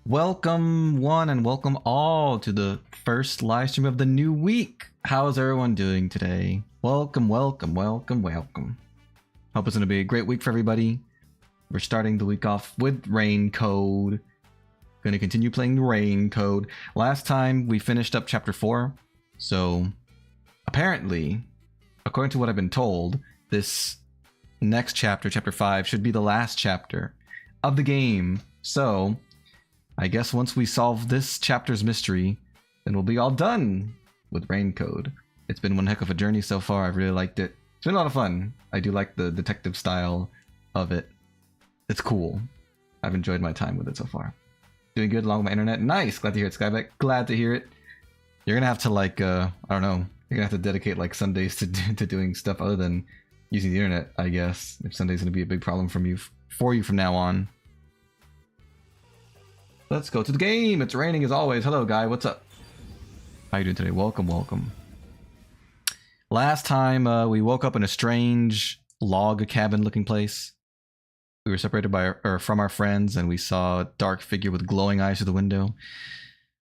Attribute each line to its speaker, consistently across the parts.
Speaker 1: Welcome one and welcome all to the first live stream of the new week. How's everyone doing today? Welcome. Hope it's gonna be a great week for everybody. We're starting the week off with Rain Code. Gonna continue playing Rain Code. Last time we finished up chapter 4, so apparently, according to what I've been told, this next chapter, chapter 5, should be the last chapter of the game. So I guess once we solve this chapter's mystery, then we'll be all done with Rain Code. It's been one heck of a journey so far. I've really liked it. It's been a lot of fun. I do like the detective style of it. It's cool. I've enjoyed my time with it so far. Doing good along with my internet. Nice! Glad to hear it, Skyback. Glad to hear it. You're gonna have to I don't know. You're gonna have to dedicate like Sundays to doing stuff other than using the internet, I guess. If Sunday's gonna be a big problem for you from now on. Let's go to the game. It's raining as always. Hello, guy. What's up? How you doing today? Welcome. Last time we woke up in a strange log cabin looking place. We were separated from our friends, and we saw a dark figure with glowing eyes through the window.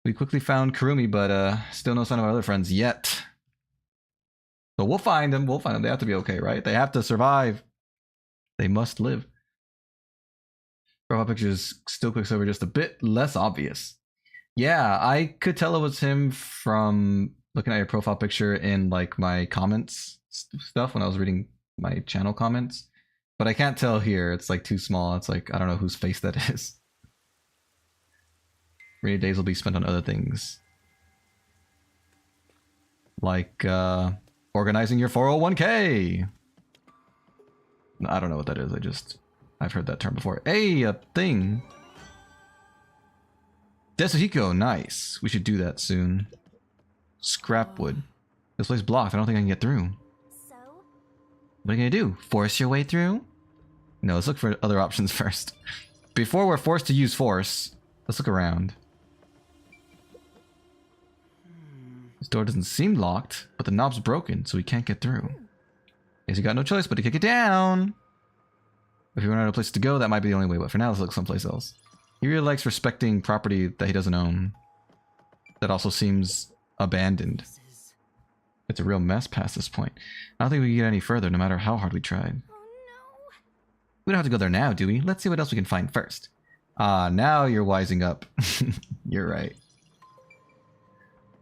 Speaker 1: We quickly found Kurumi, but still no sign of our other friends yet. So we'll find them. They have to be okay, right? They have to survive. They must live. Profile pictures still clicks over just a bit less obvious. Yeah, I could tell it was him from looking at your profile picture in like my comments stuff when I was reading my channel comments. But I can't tell here. It's like too small. It's like, I don't know whose face that is. Rainy days will be spent on other things. Like organizing your 401k. I don't know what that is. I've heard that term before. Hey, a thing. Desuhiko, nice. We should do that soon. Scrapwood. This place blocked. I don't think I can get through.
Speaker 2: So?
Speaker 1: What are you gonna do? Force your way through? No, let's look for other options first. Before we're forced to use force, let's look around. This door doesn't seem locked, but the knob's broken, so we can't get through. Guess you got no choice but to kick it down. If you run out of places to go, that might be the only way, but for now, let's look someplace else. He really likes respecting property that he doesn't own. That also seems abandoned. It's a real mess past this point. I don't think we can get any further, no matter how hard we tried.
Speaker 2: Oh no.
Speaker 1: We don't have to go there now, do we? Let's see what else we can find first. Now you're wising up. You're right.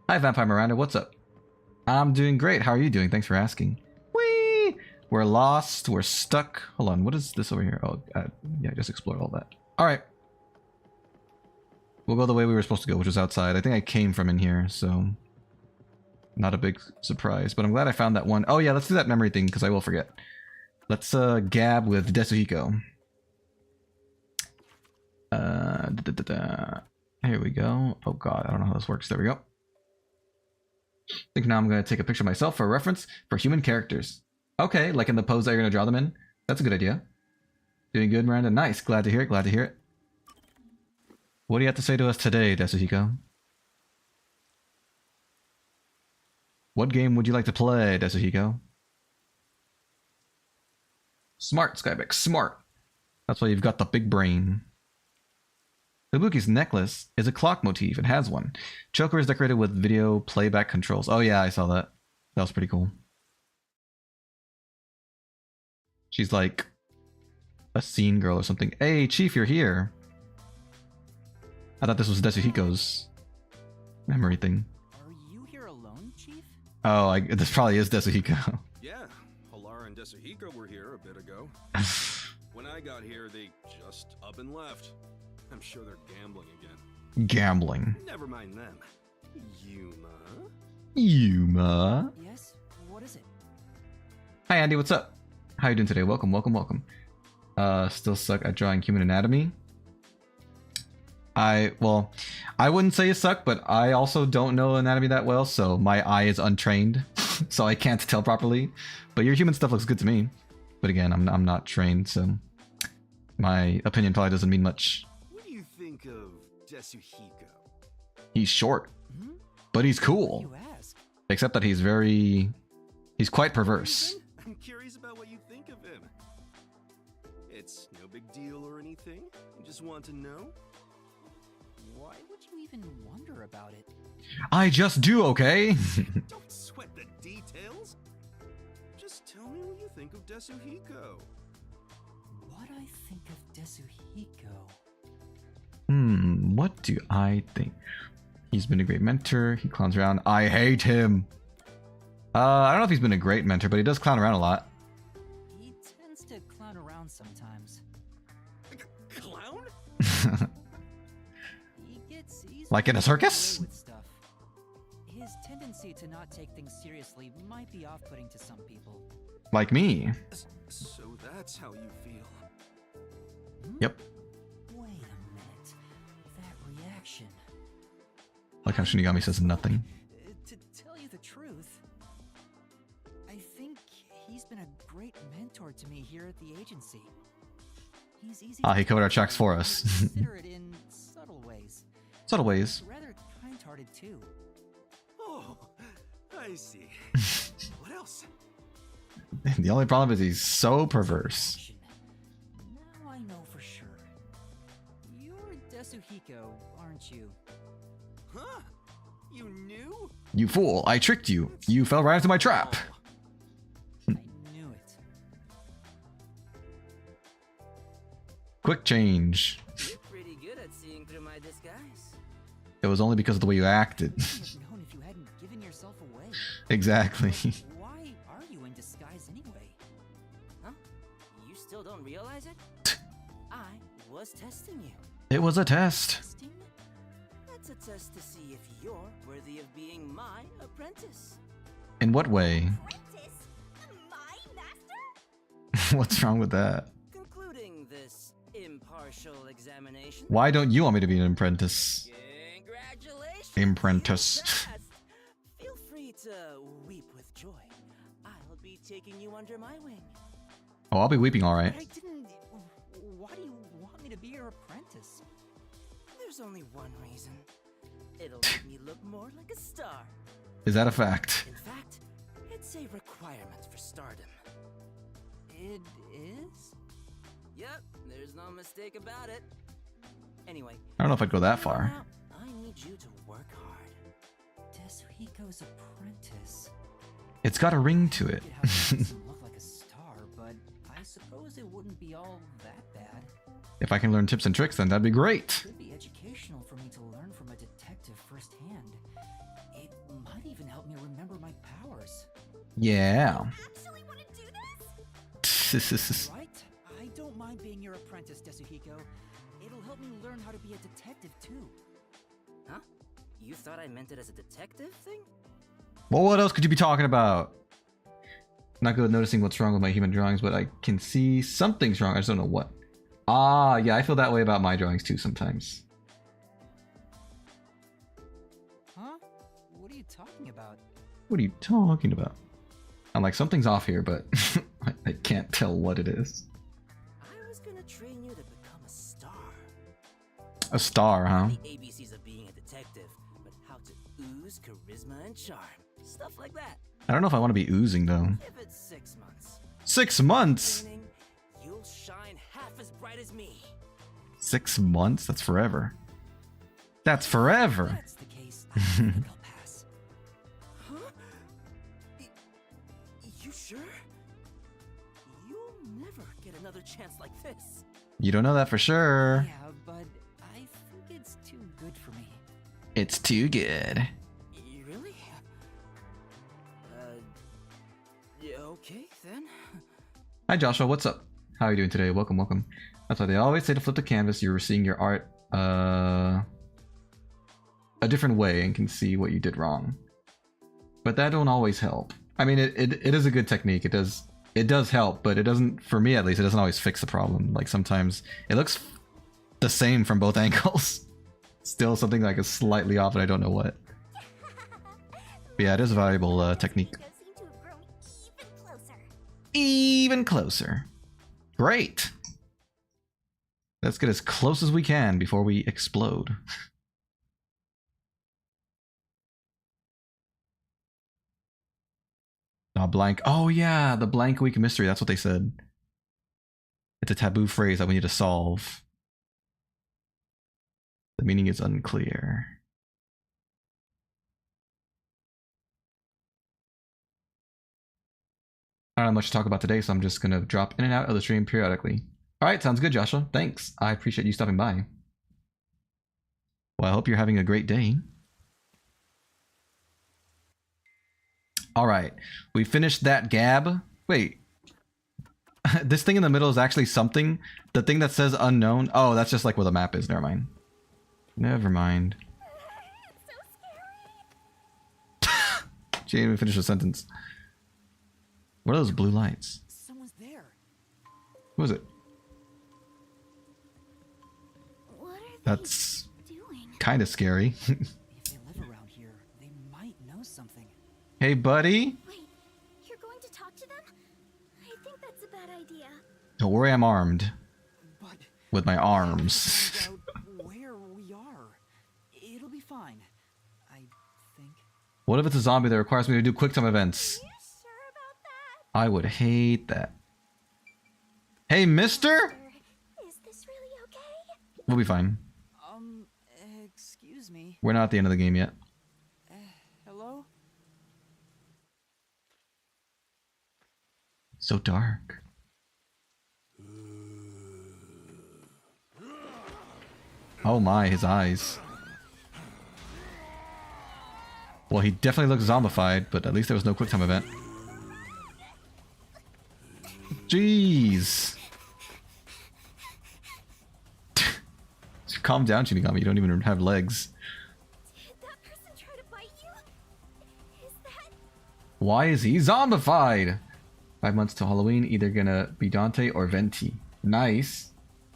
Speaker 1: Hi, Vampire Miranda, what's up? I'm doing great. How are you doing? Thanks for asking. We're lost. We're stuck. Hold on. What is this over here? Oh, yeah, just explore all that. All right. We'll go the way we were supposed to go, which was outside. I think I came from in here, so not a big surprise. But I'm glad I found that one. Oh, yeah, let's do that memory thing, because I will forget. Let's gab with Desuhiko. Here we go. Oh, God. I don't know how this works. There we go. I think now I'm going to take a picture of myself for reference for human characters. Okay, like in the pose that you're going to draw them in. That's a good idea. Doing good, Miranda. Nice. Glad to hear it. What do you have to say to us today, Desuhiko? What game would you like to play, Desuhiko? Smart, Skybeck. Smart. That's why you've got the big brain. Kabuki's necklace is a clock motif. It has one. Choker is decorated with video playback controls. Oh yeah, I saw that. That was pretty cool. She's like a scene girl or something. Hey, Chief, you're here. I thought this was Desuhiko's memory thing.
Speaker 3: Are you here alone, Chief?
Speaker 1: Oh, this probably is Desuhiko.
Speaker 4: Yeah, Halara and Desuhiko were here a bit ago. When I got here, they just up and left. I'm sure they're gambling again.
Speaker 1: Gambling.
Speaker 4: Never mind them. Yuma?
Speaker 1: Yuma?
Speaker 3: Yes? What is it?
Speaker 1: Hi, Andy, what's up? How you doing today? Welcome. Still suck at drawing human anatomy. I wouldn't say you suck, but I also don't know anatomy that well, so my eye is untrained, so I can't tell properly. But your human stuff looks good to me. But again, I'm not trained, so my opinion probably doesn't mean much.
Speaker 4: What do you think of Desuhiko?
Speaker 1: He's short, but he's cool.
Speaker 3: You ask.
Speaker 1: Except that he's quite perverse.
Speaker 4: I'm curious about what you think of him. It's no big deal or anything. You just want to know?
Speaker 3: Why would you even wonder about it?
Speaker 1: I just do, okay?
Speaker 4: Don't sweat the details. Just tell me what you think of Desuhiko.
Speaker 3: What I think of Desuhiko?
Speaker 1: What do I think? He's been a great mentor. He clowns around. I hate him. I don't know if he's been a great mentor, but he does clown around a lot.
Speaker 3: He tends to clown around sometimes.
Speaker 4: Clown?
Speaker 3: He gets easily
Speaker 1: Like in a circus?
Speaker 3: away with stuff. His tendency to not take things seriously might be off-putting to some people.
Speaker 1: Like me.
Speaker 4: So that's how you feel.
Speaker 1: Yep.
Speaker 3: Wait a minute. That reaction.
Speaker 1: Like how Shinigami says nothing.
Speaker 3: To tell you the truth, I think he's been a great mentor to me here at the agency. He's easy.
Speaker 1: He covered our tracks for us.
Speaker 3: Considerate in subtle ways.
Speaker 1: Subtle ways.
Speaker 3: Rather kind-hearted too.
Speaker 4: Oh, I see. What else?
Speaker 1: The only problem is he's so perverse.
Speaker 3: Action. Now I know for sure. You're Desuhiko, aren't you?
Speaker 4: Huh? You knew?
Speaker 1: You fool, I tricked you. You fell right into my trap.
Speaker 3: I knew it.
Speaker 1: Quick change.
Speaker 2: You're pretty good at seeing through my disguise.
Speaker 1: It was only because of the way you acted.
Speaker 3: I would have known if you hadn't given yourself away.
Speaker 1: Exactly.
Speaker 3: Why are you in disguise anyway?
Speaker 2: Huh? You still don't realize it? I was testing you.
Speaker 1: It was a test.
Speaker 3: Testing?
Speaker 2: That's a test to see if you're worthy of being my apprentice.
Speaker 1: In what way?
Speaker 5: Apprentice? My master?
Speaker 1: What's wrong with that?
Speaker 2: Concluding this impartial examination.
Speaker 1: Why don't you want me to be an apprentice?
Speaker 2: Congratulations!
Speaker 1: Apprentice.
Speaker 2: You passed. Feel free to weep with joy. I'll be taking you under my wing.
Speaker 1: Oh, I'll be weeping alright.
Speaker 3: But I didn't. Why do you want me to be your apprentice?
Speaker 2: There's only one reason. It'll make me look more like a star.
Speaker 1: Is that a fact?
Speaker 2: In fact, it's a requirement for stardom.
Speaker 3: It is?
Speaker 2: Yep, there's no mistake about it. Anyway,
Speaker 1: I don't know if I'd go that far.
Speaker 2: now, I need you to work hard.
Speaker 3: Desuhiko's apprentice.
Speaker 1: It's got a ring to it.
Speaker 3: It doesn't look like a star, but I suppose it wouldn't be all that bad.
Speaker 1: If I can learn tips and tricks, then that'd be great.
Speaker 3: Could be educational for me to learn from a detective firsthand. It might even help me remember my powers.
Speaker 1: Yeah.
Speaker 5: Actually want to do this?
Speaker 3: Right? I don't mind being your apprentice, Desuhiko. It'll help me learn how to be a detective too.
Speaker 2: Huh? You thought I meant it as a detective thing?
Speaker 1: Well, what else could you be talking about? Not good at noticing what's wrong with my human drawings, but I can see something's wrong. I just don't know what. Ah, yeah, I feel that way about my drawings too sometimes.
Speaker 3: Huh? What are you talking about?
Speaker 1: What are you talking about? I'm like, something's off here, but I can't tell what it is.
Speaker 2: I was gonna train you to become a star.
Speaker 1: A star, huh?
Speaker 2: The ABCs of being a detective, but how to ooze charisma and charm. Stuff like that.
Speaker 1: I don't know if I want to be oozing, though.
Speaker 2: Give it 6 months.
Speaker 1: 6 months?
Speaker 2: Training, you'll shine half as bright as me.
Speaker 1: 6 months? That's forever. That's forever.
Speaker 3: That's the case. I think I'll pass.
Speaker 2: Huh? You sure? You'll never get another chance like this.
Speaker 1: You don't know that for sure.
Speaker 3: Yeah, but I think it's too good for me.
Speaker 1: It's too good.
Speaker 2: Really? Yeah, okay then.
Speaker 1: Hi Joshua, what's up? How are you doing today? Welcome, welcome. That's why they always say to flip the canvas, you're seeing your art a different way and can see what you did wrong. But that don't always help. I mean, it is a good technique. It does help, but it doesn't, for me at least, it doesn't always fix the problem. Like sometimes it looks the same from both angles. Still something like is slightly off and I don't know what. But yeah, it is a valuable technique.
Speaker 5: Those seem to have grown even closer.
Speaker 1: Even closer. Great. Let's get as close as we can before we explode. Blank. Oh yeah, the blank week mystery. That's what they said. It's a taboo phrase that we need to solve. The meaning is unclear. I don't have much to talk about today, so I'm just gonna drop in and out of the stream periodically. Alright, sounds good, Joshua. Thanks. I appreciate you stopping by. Well, I hope you're having a great day. Alright, we finished that gab. Wait. This thing in the middle is actually something. The thing that says unknown. Oh, that's just like where the map is. Never mind. Never mind. She didn't even finish the sentence. What are those blue lights?
Speaker 3: Someone's there.
Speaker 1: Who is it?
Speaker 5: What are
Speaker 1: That's
Speaker 5: they doing?
Speaker 1: kind of scary.
Speaker 3: If they live around here, they might know something.
Speaker 1: Hey, buddy.
Speaker 5: Wait, you're going to talk to them? I think that's a bad idea.
Speaker 1: Don't worry, I'm armed.
Speaker 3: But
Speaker 1: With my
Speaker 3: I
Speaker 1: arms.
Speaker 3: have to find out where we are. It'll be fine. I think.
Speaker 1: What if it's a zombie that requires me to do quick time events?
Speaker 5: Are you sure about that?
Speaker 1: I would hate that. Hey, mister?
Speaker 5: Is this really okay?
Speaker 1: We'll be fine.
Speaker 3: Excuse me.
Speaker 1: We're not at the end of the game yet.
Speaker 3: Hello?
Speaker 1: So dark. Oh my, his eyes. Well, he definitely looks zombified, but at least there was no quick time event. Jeez. Calm down, Shinigami. You don't even have legs.
Speaker 5: Did that person try to bite you? Is that...
Speaker 1: Why is he zombified? 5 months till Halloween. Either gonna be Dante or Venti. Nice.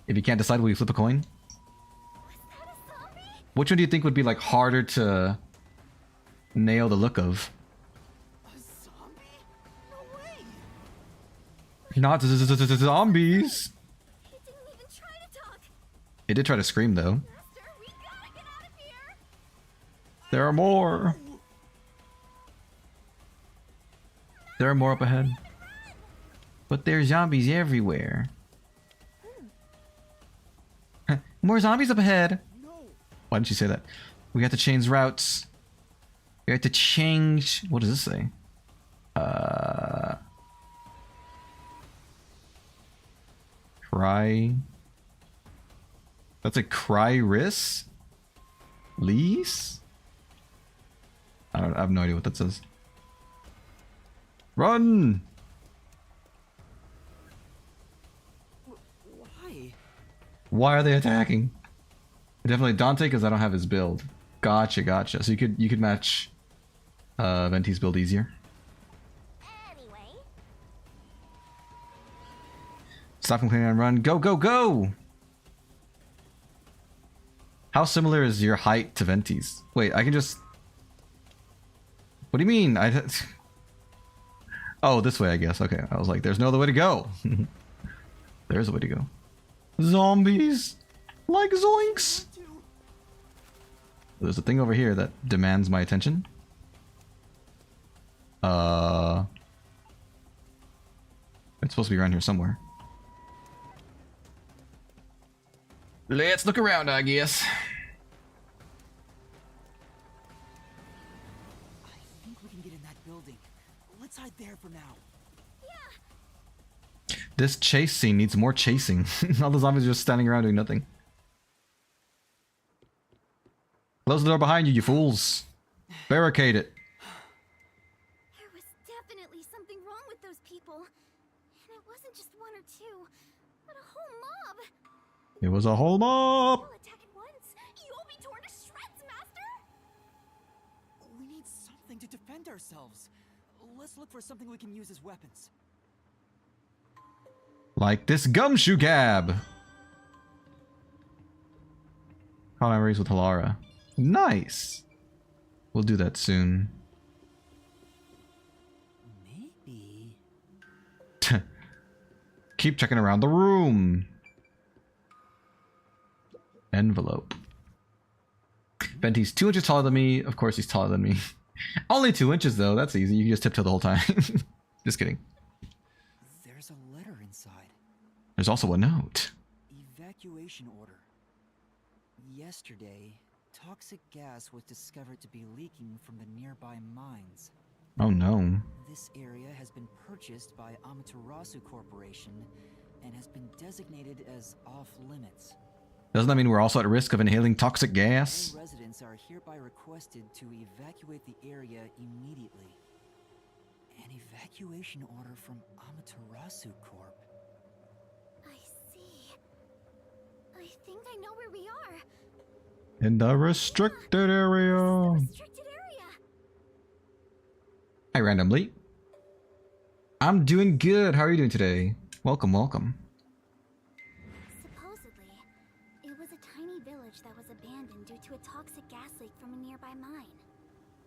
Speaker 1: If you can't decide, will you flip a coin?
Speaker 5: Was that a zombie?
Speaker 1: Which one do you think would be like harder to nail the look of?
Speaker 3: A zombie? No way!
Speaker 1: Not zombies.
Speaker 5: He didn't even try to talk.
Speaker 1: It did try to scream though.
Speaker 5: Master, we gotta get out of here.
Speaker 1: There are more. There are more up ahead. But there's zombies everywhere. More zombies up ahead.
Speaker 3: No!
Speaker 1: Why didn't you say that? We have to change routes. We have to change. What does this say? Cry. That's a Cry-ris? Lease? I have no idea what that says. Run!
Speaker 3: Why?
Speaker 1: Why are they attacking? Definitely Dante, because I don't have his build. Gotcha, gotcha. So you could match Venti's build easier.
Speaker 5: Anyway,
Speaker 1: Stop complaining and run. Go, go, go! How similar is your height to Venti's? Wait, I can just... What do you mean? Oh, this way, I guess. Okay, I was like, there's no other way to go. There's a way to go. Zombies! Like zoinks! There's a thing over here that demands my attention. It's supposed to be around here somewhere. Let's look around, I guess.
Speaker 3: I think we can get in that building. Let's hide there for now.
Speaker 1: This chase scene needs more chasing. All the zombies are just standing around doing nothing. Close the door behind you, you fools. Barricade it.
Speaker 5: there was definitely something wrong with those people. And it wasn't just one or two, but a whole mob.
Speaker 1: It was a whole mob.
Speaker 5: All attack at once. You'll be torn to shreds, Master.
Speaker 3: We need something to defend ourselves. Let's look for something we can use as weapons.
Speaker 1: Like this gumshoe gab. Call memories with Halara. Nice. We'll do that soon.
Speaker 3: Maybe.
Speaker 1: Keep checking around the room. Envelope. Venti's 2 inches taller than me. Of course he's taller than me. Only 2 inches though. That's easy. You can just tiptoe the whole time. Just kidding.
Speaker 3: There's a letter inside.
Speaker 1: There's also a note.
Speaker 3: Evacuation order. Yesterday, toxic gas was discovered to be leaking from the nearby mines.
Speaker 1: Oh no.
Speaker 3: This area has been purchased by Amaterasu Corporation and has been designated as off-limits.
Speaker 1: Doesn't that mean we're also at risk of inhaling toxic gas?
Speaker 3: All residents are hereby requested to evacuate the area immediately. An evacuation order from Amaterasu Corp.
Speaker 5: I see. I think I know where we are.
Speaker 1: In the restricted area.
Speaker 5: The restricted area.
Speaker 1: Hi, randomly. I'm doing good. How are you doing today? Welcome, welcome.
Speaker 5: Supposedly, it was a tiny village that was abandoned due to a toxic gas leak from a nearby mine.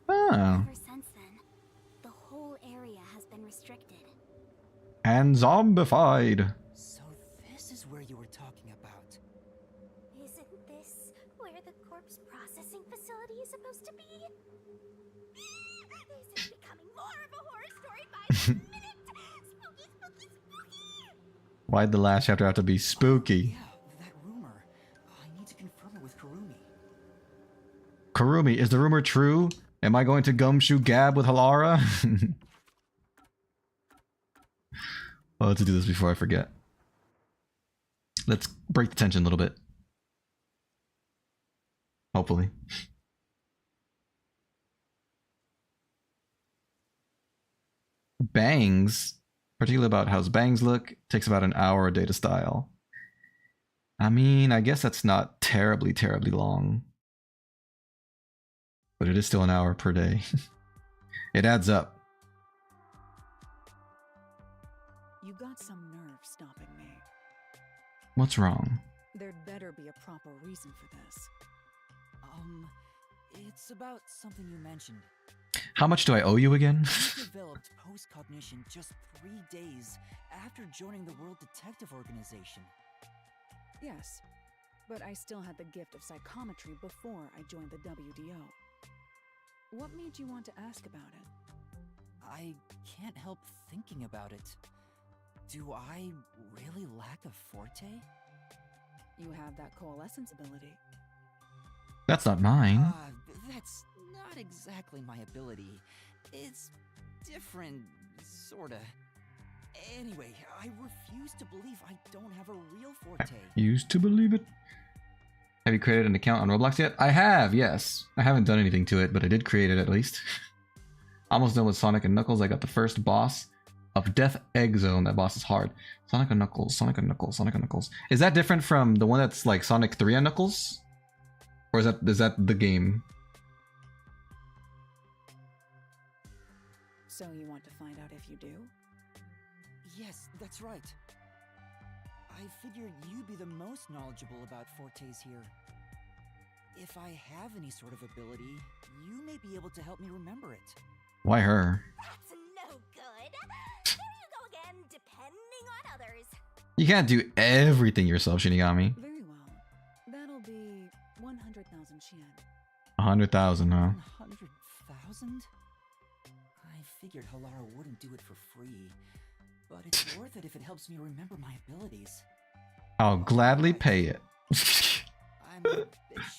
Speaker 1: Oh.
Speaker 5: Ever since then, the whole area has been restricted.
Speaker 1: And zombified.
Speaker 3: So this is where you were talking about.
Speaker 5: Isn't this where the corpse processing facility is supposed to be? This is becoming more of a horror story by the minute. Spooky, spooky, spooky.
Speaker 1: Why'd the last chapter have to be spooky?
Speaker 3: Yeah, that rumor. I need to confirm it with Kurumi.
Speaker 1: Kurumi, is the rumor true? Am I going to gumshoe gab with Halara? Oh, let's do this before I forget. Let's break the tension a little bit. Hopefully. Bangs, particularly about how his bangs look, takes about an hour a day to style. I mean, I guess that's not terribly long. But it is still an hour per day. It adds up.
Speaker 6: You got some nerve stopping me.
Speaker 1: What's wrong?
Speaker 6: There'd better be a proper reason for this.
Speaker 3: It's about something you mentioned.
Speaker 1: How much do I owe you again?
Speaker 3: You developed post-cognition just 3 days after joining the World Detective Organization.
Speaker 6: Yes, but I still had the gift of psychometry before I joined the WDO. What made you want to ask about it?
Speaker 3: I can't help thinking about it. Do I really lack a forte?
Speaker 6: You have that coalescence ability.
Speaker 1: That's not mine.
Speaker 3: That's not exactly my ability. It's different, sorta. Anyway, I refuse to believe I don't have a real forte.
Speaker 1: Used to believe it. Have you created an account on Roblox yet? I have, yes. I haven't done anything to it, but I did create it at least. Almost done with Sonic and Knuckles. I got the first boss of Death Egg Zone. That boss is hard. Sonic and Knuckles, Sonic and Knuckles, Sonic and Knuckles. Is that different from the one that's like Sonic 3 and Knuckles? Or is that the game?
Speaker 6: So you want to find out if you do?
Speaker 3: Yes, that's right. I figured you'd be the most knowledgeable about fortes here. If I have any sort of ability, you may be able to help me remember it.
Speaker 1: Why her?
Speaker 5: That's no good. There you go again, depending on others.
Speaker 1: You can't do everything yourself, Shinigami.
Speaker 6: Very well. That'll be 100,000 Yen.
Speaker 1: 100,000, huh?
Speaker 3: 100,000? I figured Halara wouldn't do it for free, but it's worth it if it helps me remember my abilities.
Speaker 1: I'll gladly pay it.
Speaker 3: I'm a bit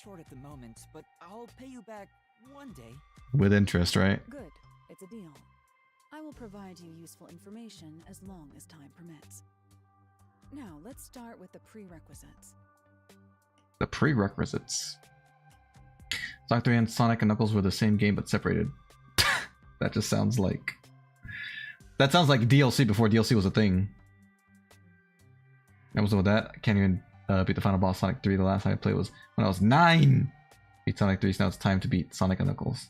Speaker 3: short at the moment, but I'll pay you back one day.
Speaker 1: With interest, right?
Speaker 6: Good. It's a deal. I will provide you useful information as long as time permits. Now, let's start with the prerequisites.
Speaker 1: The prerequisites. Sonic 3 and Sonic and Knuckles were the same game but separated. That just sounds like... That sounds like DLC before DLC was a thing. I was done with that. I can't even beat the final boss Sonic 3. The last time I played was when I was 9! Beat Sonic 3, so now it's time to beat Sonic and Knuckles.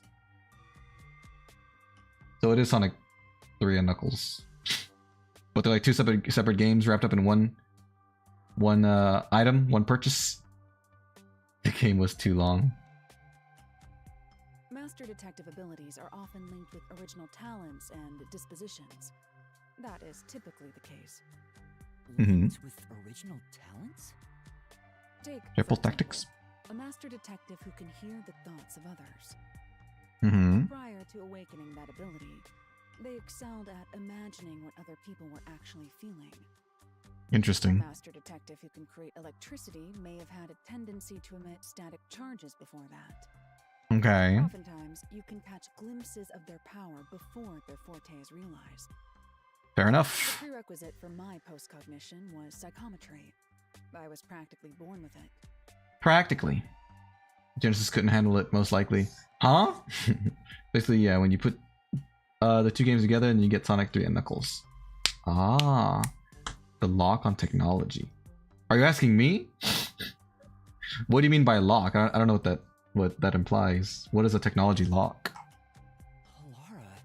Speaker 1: So it is Sonic 3 and Knuckles. But they're like two separate games wrapped up in one item, one purchase. The game was too long.
Speaker 6: Master detective abilities are often linked with original talents and dispositions. That is typically the case.
Speaker 3: Linked with original talents?
Speaker 6: Take,
Speaker 1: Triple
Speaker 6: for example,
Speaker 1: tactics.
Speaker 6: a master detective who can hear the thoughts of others.
Speaker 1: Mm-hmm.
Speaker 6: Prior to awakening that ability, they excelled at imagining what other people were actually feeling.
Speaker 1: Interesting.
Speaker 6: A master detective who can create electricity may have had a tendency to emit static charges before that.
Speaker 1: Okay.
Speaker 6: Oftentimes, you can catch glimpses of their power before their forte is realized.
Speaker 1: Fair
Speaker 6: The
Speaker 1: enough.
Speaker 6: prerequisite for my postcognition was psychometry. I was practically born with it.
Speaker 1: Practically. Genesis couldn't handle it, most likely. Huh? Basically, yeah, when you put the two games together and you get Sonic 3 and Knuckles. Ah. The lock on technology. Are you asking me? What do you mean by lock? I don't know what that implies. What is a technology lock?
Speaker 3: Lara,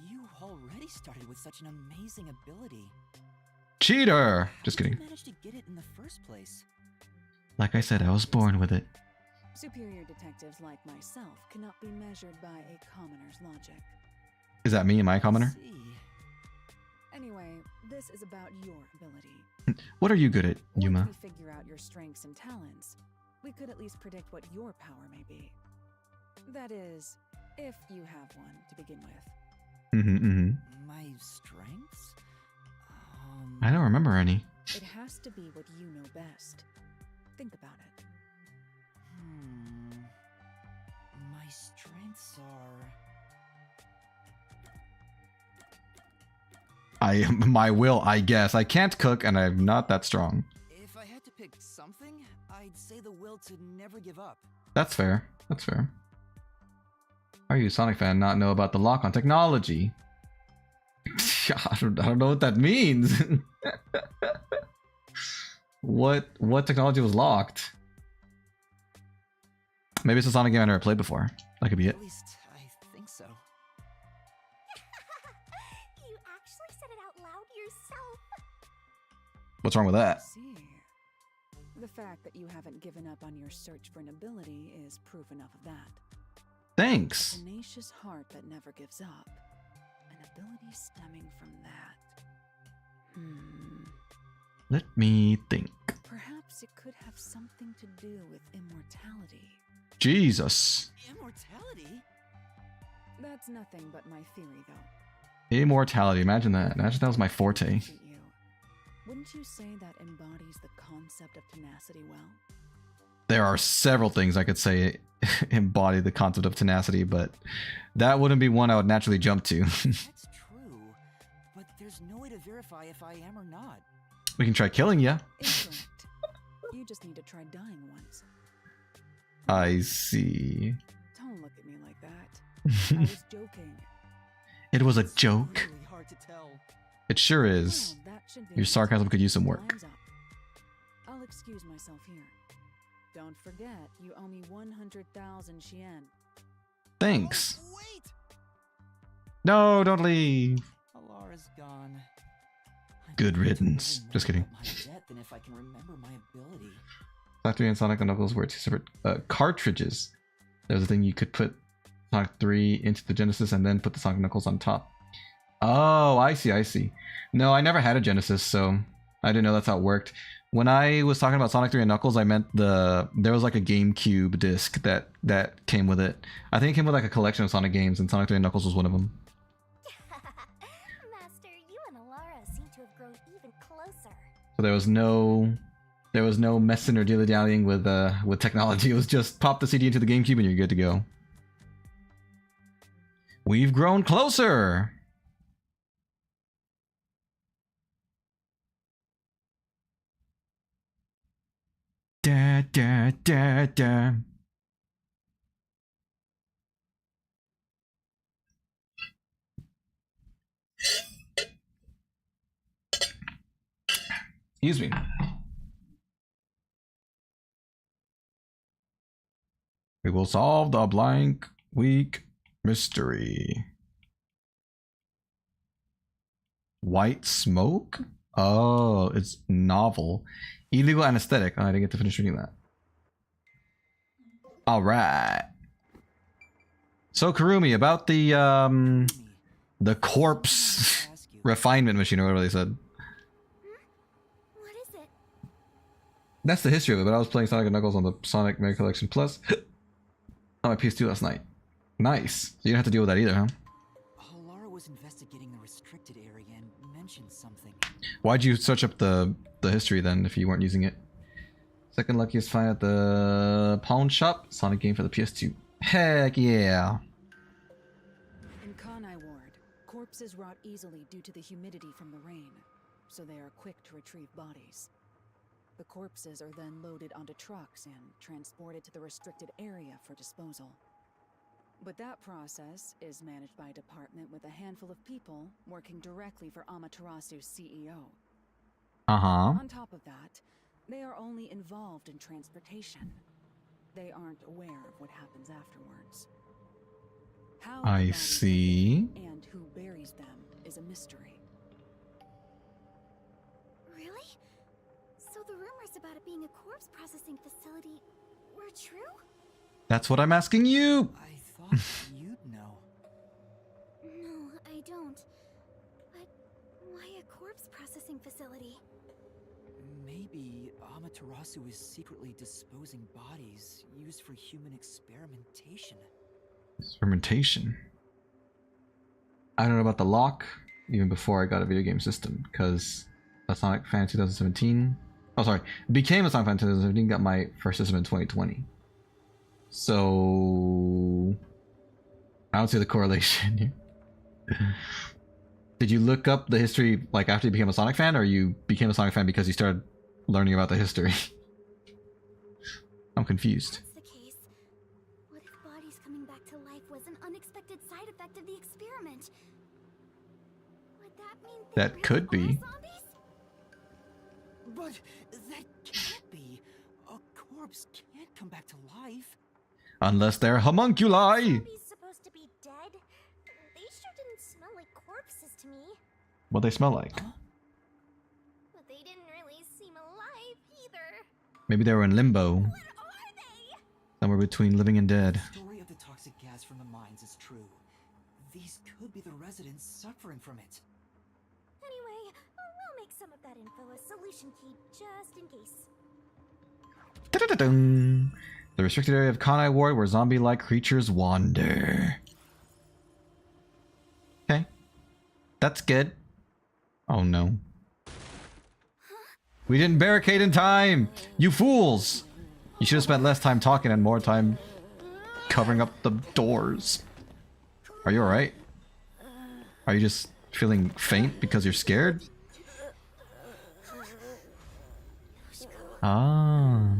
Speaker 3: you already started with such an amazing ability.
Speaker 1: Cheater! Just
Speaker 3: How did
Speaker 1: kidding.
Speaker 3: you manage to get it in the first place?
Speaker 1: Like I said, I was born with it.
Speaker 6: Superior detectives like myself cannot be measured by a commoner's logic.
Speaker 1: Is that me? Am I a commoner?
Speaker 3: See.
Speaker 6: Anyway, this is about your ability.
Speaker 1: What are you good at,
Speaker 6: Once
Speaker 1: Yuma?
Speaker 6: we figure out your strengths and talents, we could at least predict what your power may be. That is, if you have one to begin with.
Speaker 3: My strengths?
Speaker 1: I don't remember any.
Speaker 6: It has to be what you know best. Think about it.
Speaker 3: My strengths are...
Speaker 1: My will, I guess. I can't cook and I'm not that strong.
Speaker 3: If I had to pick something, I'd say the will to never give up.
Speaker 1: That's fair. That's fair. How are you, a Sonic fan, not know about the lock on technology? I don't know what that means. What technology was locked? Maybe it's a Sonic game I never played before. That could be it.
Speaker 3: At least I think so.
Speaker 5: You actually said it out loud yourself.
Speaker 1: What's wrong with that?
Speaker 6: See. The fact that you haven't given up on your search for an ability is proof enough of that.
Speaker 1: Thanks.
Speaker 6: A tenacious heart that never gives up. An ability stemming from that.
Speaker 1: Let me think.
Speaker 6: Perhaps it could have something to do with immortality.
Speaker 1: Jesus.
Speaker 3: Immortality?
Speaker 6: That's nothing but my theory, though.
Speaker 1: Immortality. Imagine that. Imagine that was my forte.
Speaker 6: Isn't you? Wouldn't you say that embodies the concept of tenacity well?
Speaker 1: There are several things I could say embody the concept of tenacity, but that wouldn't be one I would naturally jump to.
Speaker 3: That's true, but there's no way to verify if I am or not.
Speaker 1: We can try killing ya.
Speaker 6: Incorrect. You just need to try dying once.
Speaker 1: I see.
Speaker 6: Don't look at me like that. I was joking.
Speaker 1: It was a joke.
Speaker 3: Really hard to tell.
Speaker 1: It sure is.
Speaker 6: Well, that should be
Speaker 1: Your
Speaker 6: it.
Speaker 1: sarcasm could use some work.
Speaker 6: Time's up. I'll excuse myself here. Don't forget, you owe me 100,000 Xian.
Speaker 1: Thanks.
Speaker 3: Oh, wait!
Speaker 1: No, don't leave.
Speaker 3: Alara's gone. I'm
Speaker 1: Good
Speaker 3: going to
Speaker 1: riddance.
Speaker 3: worry
Speaker 1: Just
Speaker 3: more
Speaker 1: kidding.
Speaker 3: about my debt than if I can remember my ability.
Speaker 1: Sonic 3 and Sonic and Knuckles were two separate cartridges. There was a thing you could put Sonic 3 into the Genesis and then put the Sonic Knuckles on top. Oh, I see, I see. No, I never had a Genesis, so I didn't know that's how it worked. When I was talking about Sonic 3 and Knuckles, I meant there was like a GameCube disc that came with it. I think it came with like a collection of Sonic games, and Sonic 3 and Knuckles was one of them.
Speaker 5: Master, you and Alara seem to have grown even closer.
Speaker 1: So there was no messing or dilly-dallying with technology. It was just pop the CD into the GameCube and you're good to go. We've grown closer. Da da da da. Excuse me. We will solve the blank week mystery. White smoke? Oh, it's novel. Illegal anesthetic. Oh, I didn't get to finish reading that. All right. So Karumi, about the corpse refinement machine, or whatever they said.
Speaker 5: What is it?
Speaker 1: That's the history of it. But I was playing Sonic and Knuckles on the Sonic Mega Collection Plus on my PS2 last night. Nice. So you don't have to deal with that either, huh?
Speaker 3: Alara was investigating the restricted area and mentioned something.
Speaker 1: Why'd you search up the the history then if you weren't using it. Second luckiest find at the pawn shop. Sonic game for the PS2. Heck yeah.
Speaker 6: In Kanai Ward, corpses rot easily due to the humidity from the rain, so they are quick to retrieve bodies. The corpses are then loaded onto trucks and transported to the restricted area for disposal. But that process is managed by a department with a handful of people working directly for Amaterasu's CEO.
Speaker 1: Uh-huh.
Speaker 6: On top of that, they are only involved in transportation. They aren't aware of what happens afterwards. How the
Speaker 1: I
Speaker 6: bodies
Speaker 1: see.
Speaker 6: get there and who buries them is a mystery.
Speaker 5: Really? So the rumors about it being a corpse processing facility were true?
Speaker 1: That's what I'm asking you.
Speaker 3: I thought you'd know.
Speaker 5: No, I don't. But why a corpse processing facility?
Speaker 3: Maybe Amaterasu is secretly disposing bodies used for human experimentation.
Speaker 1: Experimentation. I don't know about the lock even before I got a video game system because a Sonic fan 2017. Oh, sorry. Became a Sonic fan 2017. Got my first system in 2020. So I don't see the correlation here. Did you look up the history like after you became a Sonic fan, or you became a Sonic fan because you started learning about the history? I'm confused.
Speaker 5: If that's the case, what if bodies coming back to life was an unexpected side effect of the experiment? Would that mean they
Speaker 1: That
Speaker 5: really
Speaker 1: could
Speaker 5: are
Speaker 1: be.
Speaker 5: zombies?
Speaker 3: But that can't be. A corpse can't come back to life.
Speaker 1: Unless they're homunculi.
Speaker 5: Zombies supposed to be dead? They sure didn't smell like corpses to me.
Speaker 1: What they smell like?
Speaker 5: But they didn't really seem alive either.
Speaker 1: Maybe they were in limbo,
Speaker 5: What are they?
Speaker 1: somewhere between living and dead.
Speaker 3: The story of the toxic gas from the mines is true. These could be the residents suffering from it.
Speaker 5: Anyway, we'll make some of that info a solution key just in case.
Speaker 1: Da-da-da-dum. The restricted area of Kanai Ward where zombie-like creatures wander. Okay. That's good. Oh no. We didn't barricade in time! You fools! You should have spent less time talking and more time covering up the doors. Are you alright? Are you just feeling faint because you're scared? Ah.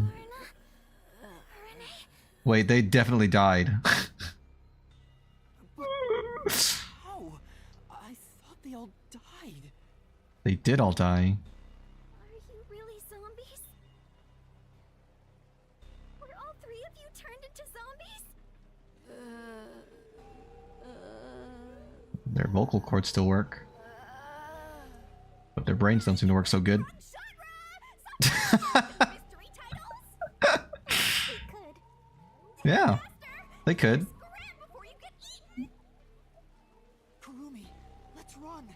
Speaker 1: Wait, they definitely died.
Speaker 3: How? I thought they all died.
Speaker 1: They did all die.
Speaker 5: Are you really zombies? Were all three of you turned into zombies?
Speaker 1: Their vocal cords still work. But their brains don't seem to work so good.
Speaker 5: Mystery titles? They could.
Speaker 1: Yeah, they could.
Speaker 5: Scram before you get eaten.
Speaker 3: Kurumi, let's run.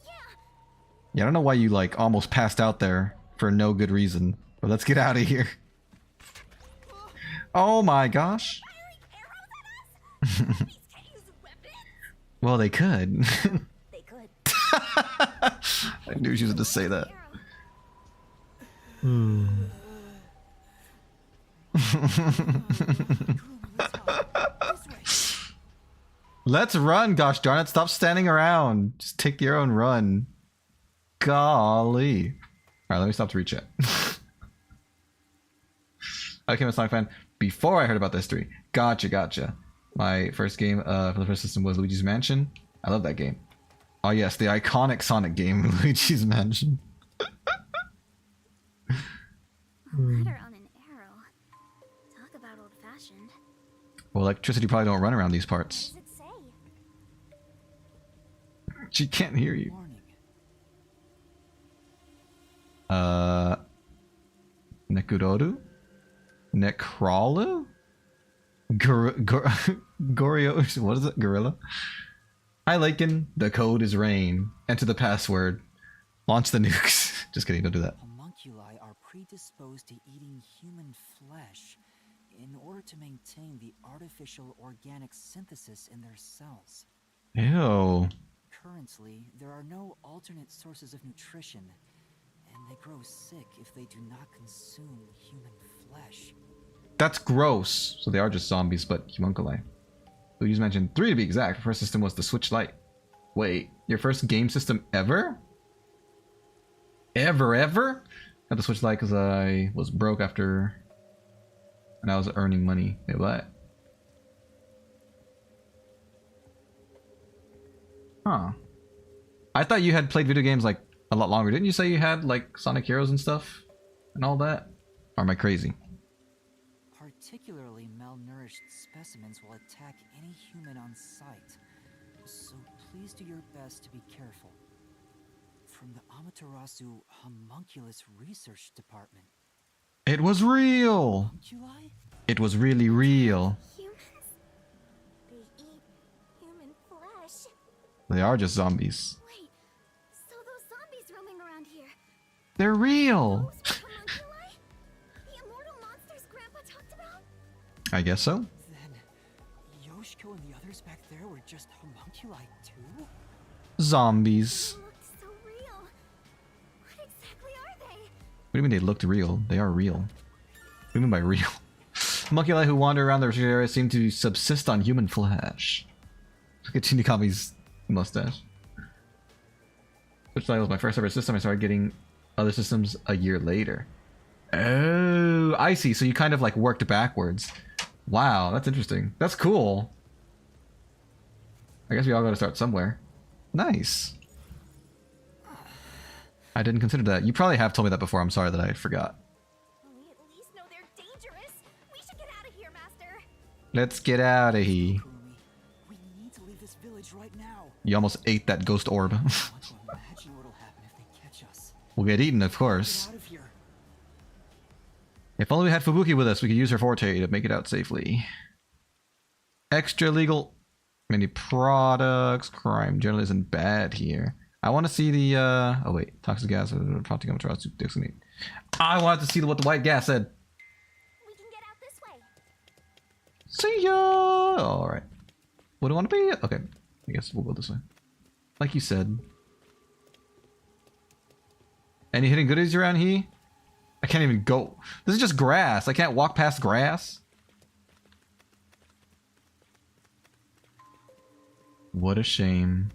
Speaker 5: Yeah.
Speaker 1: Yeah, I don't know why you like almost passed out there for no good reason. But let's get out of here. Oh my gosh.
Speaker 5: Firing arrows at us? Zombies can't use weapons.
Speaker 1: Well, they could.
Speaker 5: They could.
Speaker 1: I knew she was going to say that. Let's run, gosh darn it. Stop standing around. Just take your own run. Golly. Alright, let me stop to reach it. I became a Sonic fan before I heard about the history. Gotcha. My first game for the first system was Luigi's Mansion. I love that game. Oh yes, the iconic Sonic game, Luigi's Mansion.
Speaker 5: A letter on an arrow. Talk about old-fashioned.
Speaker 1: Well, electricity probably don't run around these
Speaker 5: What
Speaker 1: parts.
Speaker 5: does it say?
Speaker 1: She can't hear you.
Speaker 3: Warning.
Speaker 1: Nekuroru? Necrawlu? Gorio? What is it? Gorilla? Hi, Lakin. The code is rain. Enter the password. Launch the nukes. Just kidding, don't do that.
Speaker 3: Homunculi are predisposed to eating human flesh in order to maintain the artificial organic synthesis in their cells.
Speaker 1: Ew.
Speaker 3: Currently, there are no alternate sources of nutrition, and they grow sick if they do not consume human flesh.
Speaker 1: That's gross. So they are just zombies, but homunculi. So you just mentioned 3 to be exact. Your first system was the Switch Lite. Wait, your first game system ever? Ever? Got the Switch Lite because I was broke after... and I was earning money. Wait, what? Huh. I thought you had played video games like a lot longer. Didn't you say you had like Sonic Heroes and stuff? And all that? Or am I crazy?
Speaker 3: Particularly malnourished specimens will attack any human on sight. So please do your best to be careful. From the Amaterasu Homunculus Research Department.
Speaker 1: It was real!
Speaker 3: Homunculi?
Speaker 1: It was really real.
Speaker 5: Humans? They eat human flesh.
Speaker 1: They are just zombies.
Speaker 5: Wait, so those zombies roaming around here,
Speaker 1: They're real!
Speaker 5: those were homunculi? The immortal monsters Grandpa talked about?
Speaker 1: I guess so.
Speaker 3: Then Yoshiko and the others back there were just homunculi too?
Speaker 1: Zombies.
Speaker 5: They looked so real. What exactly are they?
Speaker 1: What do you mean they looked real? They are real. What do you mean by real? Homunculi who wander around the restricted area seem to subsist on human flesh. Look at Shinigami's mustache. Switch Lite was my first ever system. I started getting other systems a year later. Oh, I see. So you kind of like worked backwards. Wow, that's interesting. That's cool. I guess we all got to start somewhere. Nice. I didn't consider that. You probably have told me that before. I'm sorry that I forgot.
Speaker 5: We at least know they're dangerous. We should get out of here, Master.
Speaker 1: Let's get out of here.
Speaker 3: Kurumi, we need to leave this village right now.
Speaker 1: You almost ate that ghost orb.
Speaker 3: I want to imagine what'll happen if they catch us.
Speaker 1: We'll get eaten, of
Speaker 3: Get
Speaker 1: course.
Speaker 3: out of here.
Speaker 1: If only we had Fubuki with us, we could use her forte to make it out safely. Extra legal. Many products. Crime generally isn't bad here. I want to see the, oh wait. Toxic gas. Toxic Amaterasu dixonate. I wanted to see what the white gas said.
Speaker 5: We can get out this way.
Speaker 1: See ya! Alright. What do I want to be? Okay. I guess we'll go this way. Like you said. Any hidden goodies around here? I can't even go. This is just grass. I can't walk past grass. What a shame.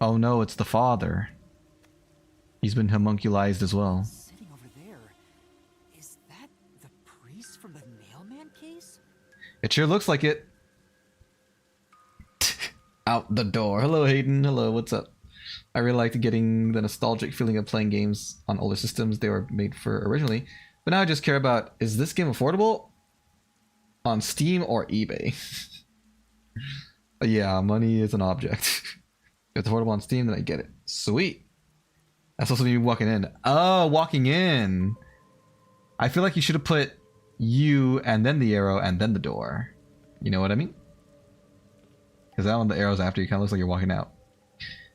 Speaker 1: Oh no, it's the father. He's been homunculized as well.
Speaker 3: Sitting over there. Is that the priest from the mailman case?
Speaker 1: It sure looks like it. Out the door. Hello, Hayden. Hello, what's up? I really liked getting the nostalgic feeling of playing games on older systems they were made for originally. But now I just care about, is this game affordable? On Steam or eBay? Yeah, money is an object. If it's affordable on Steam, then I get it. Sweet. That's also me walking in. Oh, walking in. I feel like you should have put you and then the arrow and then the door. You know what I mean? Because that one, the arrow's after you, kind of looks like you're walking out.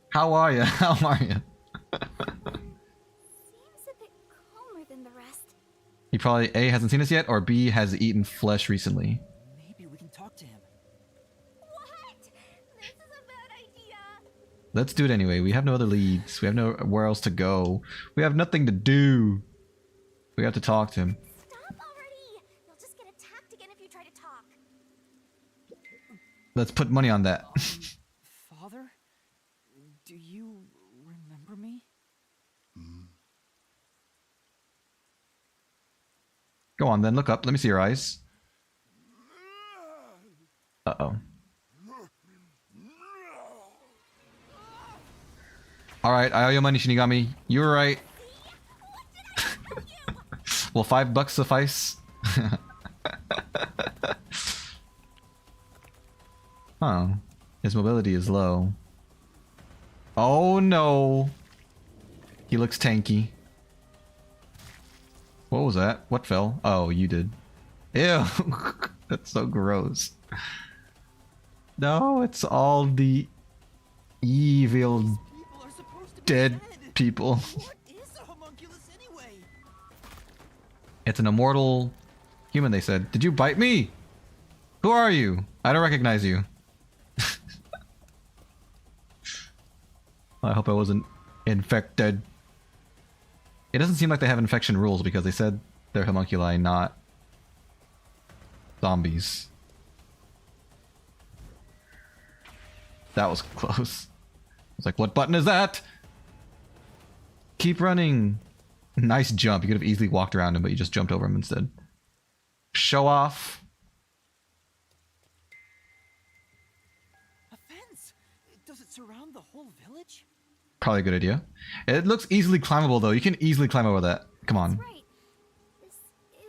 Speaker 1: How are you? How are you?
Speaker 5: Seems a bit calmer than the rest.
Speaker 1: He probably A, hasn't seen us yet, or B, has eaten flesh recently.
Speaker 3: Maybe we can talk to him.
Speaker 5: What? This is a bad idea.
Speaker 1: Let's do it anyway. We have no other leads. We have nowhere else to go. We have nothing to do. We have to talk to him.
Speaker 5: Stop already. You'll just get attacked again if you try to talk.
Speaker 1: Let's put money on that.
Speaker 3: Father? Do you remember me?
Speaker 1: Go on then, look up. Let me see your eyes. Uh-oh. Alright, I owe you money, Shinigami. You were right. Will $5 suffice? Huh. His mobility is low. Oh no. He looks tanky. What was that? What fell? Oh, you did. Ew. That's so gross. No, it's all the evil
Speaker 3: People are supposed to be
Speaker 1: dead people.
Speaker 3: What is a homunculus anyway?
Speaker 1: It's an immortal human, they said. Did you bite me? Who are you? I don't recognize you. I hope I wasn't infected. It doesn't seem like they have infection rules because they said they're homunculi, not zombies. That was close. I was like, what button is that? Keep running. Nice jump. You could have easily walked around him, but you just jumped over him instead. Show off.
Speaker 3: A fence? Does it surround the whole village?
Speaker 1: Probably a good idea. It looks easily climbable, though. You can easily climb over that. Come on.
Speaker 5: That's right. This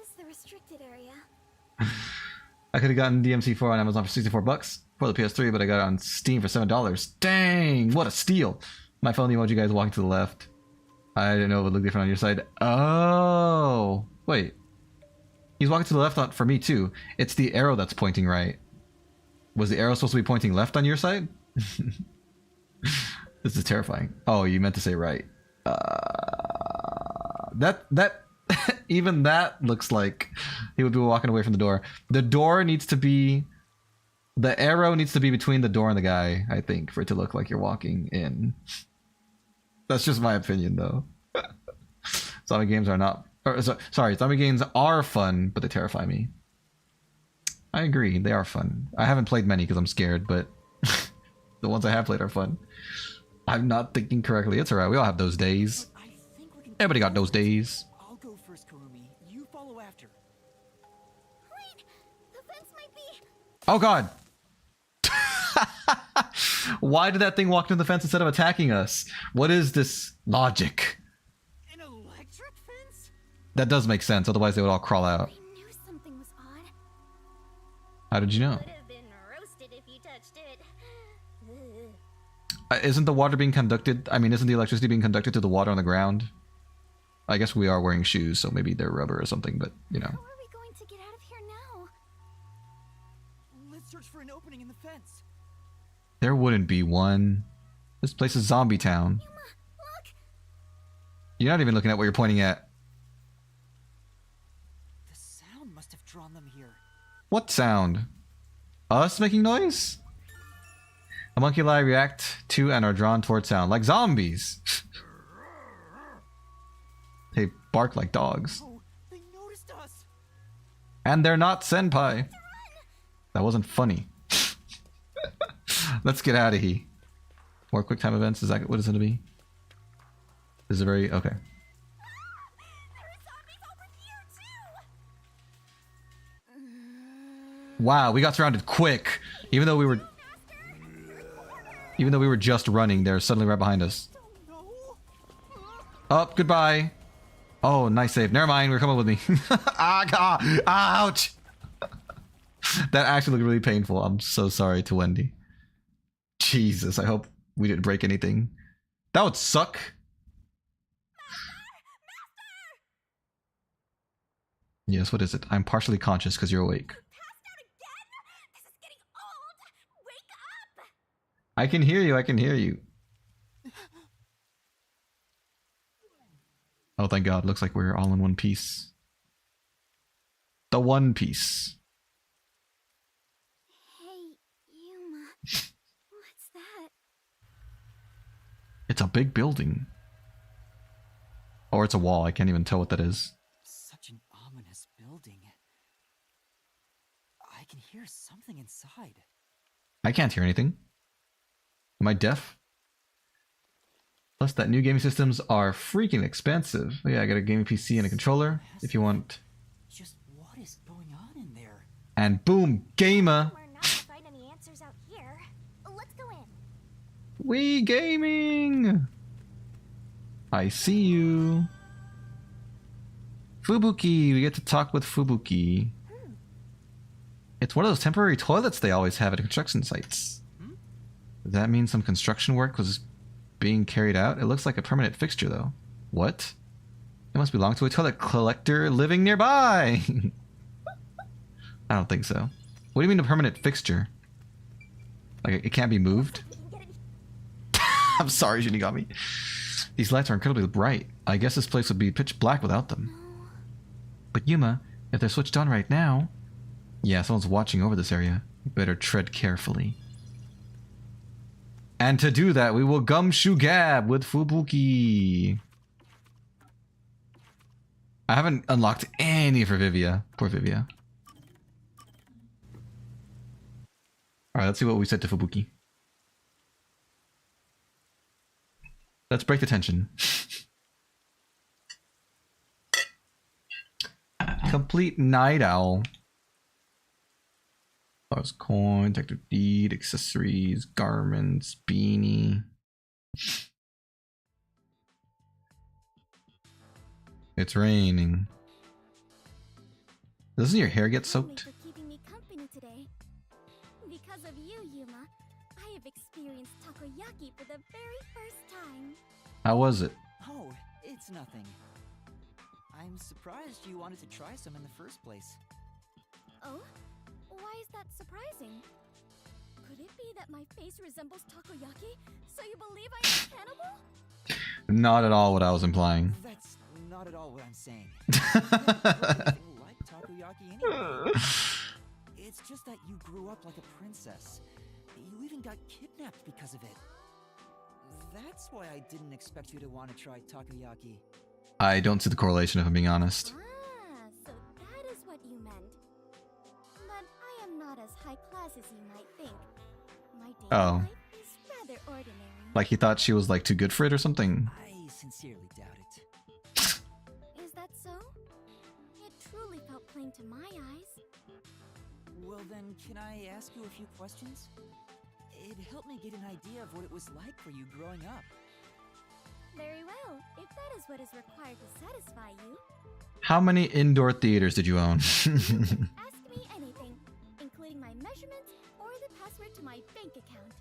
Speaker 5: is the restricted area.
Speaker 1: I could have gotten DMC4 on Amazon for $64 for the PS3, but I got it on Steam for $7. Dang, what a steal. My phone emoji guy's walking to the left. I didn't know it would look different on your side. Oh, wait. He's walking to the left for me too. It's the arrow that's pointing right. Was the arrow supposed to be pointing left on your side? This is terrifying. Oh, you meant to say right. That even that looks like he would be walking away from the door. The door needs to be... The arrow needs to be between the door and the guy, I think, for it to look like you're walking in. That's just my opinion, though. Zombie games are not... sorry, zombie games are fun, but they terrify me. I agree, they are fun. I haven't played many because I'm scared, but the ones I have played are fun. I'm not thinking correctly. It's alright, we all have those days.
Speaker 3: I think we can...
Speaker 1: Everybody got those days.
Speaker 3: I'll go first, Kurumi. You follow after.
Speaker 5: Wait! The fence might be...
Speaker 1: Oh god! Why did that thing walk into the fence instead of attacking us? What is this logic?
Speaker 3: An electric fence?
Speaker 1: That does make sense, otherwise they would all crawl out.
Speaker 5: I knew something was odd.
Speaker 1: How did you know?
Speaker 5: Would have been roasted if you touched it. Ugh.
Speaker 1: Isn't the water being conducted? I mean, isn't the electricity being conducted to the water on the ground? I guess we are wearing shoes, so maybe they're rubber or something, but, you know.
Speaker 5: How are we going to get out of here now?
Speaker 3: Let's search for an opening in the fence.
Speaker 1: There wouldn't be one. This place is Zombie Town.
Speaker 5: Yuma, look!
Speaker 1: You're not even looking at what you're pointing at.
Speaker 3: The sound must have drawn them here.
Speaker 1: What sound? Us making noise? Homunculi react to and are drawn toward sound, like zombies. They bark like dogs.
Speaker 3: Oh, they noticed us.
Speaker 1: And they're not senpai. That wasn't funny. Let's get out of here. More quick time events. Is that what it's going to be? This is a very... Okay.
Speaker 5: There are zombies over here, too!
Speaker 1: Wow, we got surrounded quick. Even though we were... Even though we were just running, they're suddenly right behind us. Oh, goodbye. Oh, nice save. Never mind, we're coming with me. Ouch! That actually looked really painful. I'm so sorry to Wendy. Jesus, I hope we didn't break anything. That would suck. Yes, what is it? I'm partially conscious because you're awake.
Speaker 5: Passed out again? This is getting old! Wake up!
Speaker 1: I can hear you, I can hear you. Oh, thank God. Looks like we're all in one piece. The One Piece.
Speaker 5: Hey, Yuma. What's that?
Speaker 1: It's a big building. Or it's a wall. I can't even tell what that is.
Speaker 3: Such an ominous building. I can hear something inside.
Speaker 1: I can't hear anything. Am I deaf? Plus, that new gaming systems are freaking expensive. Oh, yeah, I got a gaming PC and a controller if you want.
Speaker 3: Just what is going on in there?
Speaker 1: And boom, gamer.
Speaker 5: We're not gonna find any answers out here. Let's go in.
Speaker 1: We gaming. I see you. Fubuki, we get to talk with Fubuki. It's one of those temporary toilets they always have at construction sites. Does that mean some construction work was being carried out? It looks like a permanent fixture, though. What? It must belong to a toilet collector living nearby. I don't think so. What do you mean a permanent fixture? Like, it can't be moved? I'm sorry, Shinigami. These lights are incredibly bright. I guess this place would be pitch black without them. But Yuma, if they're switched on right now... Yeah, someone's watching over this area. You better tread carefully. And to do that, we will gumshoe gab with Fubuki. I haven't unlocked any for Vivia. Poor Vivia. Alright, let's see what we said to Fubuki. Let's break the tension. Complete night owl. Plus coin, detective deed, accessories, garments, beanie. It's raining. Doesn't your hair get soaked?
Speaker 5: For keeping me company today. Because of you, Yuma, I have experienced takoyaki for the very first time.
Speaker 1: How was it?
Speaker 3: Oh, it's nothing. I'm surprised you wanted to try some in the first place.
Speaker 5: Oh? Why is that surprising? Could it be that my face resembles takoyaki, so you believe I am a cannibal?
Speaker 1: Not at all what I was implying.
Speaker 3: That's not at all what I'm saying. You don't look anything like takoyaki anyway. It's just that you grew up like a princess. You even got kidnapped because of it. That's why I didn't expect you to want to try takoyaki.
Speaker 1: I don't see the correlation if I'm being honest.
Speaker 5: Ah, so that is what you meant. But I am not as high class as you might think. My daily life is rather ordinary.
Speaker 1: Like he thought she was like too good for it or something.
Speaker 3: I sincerely doubt it.
Speaker 5: Is that so? It truly felt plain to my eyes.
Speaker 3: Well then, can I ask you a few questions? It helped me get an idea of what it was like for you growing up.
Speaker 5: Very well, if that is what is required to satisfy you.
Speaker 1: How many indoor theaters did you own?
Speaker 5: Ask me anything, including my measurements or the password to my bank account.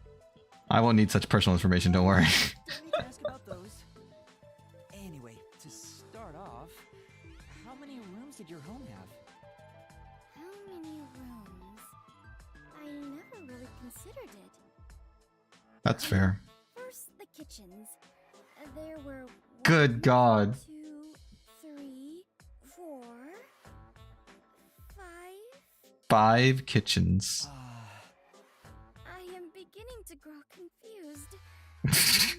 Speaker 1: I won't need such personal information, don't worry.
Speaker 3: Don't need to ask about those. Anyway, to start off, how many rooms did your home have?
Speaker 5: How many rooms? I never really considered it.
Speaker 1: That's fair.
Speaker 5: First, the kitchens. There were
Speaker 1: Good God.
Speaker 5: 2, 3, 4, 5.
Speaker 1: 5 kitchens.
Speaker 5: I am beginning to grow confused.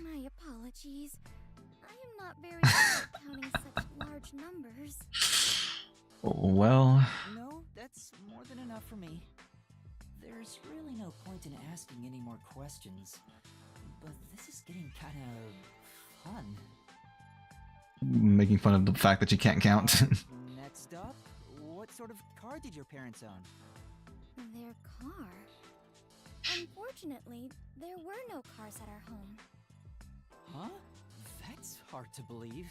Speaker 5: My apologies. I am not very good at counting such large numbers.
Speaker 1: Well,
Speaker 3: No, that's more than enough for me. There's really no point in asking any more questions. But this is getting kind of fun.
Speaker 1: making fun of the fact that you can't count.
Speaker 3: Next up, what sort of car did your parents own?
Speaker 5: Their car? Unfortunately, there were no cars at our home.
Speaker 3: Huh? That's hard to believe.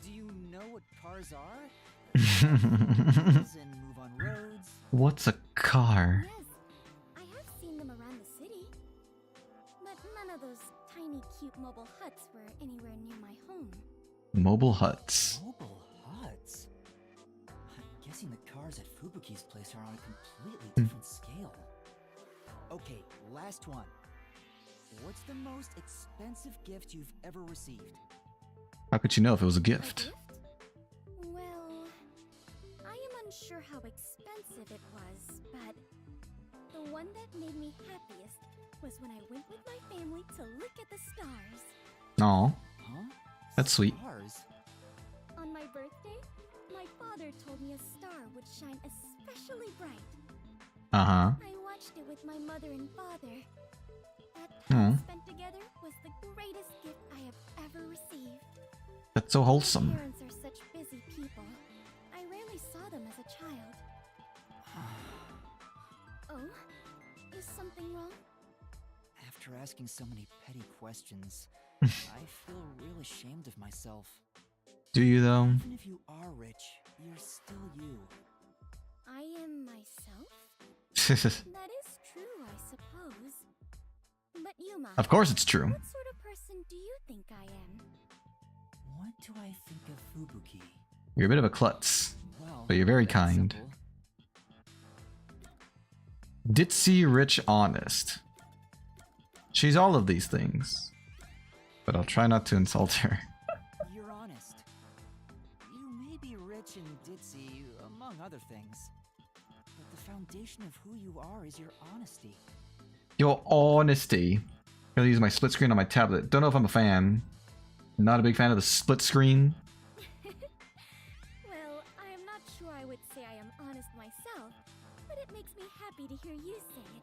Speaker 3: Do you know what cars are? And move on roads?
Speaker 1: What's a car?
Speaker 5: Yes, I have seen them around the city. But none of those tiny, cute mobile huts were anywhere near my home.
Speaker 1: Mobile huts.
Speaker 3: Mobile huts? I'm guessing the cars at Fubuki's place are on a completely different scale. Okay, last one. What's the most expensive gift you've ever received?
Speaker 1: How could you know if it was a
Speaker 5: A
Speaker 1: gift?
Speaker 5: Well, I am unsure how expensive it was, but the one that made me happiest was when I went with my family to look at the stars.
Speaker 1: Aw,
Speaker 3: Huh?
Speaker 1: that's sweet.
Speaker 3: Stars?
Speaker 5: On my birthday, my father told me a star would shine especially bright.
Speaker 1: Uh-huh.
Speaker 5: I watched it with my mother and father. That
Speaker 1: Aw.
Speaker 5: time spent together was the greatest gift I have ever received.
Speaker 1: That's so
Speaker 5: My
Speaker 1: wholesome.
Speaker 5: parents are such busy people. I rarely saw them as a child. Oh? Is something wrong?
Speaker 3: After asking so many petty questions, I feel real ashamed of myself.
Speaker 1: Do you though?
Speaker 3: Even if you are rich, you're still you.
Speaker 5: I am myself? That is true, I suppose. But Yuma,
Speaker 1: Of course it's true.
Speaker 5: what sort of person do you think I am?
Speaker 3: What do I think of Fubuki?
Speaker 1: You're a bit of a klutz.
Speaker 3: Well,
Speaker 1: But you're very
Speaker 3: that's
Speaker 1: kind.
Speaker 3: simple.
Speaker 1: Ditzy, rich, honest. She's all of these things. But I'll try not to insult her.
Speaker 3: You're honest. You may be rich and ditzy, among other things. But the foundation of who you are is your honesty.
Speaker 1: Your honesty. gonna use my split screen on my tablet. Don't know if I'm a fan. Not a big fan of the split screen.
Speaker 5: Well, I am not sure I would say I am honest myself, but it makes me happy to hear you say it.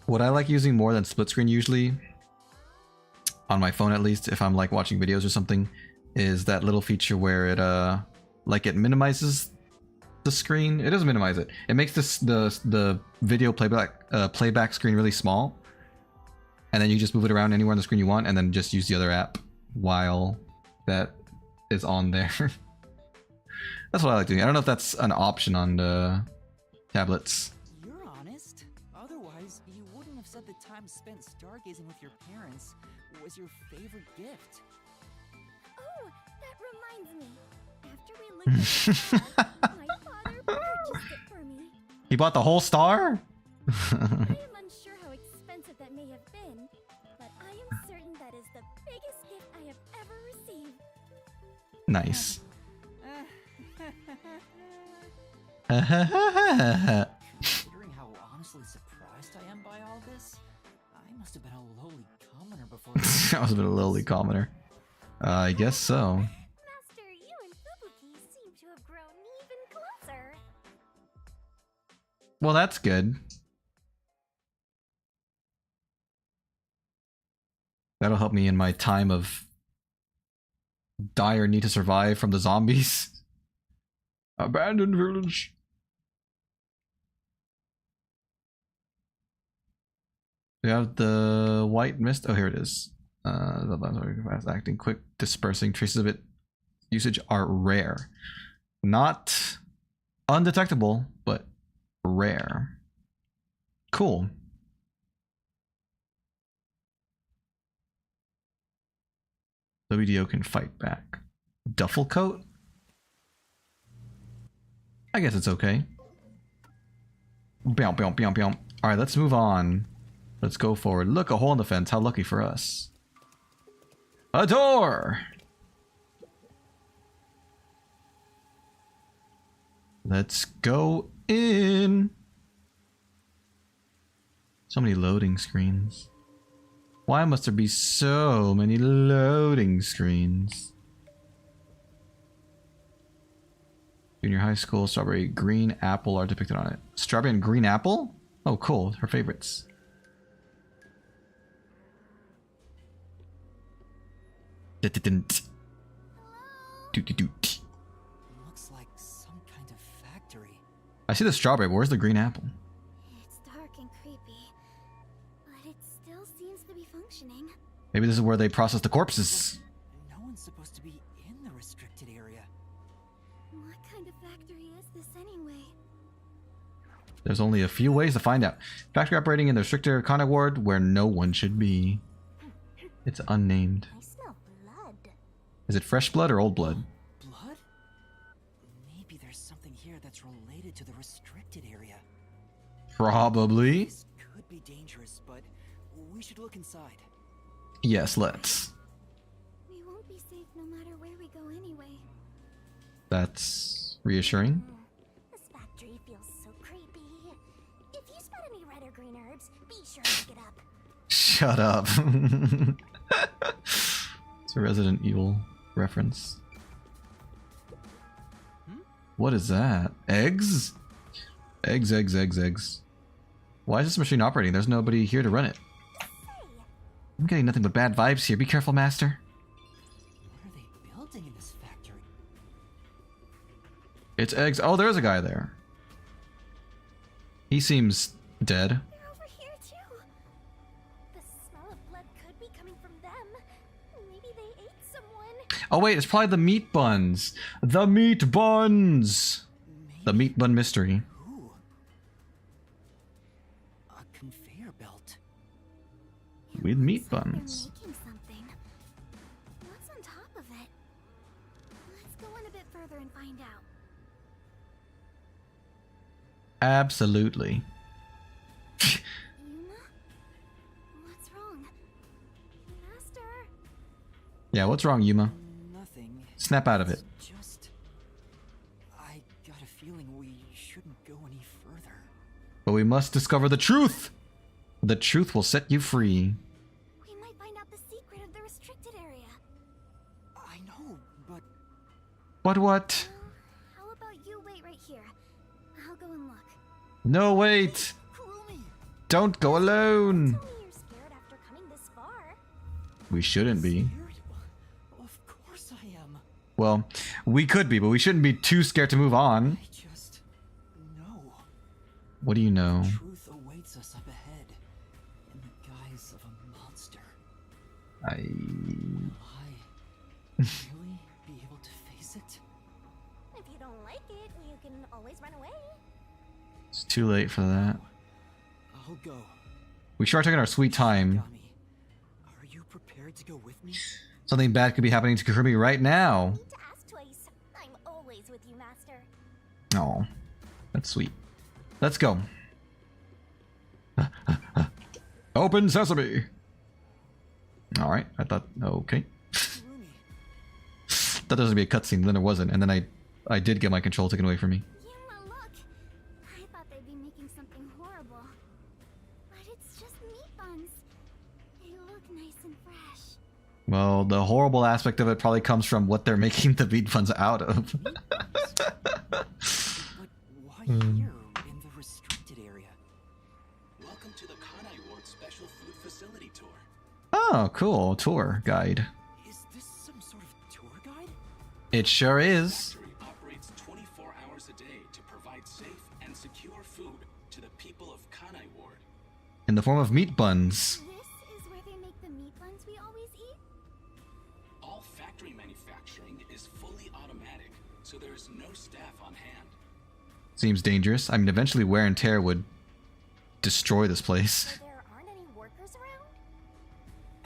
Speaker 1: What I like using more than split screen usually, on my phone at least, if I'm like watching videos or something, is that little feature where it like it minimizes the screen. It doesn't minimize it. It makes the video playback screen really small, and then you just move it around anywhere on the screen you want, and then just use the other app while that is on there. That's what I like doing. I don't know if that's an option on the tablets.
Speaker 3: You're honest. Otherwise, you wouldn't have said the time spent stargazing with your parents was your favorite gift.
Speaker 5: Oh, that reminds me. After we looked at the star, my father purchased it for me.
Speaker 1: He bought the whole star?
Speaker 5: I am unsure how expensive that may have been, but I am certain that is the biggest gift I have ever received.
Speaker 1: Nice.
Speaker 3: Considering how honestly surprised I am by all this, I must have been a lowly commoner before.
Speaker 1: I must have been a lowly commoner. I guess so.
Speaker 5: Master, you and Fubuki seem to have grown even closer.
Speaker 1: Well, that's good. That'll help me in my time of dire need to survive from the zombies. Abandoned village. We have the white mist. Oh, here it is. The fast acting, quick dispersing. Traces of it usage are rare. Not undetectable, but rare. Cool. WDO can fight back. Duffel coat? I guess it's okay. Bow, bow, bow, bow. Alright, let's move on. Let's go forward. Look, a hole in the fence. How lucky for us. A door! Let's go in. So many loading screens. Why must there be so many loading screens? Junior high school, strawberry, green apple are depicted on it. Strawberry and green apple? Oh, cool. Her favorites.
Speaker 3: Looks like some kind of factory.
Speaker 1: I see the strawberry, but where's the green apple?
Speaker 5: It's dark and creepy, but it still seems to be functioning.
Speaker 1: Maybe this is where they process the corpses.
Speaker 3: No one's supposed to be in the restricted area.
Speaker 5: What kind of factory is this anyway?
Speaker 1: There's only a few ways to find out. Factory operating in the restricted contact ward where no one should be. It's unnamed.
Speaker 5: I smell blood.
Speaker 1: Is it fresh blood or old blood?
Speaker 3: Blood? Maybe there's something here that's related to the restricted area.
Speaker 1: Probably.
Speaker 3: This could be dangerous, but we should look inside.
Speaker 1: Yes, let's.
Speaker 5: We won't be safe no matter where we go anyway.
Speaker 1: That's reassuring.
Speaker 5: This factory feels so creepy. If you spot any red or green herbs, be sure to pick it up.
Speaker 1: Shut up. It's a Resident Evil reference. What is that? Eggs? Eggs, eggs, eggs, eggs. Why is this machine operating? There's nobody here to run it. I'm getting nothing but bad vibes here. Be careful, Master.
Speaker 3: What are they building in this factory?
Speaker 1: It's eggs. Oh, there's a guy there. He seems dead.
Speaker 5: They're over here too. The smell of blood could be coming from them. Maybe they ate someone.
Speaker 1: Oh wait, it's probably the meat buns. The meat buns. The meat bun mystery.
Speaker 3: Ooh. A conveyor belt.
Speaker 1: With meat
Speaker 5: Looks like they're
Speaker 1: buns.
Speaker 5: making something. What's on top of it? Let's go in a bit further and find out.
Speaker 1: Absolutely.
Speaker 5: Yuma? What's wrong? Master?
Speaker 1: Yeah, what's wrong, Yuma?
Speaker 3: Nothing.
Speaker 1: Snap out of it.
Speaker 3: It's just... I got a feeling we shouldn't go any further.
Speaker 1: But we must discover the truth. The truth will set you free.
Speaker 5: We might find
Speaker 3: but
Speaker 1: What? What?
Speaker 5: How about you wait right here? I'll go and look.
Speaker 1: No, wait.
Speaker 3: Kurumi!
Speaker 1: Don't go alone.
Speaker 5: Tell me you're scared after coming this far.
Speaker 1: We shouldn't be.
Speaker 3: Scared? Of course I am.
Speaker 1: Well, we could be, but we shouldn't be too scared to move on.
Speaker 3: I just know.
Speaker 1: What do you know?
Speaker 3: Truth awaits us up ahead in the guise of a monster.
Speaker 1: I...
Speaker 3: Will I really be able to face it?
Speaker 5: If you don't like it, you can always run away.
Speaker 1: It's too late for that.
Speaker 3: I'll go.
Speaker 1: We sure are taking our sweet time.
Speaker 3: Yami, are you prepared to go with me?
Speaker 1: Something bad could be happening to Kurumi right now.
Speaker 5: Need to ask twice. I'm always with you, Master.
Speaker 1: Oh, that's sweet. Let's go. Open sesame. All right, I thought, okay.
Speaker 3: Kurumi,
Speaker 1: Thought there was gonna be a cutscene, then there wasn't, and then I did get my control taken away from me.
Speaker 5: Yuma, look. I thought they'd be making something horrible. But it's just meat buns. They look nice and fresh.
Speaker 1: Well, the horrible aspect of it probably comes from what they're making the meat buns out of.
Speaker 3: but why here in the restricted area?
Speaker 7: Welcome to the Kanai Ward Special Food Facility Tour.
Speaker 1: Oh, cool. Tour guide.
Speaker 3: Is this some sort of tour guide?
Speaker 1: It sure is.
Speaker 7: Factory operates 24 hours a day to provide safe and secure food to the people of Kanai Ward.
Speaker 1: In the form of meat buns.
Speaker 5: This is where they make the meat buns we always eat?
Speaker 7: All factory manufacturing is fully automatic, so there is no staff on hand.
Speaker 1: Seems dangerous. I mean, eventually wear and tear would destroy this place.
Speaker 5: So there aren't any workers around?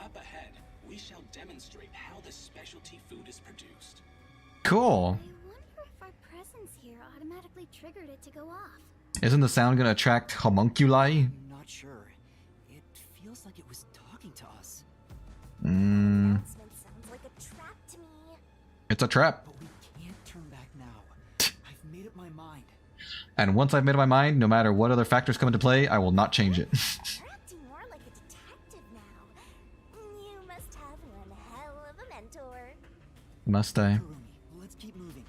Speaker 7: Up ahead, we shall demonstrate how this specialty food is produced.
Speaker 1: Cool.
Speaker 5: I wonder if our presence here automatically triggered it to go off.
Speaker 1: Isn't the sound gonna attract homunculi?
Speaker 3: I'm not sure. It feels like it was talking to us.
Speaker 5: Announcement sounds like a trap to me.
Speaker 1: It's a trap.
Speaker 3: But we can't turn back now. I've made up my mind.
Speaker 1: And once I've made up my mind, no matter what other factors come into play, I will not change it.
Speaker 5: You're acting more like a detective now. You must have one hell of a mentor.
Speaker 1: Must I?
Speaker 3: Kurumi, let's keep moving.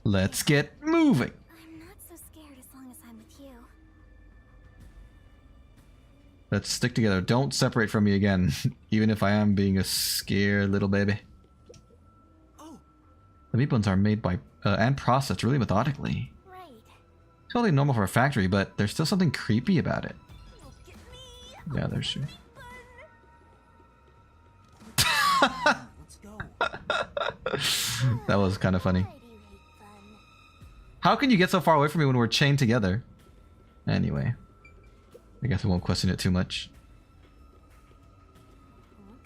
Speaker 1: Let's get moving.
Speaker 5: I'm not so scared as long as I'm with you.
Speaker 1: Let's stick together. Don't separate from me again, even if I am being a scared little baby.
Speaker 3: Oh,
Speaker 1: The meat buns are made by and processed really methodically.
Speaker 5: Right.
Speaker 1: Totally normal for a factory, but there's still something creepy about it.
Speaker 5: Look at me.
Speaker 1: Yeah, there's sure.
Speaker 3: let's go.
Speaker 1: That was kind of funny.
Speaker 5: Why do you hate fun?
Speaker 1: How can you get so far away from me when we're chained together? Anyway, I guess I won't question it too much.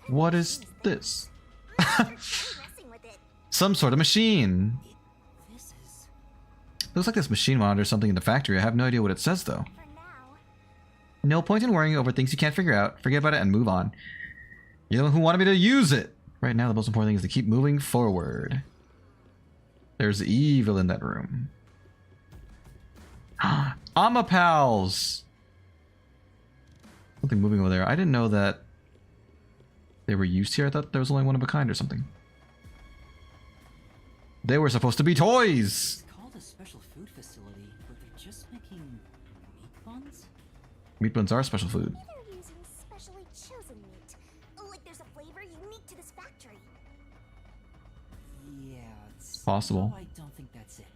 Speaker 1: What is this?
Speaker 5: Messing with it.
Speaker 1: Some sort of machine.
Speaker 3: This is...
Speaker 1: Looks like this machine monitors something in the factory. I have no idea what it says though.
Speaker 5: For now.
Speaker 1: No point in worrying over things you can't figure out. Forget about it and move on. You're the one who wanted me to use it. Right now, the most important thing is to keep moving forward. There's evil in that room. Amma pals. Something moving over there. I didn't know that they were used here. I thought there was only one of a kind or something. They were supposed to be toys.
Speaker 3: It's called a special food facility, but they're just making meat buns?
Speaker 1: Meat buns are special food.
Speaker 5: Maybe they're using specially chosen meat. Like there's a flavor unique to this factory.
Speaker 3: Yeah, it's...
Speaker 1: Possible.
Speaker 3: No, I don't think that's it.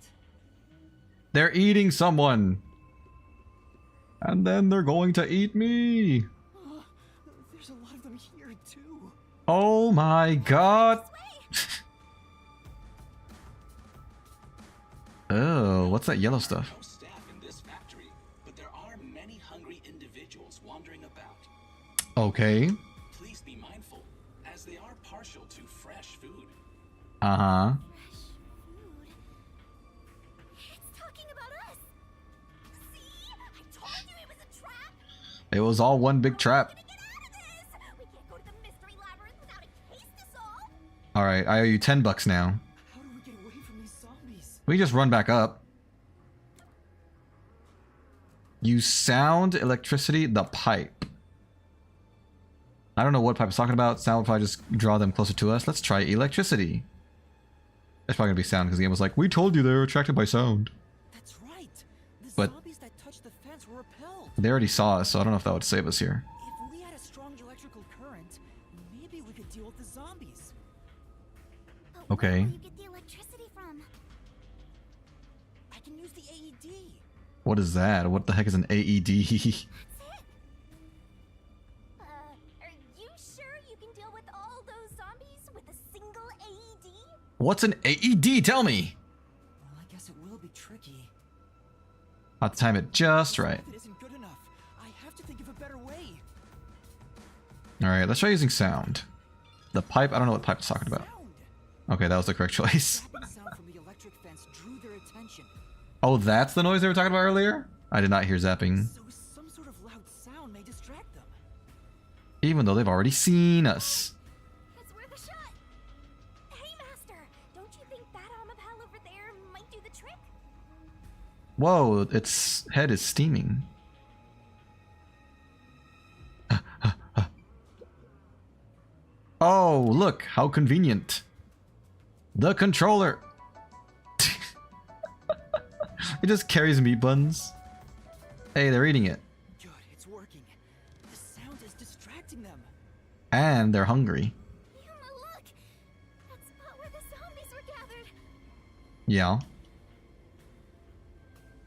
Speaker 1: They're eating someone. And then they're going to eat me.
Speaker 3: There's a lot of them here, too.
Speaker 1: Oh my god. Oh, what's that yellow stuff?
Speaker 7: No staff in this factory, but there are many hungry individuals wandering about.
Speaker 1: Okay.
Speaker 7: Please be mindful, as they are partial to fresh food.
Speaker 1: Uh-huh.
Speaker 5: Fresh food. It's talking about us. See? I told you it was a trap.
Speaker 1: It was all one big trap.
Speaker 5: How are we gonna get out of this? We can't go to the mystery labyrinth without a case to solve.
Speaker 1: Alright, I owe you $10 now.
Speaker 3: How do we get away from these zombies?
Speaker 1: We just run back up. Use sound, electricity, the pipe. I don't know what pipe is talking about. Sound will probably just draw them closer to us. Let's try electricity. It's probably gonna be sound because the game was like, we told you they were attracted by sound.
Speaker 3: That's right. The
Speaker 1: But-
Speaker 3: zombies that touched the fence were repelled.
Speaker 1: They already saw us, so I don't know if that would save us here.
Speaker 3: If we had a strong electrical current, maybe we could deal with the zombies.
Speaker 5: But
Speaker 1: Okay.
Speaker 5: where will you get the electricity from?
Speaker 3: I can use the AED.
Speaker 1: What is that? What the heck is an AED?
Speaker 5: That's it. Are you sure you can deal with all those zombies with a single AED?
Speaker 1: What's an AED? Tell me!
Speaker 3: Well, I guess it will be tricky.
Speaker 1: I'll time it just right.
Speaker 3: It isn't good enough. I have to think of a better way.
Speaker 1: Alright, let's try using sound. The pipe, I don't know what pipe it's talking about.
Speaker 3: Sound.
Speaker 1: Okay, that was the correct choice.
Speaker 3: Zapping sound from the electric fence drew their attention.
Speaker 1: Oh, that's the noise they were talking about earlier? I did not hear zapping.
Speaker 3: So some sort of loud sound may distract them.
Speaker 1: Even though they've already seen us.
Speaker 5: It's worth a shot. Hey, Master, don't you think that Amapal over there might do the trick?
Speaker 1: Whoa, its head is steaming. Oh, look, how convenient. The controller. It just carries meat buns. Hey, they're eating it.
Speaker 3: Good, it's working. The sound is distracting them.
Speaker 1: And they're hungry.
Speaker 5: Yuma, look! That spot where the zombies were gathered.
Speaker 1: Yeah.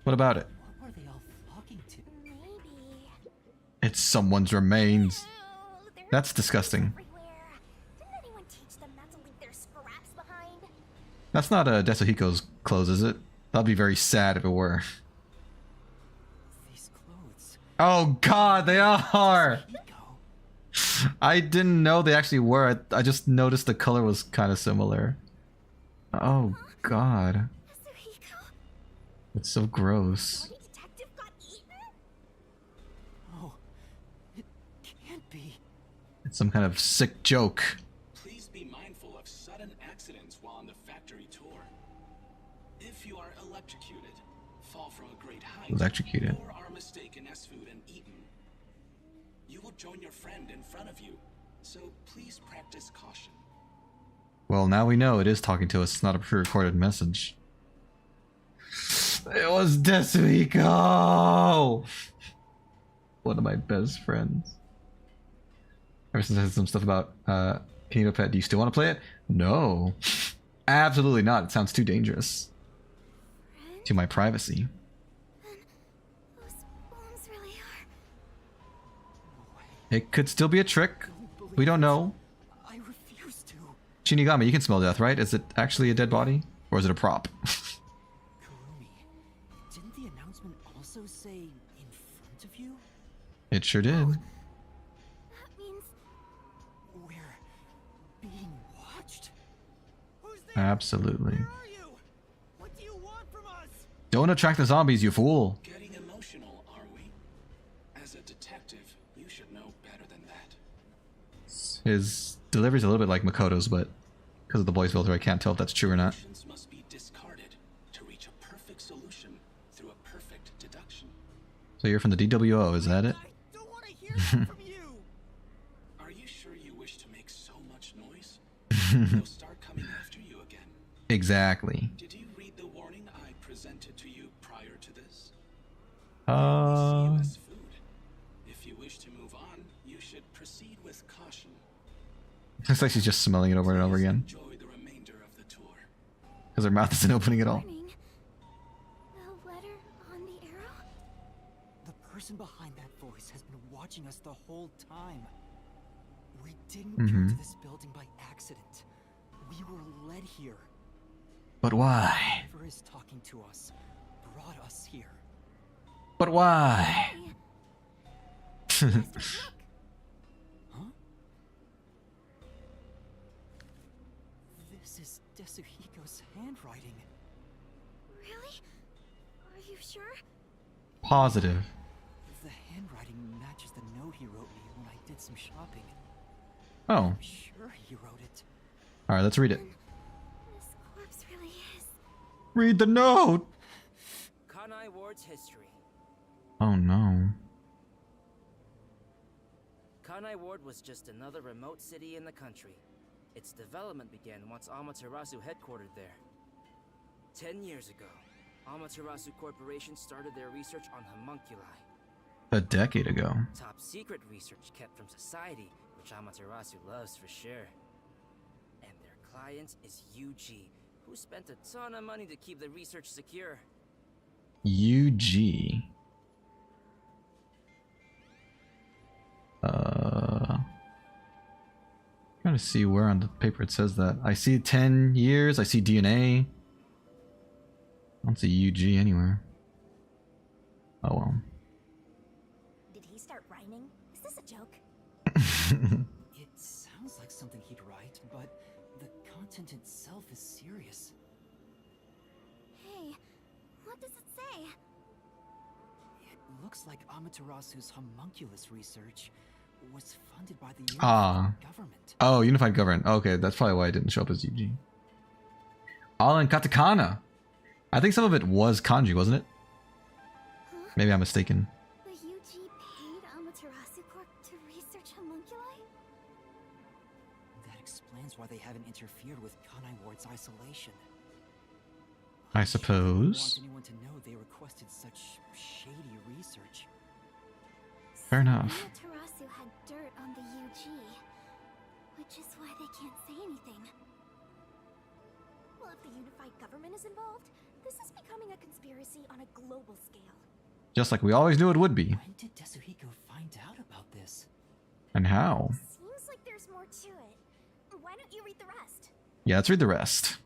Speaker 1: What about it?
Speaker 3: What were they all flocking to?
Speaker 5: Maybe.
Speaker 1: It's someone's remains.
Speaker 5: Ew, there are
Speaker 1: That's
Speaker 5: zombies
Speaker 1: disgusting.
Speaker 5: everywhere. Didn't anyone teach them not to leave their scraps behind?
Speaker 1: That's not Desuhiko's clothes, is it? That'd be very sad if it were.
Speaker 3: These clothes.
Speaker 1: Oh god, they are!
Speaker 3: Nico.
Speaker 1: I didn't know they actually were. I just noticed the color was kind of similar. Oh god.
Speaker 5: Yasuhiko,
Speaker 1: It's so gross.
Speaker 5: the detective got eaten?
Speaker 3: Oh, it can't be.
Speaker 1: It's some kind of sick joke.
Speaker 7: Please be mindful of sudden accidents while on the factory tour. If you are electrocuted, fall from a great height,
Speaker 1: Electrocuted.
Speaker 7: or are mistaken as food and eaten, you will join your friend in front of you, so please practice caution.
Speaker 1: Well, now we know it is talking to us. It's not a pre-recorded message. It was Desuhiko! One of my best friends. Ever since I said some stuff about Kinito Pet, do you still want to play it? No. Absolutely not. It sounds too dangerous. To my privacy.
Speaker 5: Those bombs really are.
Speaker 1: It could still be a trick. We don't know.
Speaker 3: I refuse to.
Speaker 1: Shinigami, you can smell death, right? Is it actually a dead body? Or is it a prop?
Speaker 3: Kurumi, didn't the announcement also say in front of you?
Speaker 1: It sure did.
Speaker 5: That means
Speaker 3: We're being watched? Who's
Speaker 1: Absolutely.
Speaker 3: Where are you? What do you want from us?
Speaker 1: Don't attract the zombies, you fool.
Speaker 7: Getting emotional, are we? As a detective, you should know better than that.
Speaker 1: His delivery's a little bit like Makoto's, but because of the voice filter, I can't tell if that's true or not.
Speaker 7: Emotions must be discarded to reach a perfect solution through a perfect deduction.
Speaker 1: So you're from the DWO, is that it?
Speaker 3: I don't want to hear that from you.
Speaker 7: Are you sure you wish to make so much noise? They'll start coming after you again.
Speaker 1: Exactly.
Speaker 7: Did you read the warning I presented to you prior to this? See you as food. If you wish to move on, you should proceed with caution.
Speaker 1: Looks like she's just smelling it over and over
Speaker 7: Please
Speaker 1: again.
Speaker 7: enjoy the remainder of the tour.
Speaker 1: Because her mouth isn't opening at all.
Speaker 5: warning. The letter on the arrow?
Speaker 3: The person behind that voice has been watching us the whole time. We didn't come to this building by accident. We were led here.
Speaker 1: But why?
Speaker 3: Whoever is talking to us brought us here.
Speaker 1: But why?
Speaker 5: Master, look.
Speaker 3: Huh? This is Desuhiko's handwriting.
Speaker 5: Really? Are you sure?
Speaker 1: Positive.
Speaker 3: The handwriting matches the note he wrote me when I did some shopping.
Speaker 1: Oh.
Speaker 3: I'm sure he wrote it.
Speaker 1: Alright, let's read it.
Speaker 5: This corpse really is.
Speaker 1: Read the note!
Speaker 2: Kanai Ward's history.
Speaker 1: Oh no.
Speaker 2: Kanai Ward was just another remote city in the country. Its development began once Amaterasu headquartered there. 10 years ago, Amaterasu Corporation started their research on homunculi.
Speaker 1: A decade ago.
Speaker 2: Top secret research kept from society, which Amaterasu loves for sure. And their client is UG, who spent a ton of money to keep the research secure.
Speaker 1: UG. Trying to see where on the paper it says that. I see 10 years, I see DNA. I don't see UG anywhere. Oh well.
Speaker 5: Did he start rhyming? Is this a joke?
Speaker 3: It sounds like something he'd write, but the content itself is serious.
Speaker 5: Hey, what does it say?
Speaker 3: It looks like Amaterasu's homunculus research was funded by the
Speaker 1: Ah.
Speaker 3: Unified Government.
Speaker 1: Oh, Unified Government. Okay, that's probably why it didn't show up as UG. All in katakana. I think some of it was kanji, wasn't it?
Speaker 5: Huh?
Speaker 1: Maybe I'm mistaken.
Speaker 5: The UG paid Amaterasu Corp to research homunculi?
Speaker 3: That explains why they haven't interfered with Kanai Ward's isolation.
Speaker 1: I
Speaker 3: I'm sure they didn't want
Speaker 1: suppose.
Speaker 3: anyone to know they requested such shady research.
Speaker 1: Fair
Speaker 5: So
Speaker 1: enough.
Speaker 5: Amaterasu had dirt on the UG, which is why they can't say anything. Well, if the Unified Government is involved, this is becoming a conspiracy on a global scale.
Speaker 1: Just like we always knew it would be.
Speaker 3: When did Tetsuhiko find out about this?
Speaker 1: And how?
Speaker 5: Seems like there's more to it. Why don't you read the rest?
Speaker 1: Yeah, let's read the rest.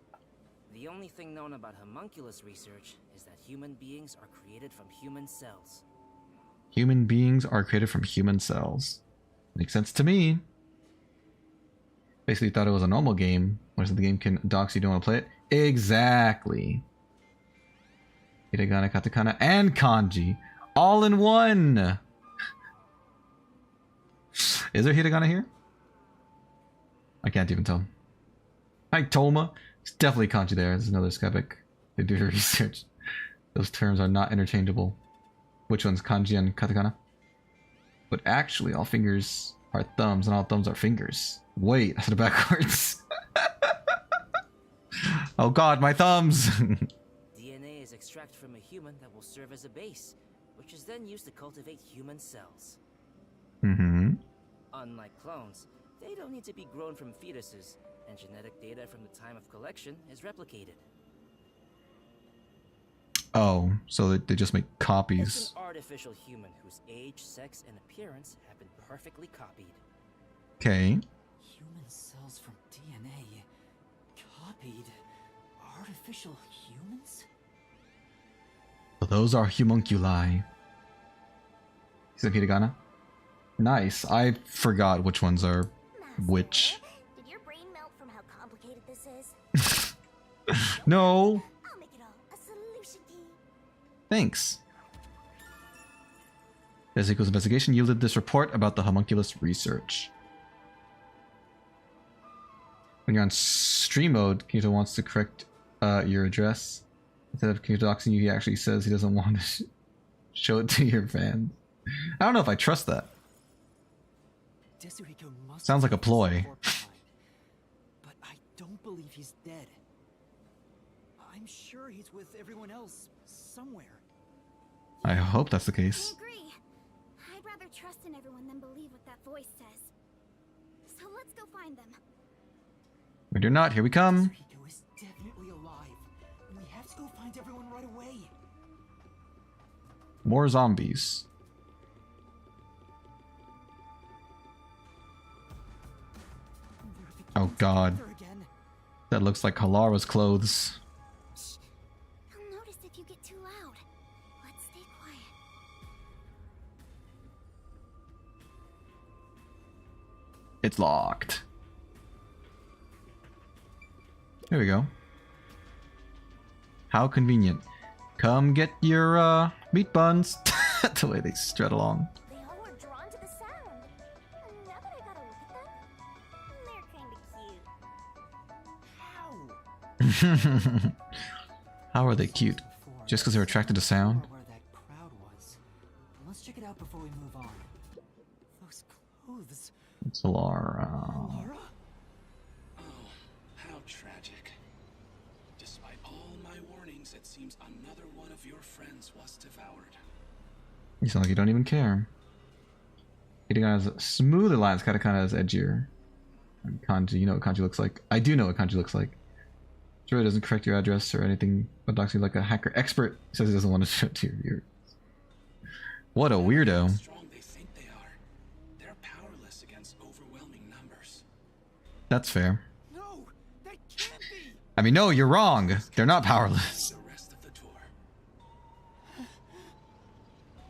Speaker 2: The only thing known about homunculus research is that human beings are created from human cells.
Speaker 1: Human beings are created from human cells. Makes sense to me. Basically thought it was a normal game. What is it, the game can dox you don't want to play it? Exactly. Hiragana, katakana, and kanji. All in one! Is there hiragana here? I can't even tell. Hi, Toma. It's definitely kanji there. There's another skeptic. They do research. Those terms are not interchangeable. Which one's kanji and katakana? But actually, all fingers are thumbs and all thumbs are fingers. Wait, I said it backwards. Oh god, my thumbs!
Speaker 2: DNA is extracted from a human that will serve as a base, which is then used to cultivate human cells.
Speaker 1: Mm-hmm.
Speaker 2: Unlike clones, they don't need to be grown from fetuses, and genetic data from the time of collection is replicated.
Speaker 1: Oh, so they just make
Speaker 2: It's
Speaker 1: copies.
Speaker 2: an artificial human whose age, sex, and appearance have been perfectly copied.
Speaker 1: Okay.
Speaker 3: Human cells from DNA. Copied. Artificial humans?
Speaker 1: So those are homunculi. Is hiragana? Nice. I forgot which ones are which.
Speaker 5: Did your brain melt from how complicated this is?
Speaker 1: No!
Speaker 5: I'll make it all a solution key.
Speaker 1: Thanks. Tetsuhiko's investigation yielded this report about the homunculus research. When you're on stream mode, Kito wants to correct your address. Instead of Kito doxing you, he actually says he doesn't want to show it to your fans. I don't know if I trust that.
Speaker 3: Tetsuhiko must
Speaker 1: Sounds like a
Speaker 3: have
Speaker 1: ploy.
Speaker 3: some porcupine. But I don't believe he's dead. I'm sure he's with everyone else somewhere.
Speaker 1: I hope that's the
Speaker 5: I
Speaker 1: case.
Speaker 5: agree. I'd rather trust in everyone than believe what that voice says. So let's go find them.
Speaker 1: We do not. Here we come.
Speaker 3: Tetsuhiko is definitely alive. We have to go find everyone right away.
Speaker 1: More zombies.
Speaker 3: They're
Speaker 1: Oh god.
Speaker 3: together again.
Speaker 1: That looks like Halara's clothes.
Speaker 5: Shh. They'll notice if you get too loud. Let's stay quiet.
Speaker 1: It's locked. There we go. How convenient. Come get your meat buns. The way they strut along.
Speaker 5: They all were drawn to the sound. And now that I gotta look at them, they're kinda cute.
Speaker 3: How?
Speaker 1: How are they cute? Just because they're attracted to sound?
Speaker 3: Where that crowd was. Let's check it out before we move on. Those clothes.
Speaker 1: It's Lara.
Speaker 3: Laura?
Speaker 7: Oh, how tragic. Despite all my warnings. things, it seems another one of your friends was devoured.
Speaker 1: You sound like you don't even care. Hitting on his smoother lines, kind of has edgier. And kanji, you know what kanji looks like. I do know what kanji looks like. Sure, it doesn't correct your address or anything, but docks you like a hacker expert. Says he doesn't want to show it to your viewers. What a weirdo.
Speaker 7: Strong they think they are. They're powerless against overwhelming numbers.
Speaker 1: That's fair.
Speaker 3: No, that can't be.
Speaker 1: I mean, no, you're wrong. They're not powerless.
Speaker 7: The rest of the tour.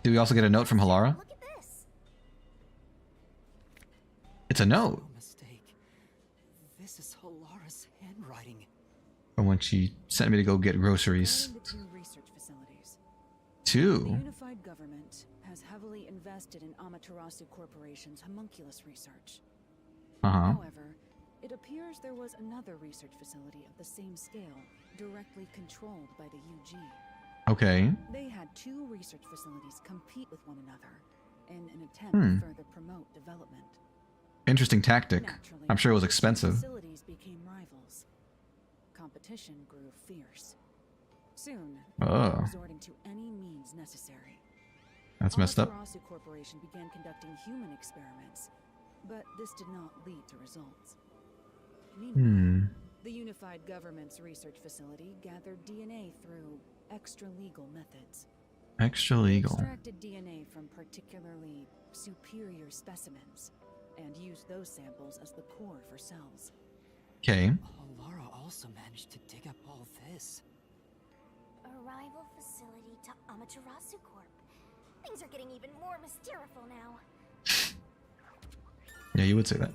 Speaker 1: Do we also get a note from Halara?
Speaker 5: Look at this.
Speaker 1: It's a note.
Speaker 3: No mistake. This is Halara's handwriting.
Speaker 1: From when she sent me to go get groceries.
Speaker 6: Regarding the two research facilities. The
Speaker 1: Two.
Speaker 6: unified government has heavily invested in Amaterasu Corporation's homunculus research.
Speaker 1: Uh-huh.
Speaker 6: However, it appears there was another research facility of the same scale, directly controlled by the UG.
Speaker 1: Okay.
Speaker 6: They had two research facilities compete with one another in an attempt
Speaker 1: Hmm.
Speaker 6: to further promote development.
Speaker 1: Interesting tactic.
Speaker 6: Naturally,
Speaker 1: I'm sure it was
Speaker 6: the two
Speaker 1: expensive.
Speaker 6: facilities became rivals. Competition grew fierce. Soon, they
Speaker 1: Oh.
Speaker 6: were resorting to any means necessary.
Speaker 1: That's messed up.
Speaker 6: Amaterasu Corporation began conducting human experiments, but this did not lead to results. Meanwhile,
Speaker 1: Hmm.
Speaker 6: the unified government's research facility gathered DNA through extra-legal methods.
Speaker 1: Extra
Speaker 6: They
Speaker 1: legal.
Speaker 6: extracted DNA from particularly superior specimens and used those samples as the core for cells.
Speaker 1: Okay.
Speaker 3: Halara also managed to dig up all this.
Speaker 5: A rival facility to Amaterasu Corp. Things are getting even more mysteriful now.
Speaker 1: Yeah, you would say that.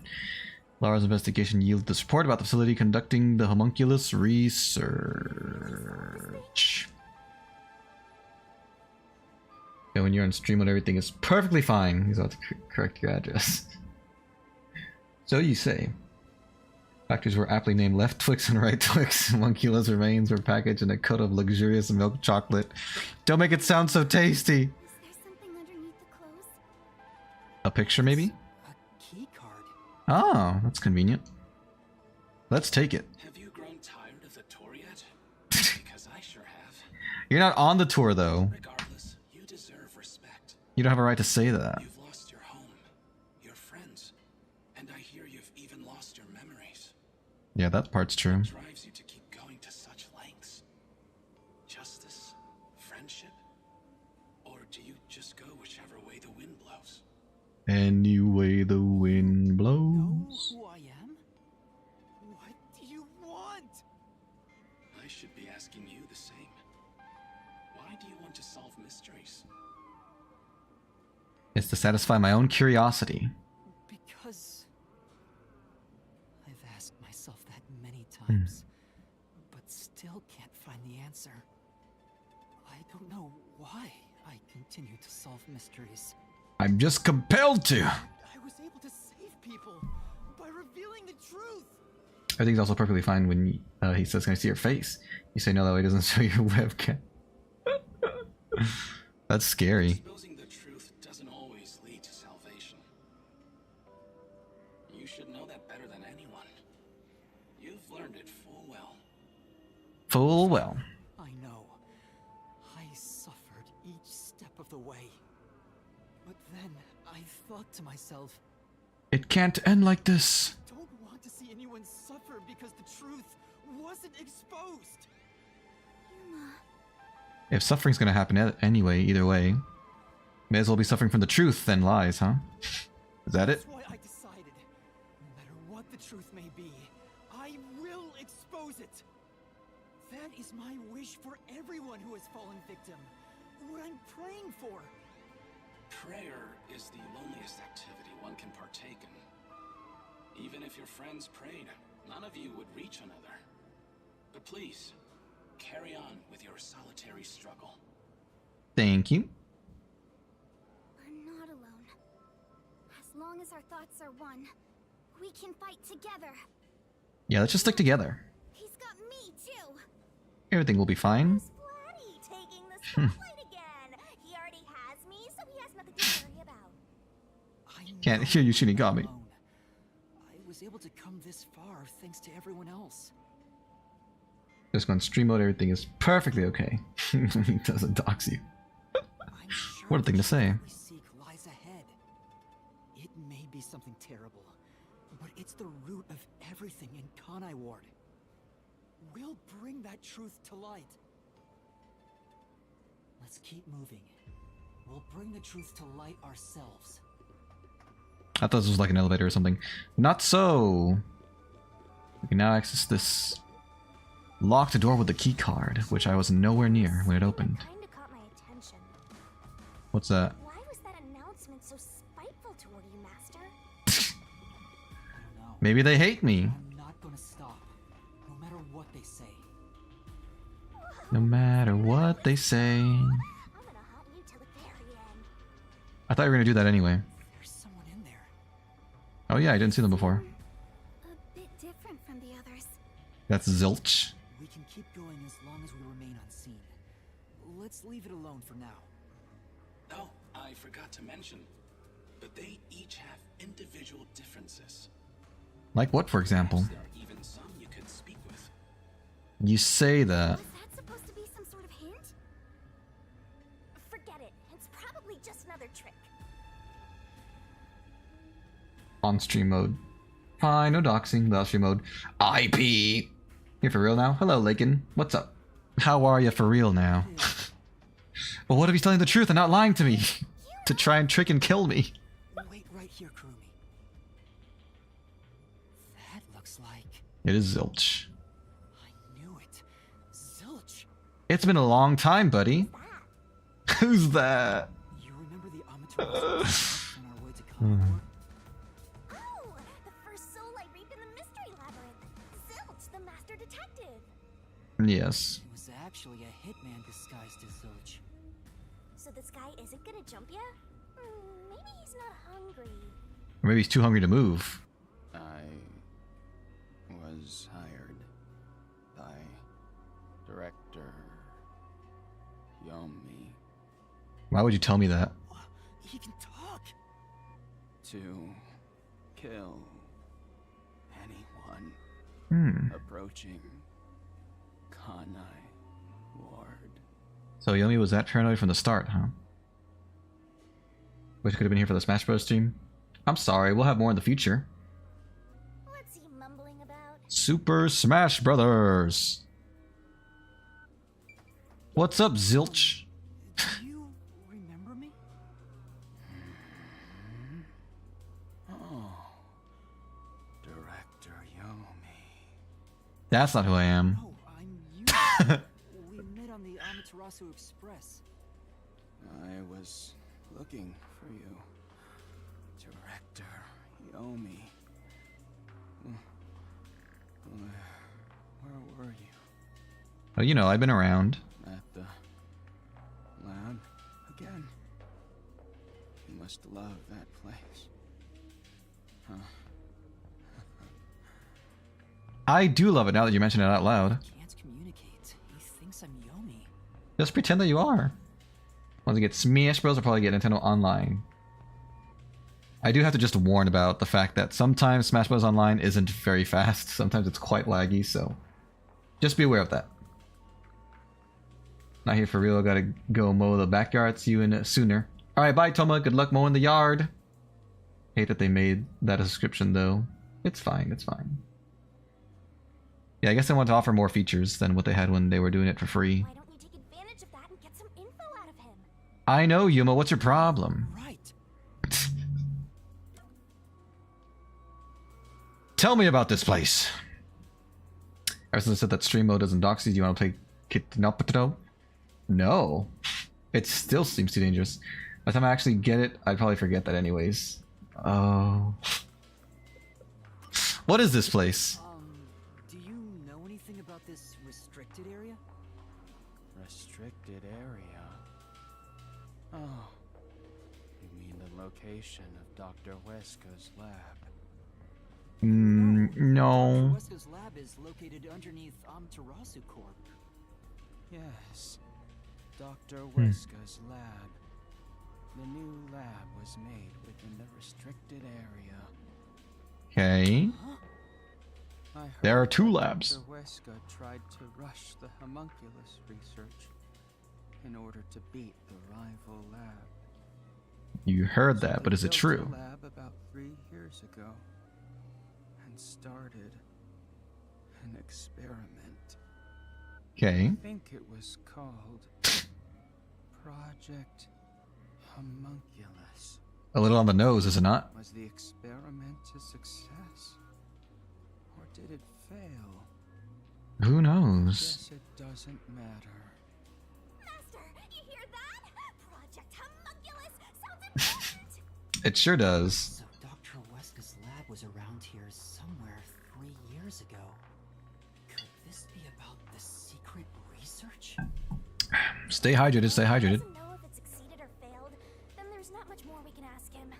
Speaker 1: Lara's investigation yielded this report about the facility conducting the homunculus research. Yeah, when you're on stream when everything is perfectly fine, he's about to correct your address. So you say. Factories were aptly named Left Twix and Right Twix. Homunculus remains were packaged in a coat of luxurious milk chocolate. Don't make it sound so tasty.
Speaker 5: Is there something underneath the clothes?
Speaker 1: A picture, maybe?
Speaker 3: A key card.
Speaker 1: Oh, that's convenient. Let's take it.
Speaker 7: Have you grown tired of the tour yet? Because I sure have.
Speaker 1: You're not on the tour, though.
Speaker 7: Regardless, you deserve respect.
Speaker 1: You don't have a right to say that.
Speaker 7: You've lost your home, your friends, and I hear you've even lost your memories.
Speaker 1: Yeah, that part's true.
Speaker 7: What drives you to keep going to such lengths? Justice? Friendship? Or do you just go whichever way the wind blows?
Speaker 1: Any way the wind
Speaker 3: Know
Speaker 1: blows.
Speaker 3: who I am? What do you want?
Speaker 7: I should be asking you the same. Why do you want to solve mysteries?
Speaker 1: It's to satisfy my own curiosity.
Speaker 3: Because I've asked myself that many times, but still can't find the answer. I don't know why I continue to solve mysteries.
Speaker 1: I'm just compelled to.
Speaker 3: I was able to save people by revealing the truth.
Speaker 1: Everything's also perfectly fine when he says, "Can I see your face?" You say no, that way he doesn't show your webcam. That's scary.
Speaker 7: Exposing the truth doesn't always lead to salvation. You should know that better than anyone. You've learned it full well.
Speaker 1: Full well.
Speaker 3: I know. I suffered each step of the way. But then I thought to myself,
Speaker 1: It can't end like this.
Speaker 3: I don't want to see anyone suffer because the truth wasn't exposed.
Speaker 1: If suffering's gonna happen anyway, either way, may as well be suffering from the truth than lies, huh? Is that it?
Speaker 3: That's why I decided, no matter what the truth may be, I will expose it. That is my wish for everyone who has fallen victim. What I'm praying for.
Speaker 7: Prayer is the loneliest activity one can partake in. Even if your friends prayed, none of you would reach another. But please, carry on with your solitary struggle.
Speaker 1: Thank you.
Speaker 5: We're not alone. As long as our thoughts are one, we can fight together.
Speaker 1: Yeah, let's just stick together.
Speaker 5: He's got me too.
Speaker 1: Everything will be fine.
Speaker 5: Who's Flatty taking the spotlight again? He already has me, so he has nothing to worry about.
Speaker 3: I
Speaker 1: Can't
Speaker 3: know
Speaker 1: hear you,
Speaker 3: I'm not
Speaker 1: Shinigami.
Speaker 3: alone. I was able to come this far thanks to everyone else.
Speaker 1: Just go on stream mode, everything is perfectly okay. He doesn't dox you.
Speaker 3: I'm sure
Speaker 1: What a thing to
Speaker 3: the
Speaker 1: say.
Speaker 3: truth we seek lies ahead. It may be something terrible, but it's the root of everything in Kanai Ward. We'll bring that truth to light. Let's keep moving. We'll bring the truth to light ourselves.
Speaker 1: I thought this was like an elevator or something. Not so. We can now access this locked door with the key card, which I was nowhere near when it opened.
Speaker 5: Kinda caught my attention.
Speaker 1: What's that?
Speaker 5: Why was that announcement so spiteful toward you, Master?
Speaker 3: I don't know.
Speaker 1: Maybe they hate me.
Speaker 3: I'm not gonna stop, no matter what they say.
Speaker 1: No matter what they say.
Speaker 5: I'm gonna haunt you till the very end.
Speaker 1: I thought you were gonna do that anyway.
Speaker 3: There's someone in there.
Speaker 1: Oh yeah, I didn't see them before.
Speaker 5: A bit different from the others.
Speaker 1: That's Zilch.
Speaker 3: We can keep going as long as we remain unseen. Let's leave it alone for now.
Speaker 7: Oh, I forgot to mention, but they each have individual differences.
Speaker 1: Like what, for example?
Speaker 7: Perhaps there are even some you could speak with.
Speaker 1: You say that.
Speaker 5: Was that supposed to be some sort of hint? Forget it. It's probably just another trick.
Speaker 1: On stream mode. Fine, no doxing. Without stream mode. IP! You're for real now? Hello, Lakin. What's up? How are you for real now? Well, what if he's telling the truth and not lying to me? To try and trick and kill me?
Speaker 3: Wait right here, Kurumi. That looks like...
Speaker 1: It is Zilch.
Speaker 3: I knew it. Zilch!
Speaker 1: It's been a long time, buddy. Who's that?
Speaker 3: You remember the Amaterasu on our way to Kanai?
Speaker 5: Oh, the first soul I reaped in the mystery labyrinth. Zilch, the master detective.
Speaker 1: Yes.
Speaker 3: It was actually a hitman disguised as Zilch.
Speaker 5: So this guy isn't gonna jump ya? Maybe he's not hungry.
Speaker 1: Or maybe he's too hungry to move.
Speaker 8: I was hired by director Yomi
Speaker 1: Why would you tell me that?
Speaker 3: He can talk!
Speaker 8: to kill anyone
Speaker 1: Hmm.
Speaker 8: approaching Kanai Ward.
Speaker 1: So Yomi was that paranoid from the start, huh? Wish could have been here for the Smash Bros. Stream. I'm sorry, we'll have more in the future.
Speaker 5: What's he mumbling about?
Speaker 1: Super Smash Brothers! What's up, Zilch?
Speaker 3: Do you remember me?
Speaker 8: Oh, Director Yomi.
Speaker 1: That's not who I am.
Speaker 3: Oh, I'm you. We met on the Amaterasu Express.
Speaker 8: I was looking for you, Director Yomi. Where were you?
Speaker 1: Oh, you know, I've been around.
Speaker 8: At the lab again? You must love that place. Huh?
Speaker 1: I do love it now that you mention it out loud.
Speaker 3: Can't communicate. He thinks I'm Yomi.
Speaker 1: Just pretend that you are. Once you get Smash Bros, I'll probably get Nintendo Online. I do have to just warn about the fact that sometimes Smash Bros Online isn't very fast. Sometimes it's quite laggy, so just be aware of that. Not here for real. I gotta go mow the backyard. See you in sooner. Alright, bye Toma. Good luck mowing the yard. Hate that they made that a description though. It's fine, it's fine. Yeah, I guess they want to offer more features than what they had when they were doing it for free.
Speaker 5: Why don't we take advantage of that and get some info out of him?
Speaker 1: I know, Yuma. What's your problem?
Speaker 3: Right.
Speaker 1: Tell me about this place. Ever since I said that stream mode doesn't dox you, do you want to play Kitnopatro? No. It still seems too dangerous. By the time I actually get it, I'd probably forget that anyways. Oh. What is this place?
Speaker 3: Do you know anything about this restricted area?
Speaker 8: Restricted area. Oh, you mean the location of Dr. Huesca's lab?
Speaker 1: No.
Speaker 3: Huesca's lab is located underneath Amaterasu Corp.
Speaker 8: Yes, Dr. Huesca's lab. The new lab was made within the restricted area.
Speaker 1: Okay.
Speaker 3: Huh?
Speaker 8: I
Speaker 1: There are
Speaker 8: heard
Speaker 1: 2
Speaker 8: that
Speaker 1: labs.
Speaker 8: Dr. Huesca tried to rush the homunculus research in order to beat the rival lab.
Speaker 1: You heard
Speaker 8: So
Speaker 1: that,
Speaker 8: they
Speaker 1: but is it
Speaker 8: built
Speaker 1: true?
Speaker 8: a lab about 3 years ago and started an experiment.
Speaker 1: Okay.
Speaker 8: I think it was called Project Homunculus.
Speaker 1: A little on the nose, is it not?
Speaker 8: Was the experiment a success? Or did it fail?
Speaker 1: Who knows?
Speaker 8: Guess it doesn't matter.
Speaker 5: Master, you hear that? Project Homunculus sounds important!
Speaker 1: It sure does.
Speaker 3: So Dr. Huesca's lab was around here somewhere 3 years ago. Could this be about the secret research?
Speaker 1: Stay hydrated, stay hydrated.
Speaker 5: Doesn't know if it succeeded or failed, then there's not much more we can ask him.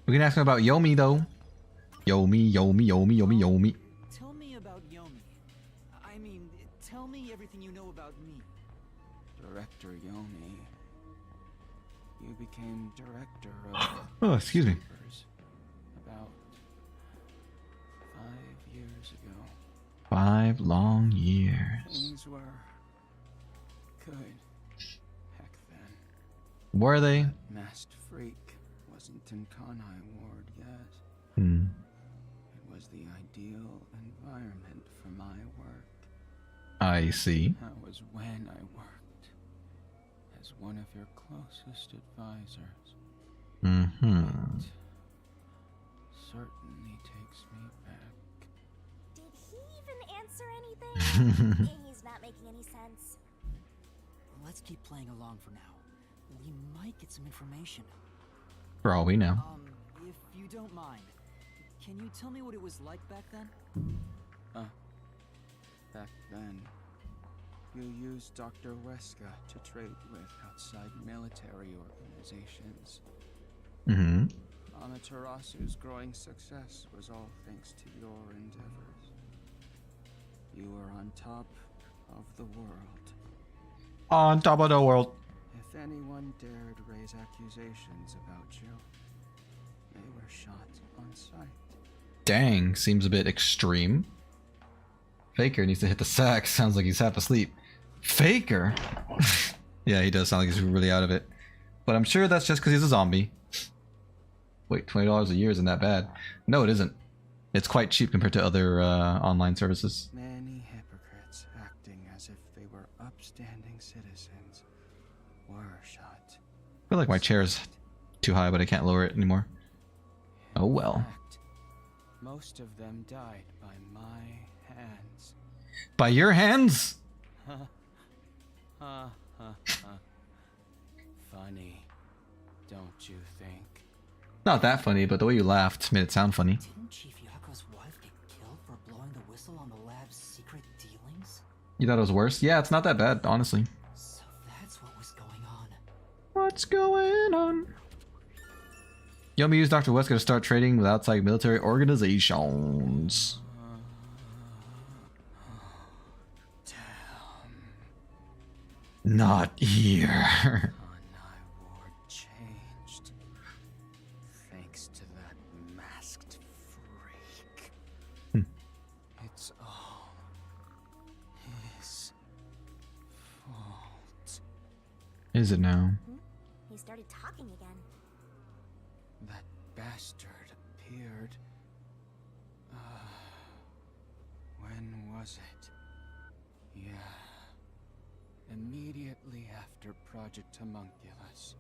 Speaker 1: We can ask him about Yomi, though. Yomi, Yomi, Yomi, Yomi, Yomi.
Speaker 3: Tell me about Yomi. I mean, tell me everything you know about me.
Speaker 8: Director Yomi. You became director of
Speaker 1: Oh, excuse me.
Speaker 8: Uburz about 5 years ago.
Speaker 1: 5 long years.
Speaker 8: Things were good heck then.
Speaker 1: Were they?
Speaker 8: Masked Freak wasn't in Kanai Ward yet.
Speaker 1: Hmm.
Speaker 8: It was the ideal environment for my work.
Speaker 1: I see.
Speaker 8: That was when I worked as one of your closest advisors.
Speaker 1: Mm-hmm.
Speaker 8: It certainly takes me back.
Speaker 5: Did he even answer anything? He's not making any sense.
Speaker 3: Let's keep playing along for now. We might get some information.
Speaker 1: For all we know.
Speaker 3: If you don't mind, can you tell me what it was like back then?
Speaker 8: Back then, you used Dr. Huesca to trade with outside military organizations.
Speaker 1: Mm-hmm.
Speaker 8: Amaterasu's growing success was all thanks to your endeavors. You were on top of the world.
Speaker 1: On top of the world.
Speaker 8: If anyone dared raise accusations about you, they were shot on sight.
Speaker 1: Dang, seems a bit extreme. Faker needs to hit the sack. Sounds like he's half asleep. Faker? Yeah, he does sound like he's really out of it. But I'm sure that's just because he's a zombie. Wait, $20 a year isn't that bad. No, it isn't. It's quite cheap compared to other online services.
Speaker 8: Many hypocrites acting as if they were upstanding citizens were shot.
Speaker 1: I feel like my chair is too high, but I can't lower it anymore. Oh well.
Speaker 8: In fact, most of them died by my hands.
Speaker 1: By your hands?
Speaker 8: Funny, don't you think?
Speaker 1: Not that funny, but the way you laughed made it sound funny.
Speaker 3: Didn't Chief Yako's wife get killed for blowing the whistle on the lab's secret dealings?
Speaker 1: You thought it was worse? Yeah, it's not that bad, honestly.
Speaker 3: So that's what was going on.
Speaker 1: What's going on? Yomi used Dr. Huesca to start trading with outside military organizations. Not here.
Speaker 8: Kanai Ward changed. Thanks to that masked freak. It's all his fault.
Speaker 1: Is it now?
Speaker 5: He started talking again.
Speaker 8: That bastard appeared. When was it? Yeah. Immediately after Project Homunculus.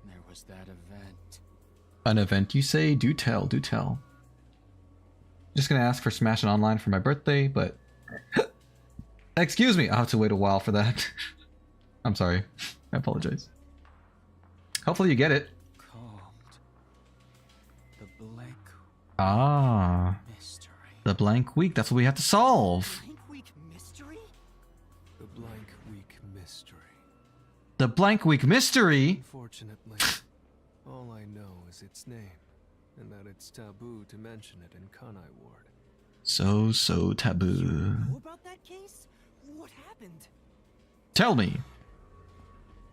Speaker 8: There was that event.
Speaker 1: An event, you say? Do tell, do tell. Just gonna ask for Smashing Online for my birthday, but... Excuse me, I'll have to wait a while for that. I'm sorry. I apologize. Hopefully you get it.
Speaker 8: Called the Blank
Speaker 1: Ah,
Speaker 8: Mystery.
Speaker 1: the blank week. That's what we have to solve.
Speaker 3: Blank Week Mystery?
Speaker 4: The Blank Week Mystery.
Speaker 1: The blank week mystery?
Speaker 4: Unfortunately, all I know is its name, and that it's taboo to mention it in Kanai Ward.
Speaker 1: So taboo.
Speaker 3: Know about that case? What happened?
Speaker 1: Tell me.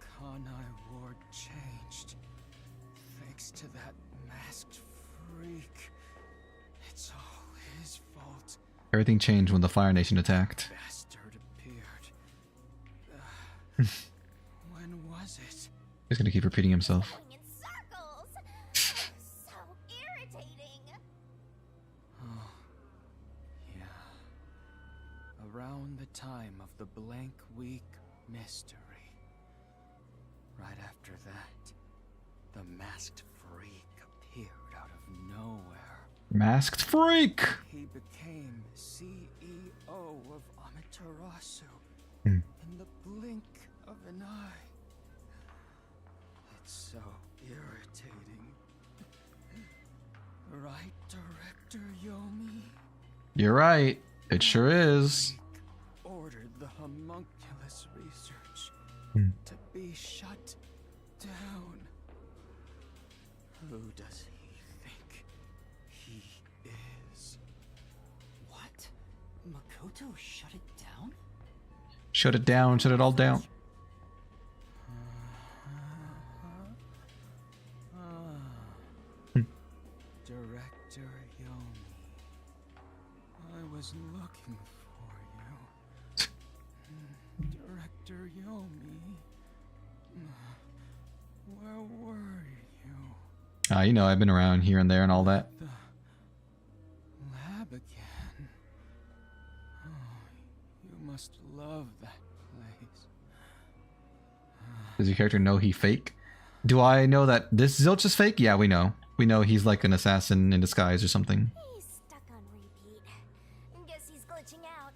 Speaker 8: Kanai Ward changed. Thanks to that masked freak. It's all his fault.
Speaker 1: Everything changed when the Fire Nation attacked.
Speaker 8: Bastard appeared. When was it?
Speaker 1: He's gonna keep repeating himself.
Speaker 5: Going in circles. So irritating.
Speaker 8: Oh, yeah. Around the time of the Blank Week mystery. Right after that, the masked freak appeared out of nowhere.
Speaker 1: Masked freak!
Speaker 8: He became CEO of Amaterasu
Speaker 1: Hmm.
Speaker 8: in the blink of an eye. It's so irritating. Right, Director Yomi?
Speaker 1: You're right. It sure is.
Speaker 8: Ordered the homunculus research
Speaker 1: Hmm.
Speaker 8: to be shut down. Who does he think he is?
Speaker 3: What? Makoto shut it down?
Speaker 1: Shut it down, shut it all down.
Speaker 8: Director Yomi, I was looking for you. Director Yomi, where were you?
Speaker 1: You know, I've been around here and there and all that.
Speaker 8: The lab again. Oh, you must love that place.
Speaker 1: Does your character know he fake? Do I know that this Zilch is fake? Yeah, we know. We know he's like an assassin in disguise or something.
Speaker 5: He's stuck on repeat. Guess he's glitching out.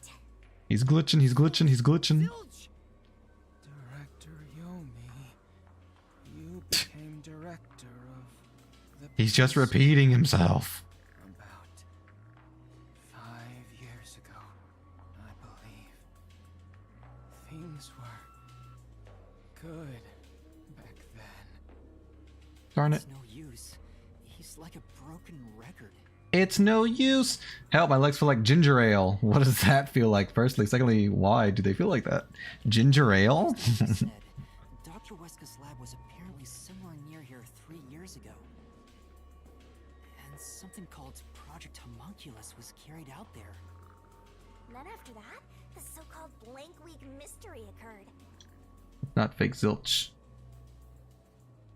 Speaker 1: He's glitching, he's glitching, he's glitching.
Speaker 8: Director Yomi, you became director of the
Speaker 1: He's just
Speaker 8: police
Speaker 1: repeating himself.
Speaker 8: about 5 years ago, I believe. Things were good back then.
Speaker 1: Darn it.
Speaker 3: It's no use. He's like a broken record.
Speaker 1: It's no use. Help, my legs feel like ginger ale. What does that feel like? Firstly. Secondly, why do they feel like that? Ginger ale?
Speaker 3: He said, Dr. Huesca's lab was apparently somewhere near here 3 years ago. And something called Project Homunculus was carried out there.
Speaker 5: Then after that, the so-called Blank Week mystery occurred.
Speaker 1: Not fake Zilch.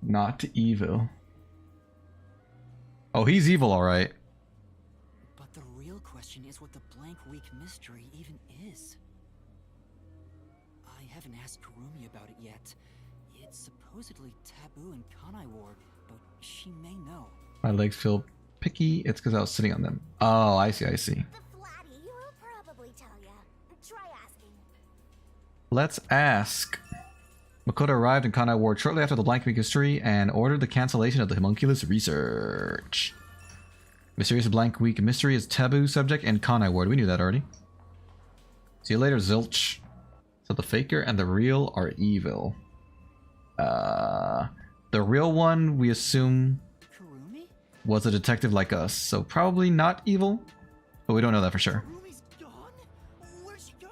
Speaker 1: Not evil. Oh, he's evil, alright.
Speaker 3: But the real question is what the Blank Week mystery even is. I haven't asked Kurumi about it yet. It's supposedly taboo in Kanai Ward, but she may know.
Speaker 1: My legs feel picky. It's because I was sitting on them. Oh, I see, I see.
Speaker 5: The Flatty will probably tell ya. Try asking.
Speaker 1: Let's ask. Makoto arrived in Kanai Ward shortly after the Blank Week history and ordered the cancellation of the homunculus research. Mysterious Blank Week mystery is taboo subject in Kanai Ward. We knew that already. See you later, Zilch. So the faker and the real are evil. The real one, we assume,
Speaker 3: Kurumi?
Speaker 1: was a detective like us, so probably not evil, but we don't know that for sure.
Speaker 3: Kurumi's gone? Where'd she go?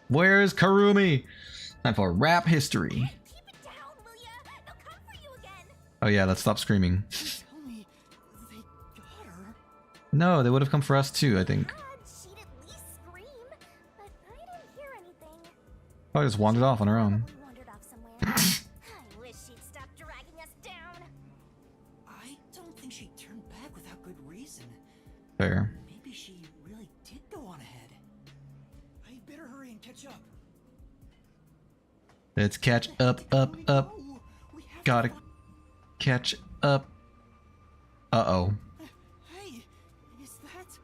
Speaker 1: Where's Kurumi? Time for rap history.
Speaker 5: Keep it down, will ya? They'll come for you again.
Speaker 1: Oh yeah, let's stop screaming.
Speaker 3: Tell me they got her.
Speaker 1: No, they would have come for us too, I think.
Speaker 5: She'd at least scream, but I didn't hear anything.
Speaker 1: Probably just wandered off on her own.
Speaker 5: Probably wandered off somewhere. I wish she'd stop dragging us down.
Speaker 3: I don't think she turned back without good reason.
Speaker 1: Fair.
Speaker 3: Maybe she really did go on ahead. I better hurry and catch up.
Speaker 1: Let's catch up, up, up.
Speaker 3: We have
Speaker 1: Gotta
Speaker 3: to
Speaker 1: catch up. Uh-oh.
Speaker 3: Hey, is that?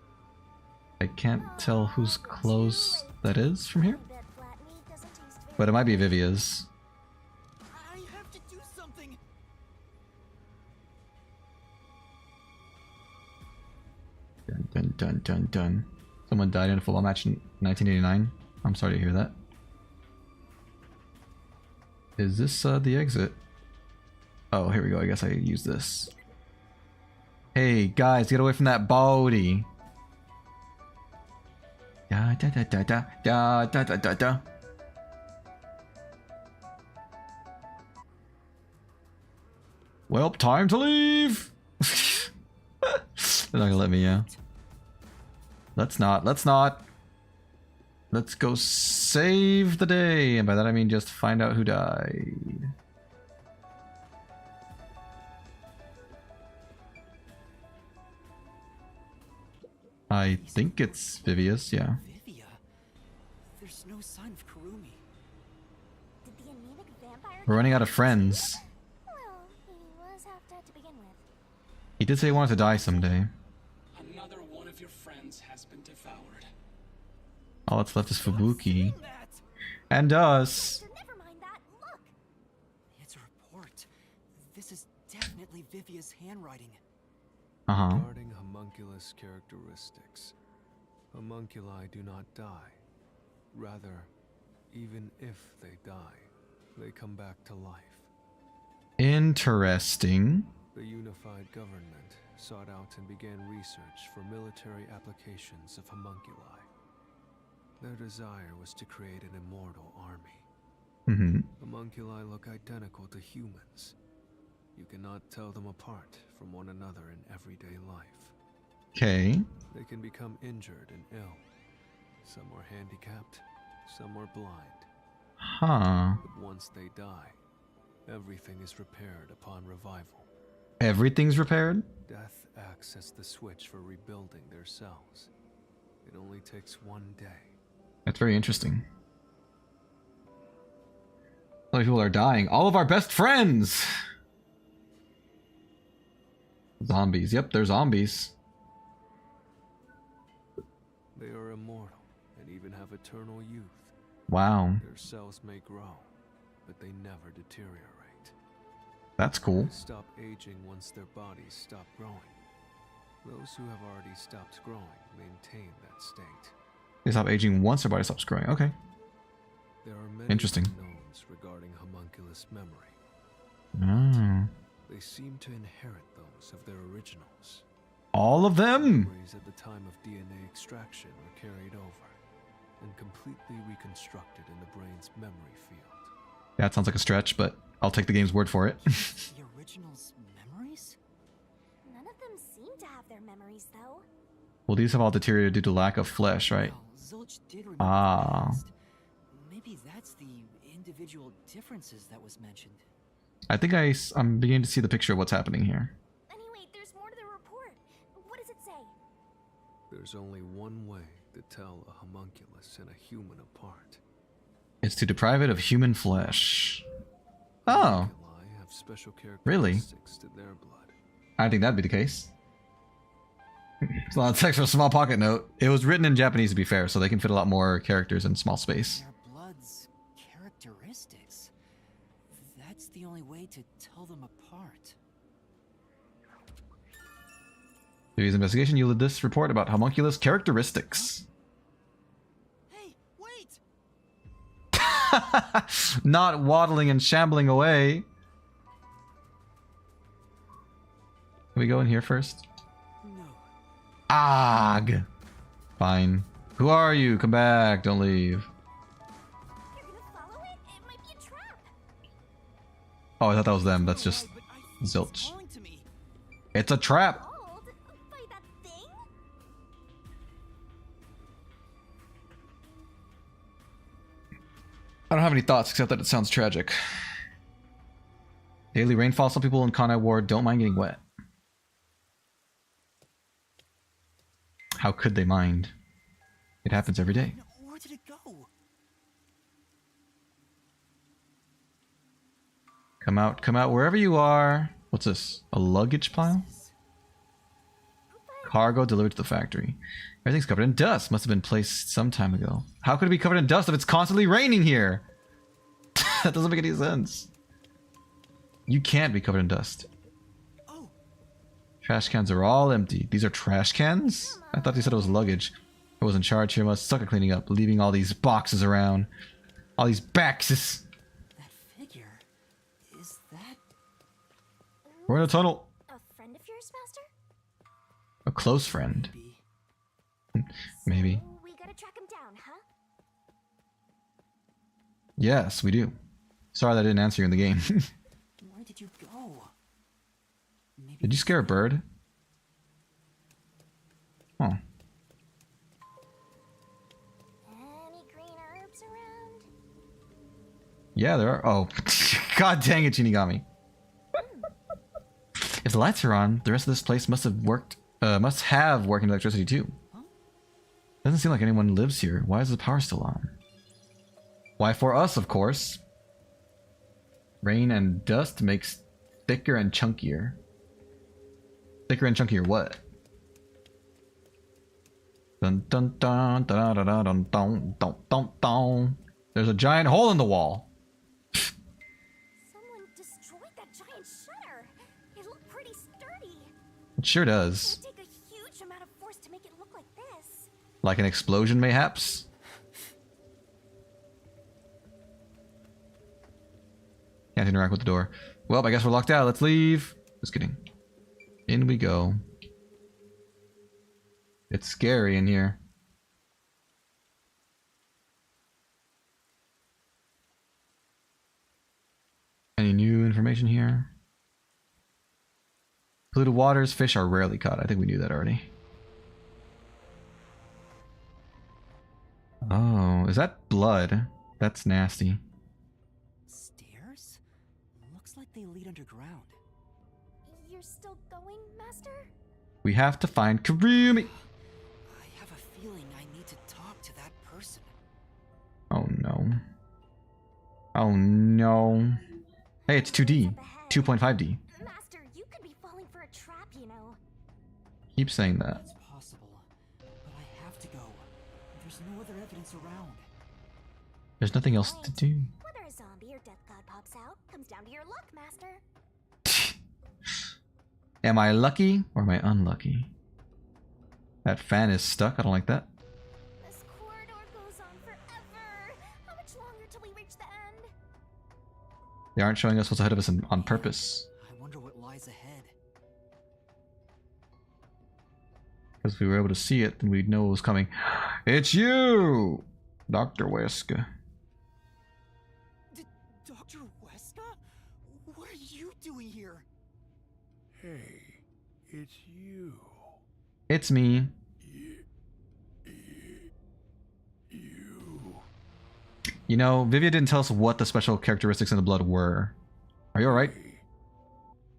Speaker 1: I can't tell whose clothes that is from here,
Speaker 5: That flat meat doesn't taste very
Speaker 1: but it might be Vivia's.
Speaker 3: I have to do something.
Speaker 1: Dun, dun, dun, dun, dun. Someone died in a football match in 1989. I'm sorry to hear that. Is this the exit? Oh, here we go. I guess I use this. Hey, guys, get away from that body. Da da da da da da da da da da. Well, time to leave. They're not gonna let me, yeah. Let's not. Let's go save the day. And by that I mean just find out who died. I think it's Vivius, yeah.
Speaker 3: Vivia? There's no sign of Kurumi.
Speaker 5: Did the anemic vampire
Speaker 1: We're running out of friends.
Speaker 5: Well, he was half dead to begin with.
Speaker 1: He did say he wanted to die someday.
Speaker 7: Another one of your friends has been devoured.
Speaker 1: All that's left is Fubuki.
Speaker 3: That.
Speaker 1: And us.
Speaker 5: Never mind that. Look!
Speaker 3: It's a report. This is definitely Vivia's handwriting.
Speaker 1: Uh-huh.
Speaker 4: Regarding homunculus characteristics, homunculi do not die. Rather, even if they die, they come back to life.
Speaker 1: Interesting.
Speaker 4: The unified government sought out and began research for military applications of homunculi. Their desire was to create an immortal army.
Speaker 1: Mm-hmm.
Speaker 4: Homunculi look identical to humans. You cannot tell them apart from one another in everyday life.
Speaker 1: Okay.
Speaker 4: They can become injured and ill. Some are handicapped, some are blind.
Speaker 1: Huh.
Speaker 4: But once they die, everything is repaired upon revival.
Speaker 1: Everything's repaired?
Speaker 4: Death acts as the switch for rebuilding their cells. It only takes one day.
Speaker 1: That's very interesting. All these people are dying. All of our best friends! Zombies. Yep, they're zombies.
Speaker 4: They are immortal and even have eternal youth.
Speaker 1: Wow.
Speaker 4: Their cells may grow, but they never deteriorate.
Speaker 1: That's cool.
Speaker 4: They stop aging once their bodies stop growing. Those who have already stopped growing maintain that state.
Speaker 1: They stop aging once their body stops growing. Okay.
Speaker 4: There are many
Speaker 1: Interesting.
Speaker 4: unknowns regarding homunculus memory.
Speaker 1: Oh.
Speaker 4: They seem to inherit those of their originals.
Speaker 1: All of them?
Speaker 4: Memories at the time of DNA extraction are carried over and completely reconstructed in the brain's memory field.
Speaker 1: That sounds like a stretch, but I'll take the game's word for it.
Speaker 3: The original's memories?
Speaker 5: None of them seem to have their memories, though.
Speaker 1: Well, these have all deteriorated due to lack of flesh, right?
Speaker 3: Well, Zilch did remember
Speaker 1: Ah.
Speaker 3: the past. Maybe that's the individual differences that was mentioned.
Speaker 1: I think I'm beginning to see the picture of what's happening here.
Speaker 5: Anyway, there's more to the report. What does it say?
Speaker 4: There's only one way to tell a homunculus and a human apart.
Speaker 1: It's to deprive it of human flesh. Oh,
Speaker 4: Homunculi have special
Speaker 1: Really?
Speaker 4: characteristics to their blood.
Speaker 1: I think that'd be the case. It's a lot of text for a small pocket note. It was written in Japanese, to be fair, so they can fit a lot more characters in small space.
Speaker 3: Their blood's characteristics. That's the only way to tell them apart.
Speaker 1: Today's investigation yielded this report about homunculus characteristics.
Speaker 3: Hey, wait!
Speaker 1: Not waddling and shambling away. Can we go in here first?
Speaker 3: No.
Speaker 1: Ag. Fine. Who are you? Come back. Don't leave.
Speaker 5: You're gonna follow it? It might be a trap.
Speaker 1: Oh, I thought that was them. That's just
Speaker 3: But I think it's
Speaker 1: Zilch.
Speaker 3: calling to me.
Speaker 1: It's a trap.
Speaker 5: Called by that thing?
Speaker 1: I don't have any thoughts except that it sounds tragic. Daily rainfall. Some people in Kanai Ward don't mind getting wet. How could they mind? It happens every day.
Speaker 3: No, where did it go?
Speaker 1: Come out wherever you are. What's this? A luggage pile? Cargo delivered to the factory. Everything's covered in dust. Must have been placed some time ago. How could it be covered in dust if it's constantly raining here? That doesn't make any sense. You can't be covered in dust.
Speaker 3: Oh,
Speaker 1: Trash cans are all empty. These are trash cans? I thought they said it was luggage. I was in charge here. Must suck at cleaning up, leaving all these boxes around. All these boxes.
Speaker 3: that figure. Is that...
Speaker 1: We're in a tunnel.
Speaker 5: A friend of yours, Master?
Speaker 1: A close friend.
Speaker 3: Maybe.
Speaker 1: Maybe.
Speaker 5: So we gotta track him down, huh?
Speaker 1: Yes, we do. Sorry that I didn't answer you in the game.
Speaker 3: Where did you go? Maybe
Speaker 1: Did you scare a bird? Oh. Yeah, there are. Oh, god dang it, Shinigami. If the lights are on, the rest of this place must have working electricity too. Doesn't seem like anyone lives here. Why is the power still on? Why, for us, of course. Rain and dust makes thicker and chunkier. Thicker and chunkier what? Dun dun dun dun dun dun dun dun dun dun dun. There's a giant hole in the wall.
Speaker 5: Someone destroyed that giant shutter. It looked pretty sturdy.
Speaker 1: It sure does.
Speaker 5: It would take a huge amount of force to make it look like this.
Speaker 1: Like an explosion, mayhaps? Can't interact with the door. Well, I guess we're locked out. Let's leave. Just kidding. In we go. It's scary in here. Any new information here? Polluted waters, fish are rarely caught. I think we knew that already. Oh, is that blood? That's nasty.
Speaker 3: Stairs? Looks like they lead underground.
Speaker 5: You're still going, Master?
Speaker 1: We have to find Karumi.
Speaker 3: I have a feeling I need to talk to that person.
Speaker 1: Oh no. Oh no. Hey, it's 2D. 2.5D.
Speaker 5: Master, you could be falling for a trap, you know.
Speaker 1: Keep saying that.
Speaker 3: It's possible, but I have to go. There's no other evidence around.
Speaker 1: There's nothing else to do.
Speaker 5: Whether a zombie or death god pops out comes down to your luck, Master.
Speaker 1: Am I lucky or am I unlucky? That fan is stuck. I don't like that.
Speaker 5: This corridor goes on forever. How much longer till we reach the end?
Speaker 1: They aren't showing us what's ahead of us on purpose.
Speaker 3: I wonder what lies ahead.
Speaker 1: Because if we were able to see it, then we'd know what was coming. It's you! Dr. Huesca.
Speaker 3: Dr. Huesca? What are you doing here?
Speaker 9: Hey, it's you.
Speaker 1: It's me.
Speaker 9: You.
Speaker 1: You know, Vivia didn't tell us what the special characteristics in the blood were. Are you alright?
Speaker 9: Hey,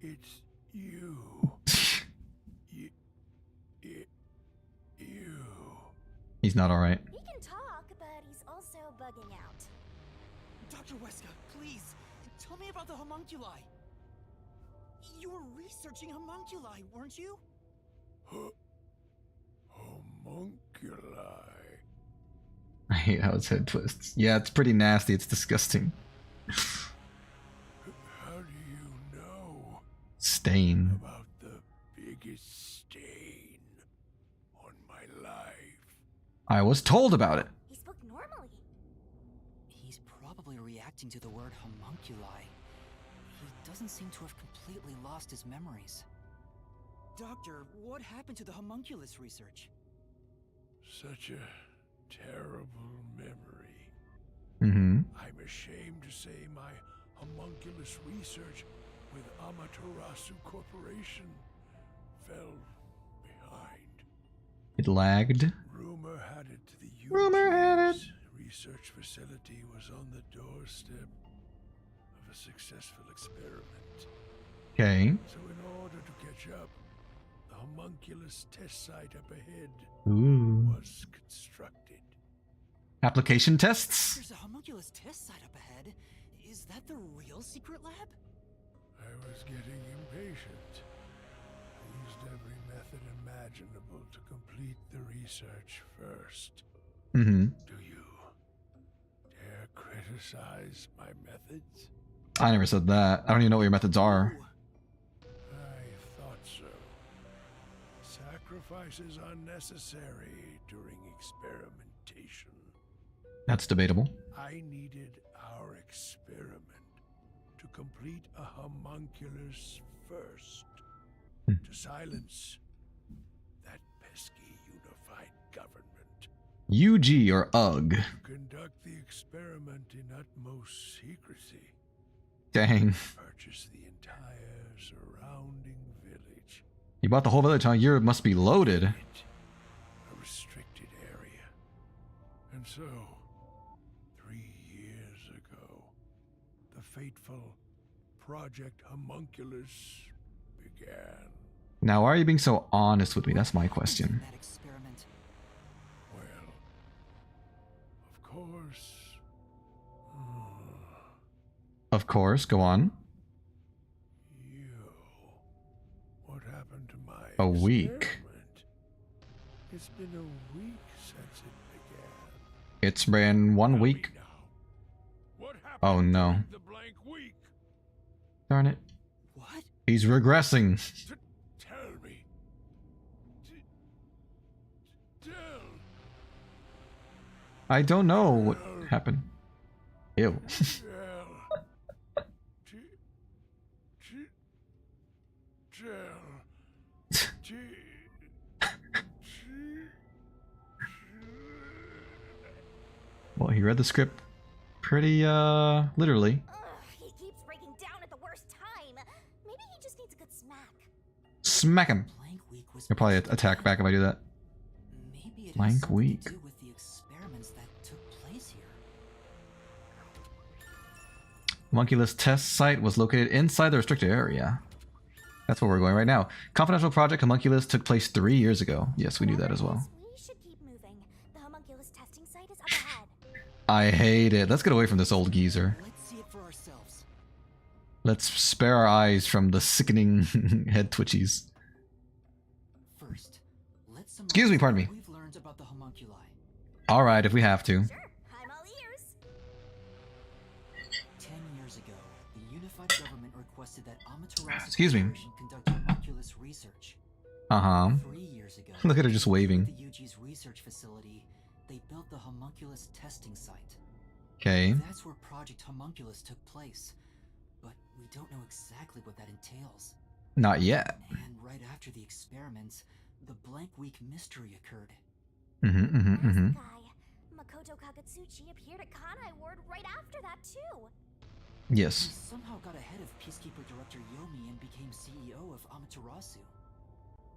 Speaker 9: it's you. You.
Speaker 1: He's not alright.
Speaker 5: He can talk, but he's also bugging out.
Speaker 3: Dr. Huesca, please, tell me about the homunculi. You were researching homunculi, weren't you?
Speaker 9: Homunculi.
Speaker 1: I hate how his head twists. Yeah, it's pretty nasty. It's disgusting.
Speaker 9: How do you know
Speaker 1: Stain.
Speaker 9: about the biggest stain on my life?
Speaker 1: I was told about it.
Speaker 5: He spoke normally.
Speaker 3: He's probably reacting to the word homunculi. He doesn't seem to have completely lost his memories. Doctor, what happened to the homunculus research?
Speaker 9: Such a terrible memory.
Speaker 1: Mm-hmm.
Speaker 9: I'm ashamed to say my homunculus research with Amaterasu Corporation fell behind.
Speaker 1: It lagged.
Speaker 9: Rumor had it the
Speaker 1: Rumor had it.
Speaker 9: research facility was on the doorstep of a successful experiment.
Speaker 1: Okay.
Speaker 9: So in order to catch up, the homunculus test site up ahead
Speaker 1: Ooh.
Speaker 9: was constructed.
Speaker 1: Application tests?
Speaker 3: There's a homunculus test site up ahead. Is that the real secret lab?
Speaker 9: I was getting impatient. I used every method imaginable to complete the research first.
Speaker 1: Mm-hmm.
Speaker 9: Do you dare criticize my methods?
Speaker 1: I never said that. I don't even know what your methods are.
Speaker 9: I thought so. Sacrifices are necessary during experimentation.
Speaker 1: That's debatable.
Speaker 9: I needed our experiment to complete a homunculus first. To silence that pesky unified government.
Speaker 1: UG or UG.
Speaker 9: To conduct the experiment in utmost secrecy.
Speaker 1: Dang.
Speaker 9: Purchase the entire surrounding village.
Speaker 1: You bought the whole village, huh? You must be loaded.
Speaker 9: A restricted area. And so, 3 years ago, the fateful Project Homunculus began.
Speaker 1: Now, why are you being so honest with me? That's my question.
Speaker 3: That experiment.
Speaker 9: Well, of course.
Speaker 1: Of course, go on.
Speaker 9: What happened to my
Speaker 1: A week.
Speaker 9: experiment? It's been a week since it began.
Speaker 1: It's been 1 week.
Speaker 9: Now, what happened
Speaker 1: Oh no.
Speaker 9: during the blank week?
Speaker 1: Darn it.
Speaker 3: What?
Speaker 1: He's regressing.
Speaker 9: Tell me. Tell.
Speaker 1: I don't know what happened. Ew.
Speaker 9: Tell.
Speaker 1: Well, he read the script pretty, literally.
Speaker 5: Ugh, he keeps breaking down at the worst time. Maybe he just needs a good smack.
Speaker 1: Smack him.
Speaker 3: Blank week was
Speaker 1: He'll probably attack back if I do that.
Speaker 3: Maybe it
Speaker 1: Blank
Speaker 3: has something
Speaker 1: week.
Speaker 3: to do with the experiments that took place here.
Speaker 1: Homunculus test site was located inside the restricted area. That's where we're going right now. Confidential project Homunculus took place 3 years ago. Yes, we knew that as well.
Speaker 5: We should keep moving. The homunculus testing site is up ahead.
Speaker 1: I hate it. Let's get away from this old geezer.
Speaker 3: Let's see it for ourselves.
Speaker 1: Let's spare our eyes from the sickening head twitchies.
Speaker 3: First, let's summarize
Speaker 1: Excuse me, pardon me.
Speaker 3: what we've learned about the homunculi.
Speaker 1: Alright, if we have to.
Speaker 5: Sure, I'm all ears.
Speaker 3: 10 years ago, the unified government requested that Amaterasu
Speaker 1: Excuse me.
Speaker 3: Corporation conduct homunculus research.
Speaker 1: Uh-huh.
Speaker 3: 3 years ago,
Speaker 1: Look at her just waving.
Speaker 3: the UG's research facility, they built the homunculus testing site.
Speaker 1: Okay.
Speaker 3: That's where Project Homunculus took place, but we don't know exactly what that entails.
Speaker 1: Not yet.
Speaker 3: And right after the experiments, the blank week mystery occurred.
Speaker 5: Last guy, Makoto Kagetsuchi appeared at Kanai Ward right after that too.
Speaker 3: He
Speaker 1: Yes.
Speaker 3: somehow got ahead of Peacekeeper Director Yomi and became CEO of Amaterasu.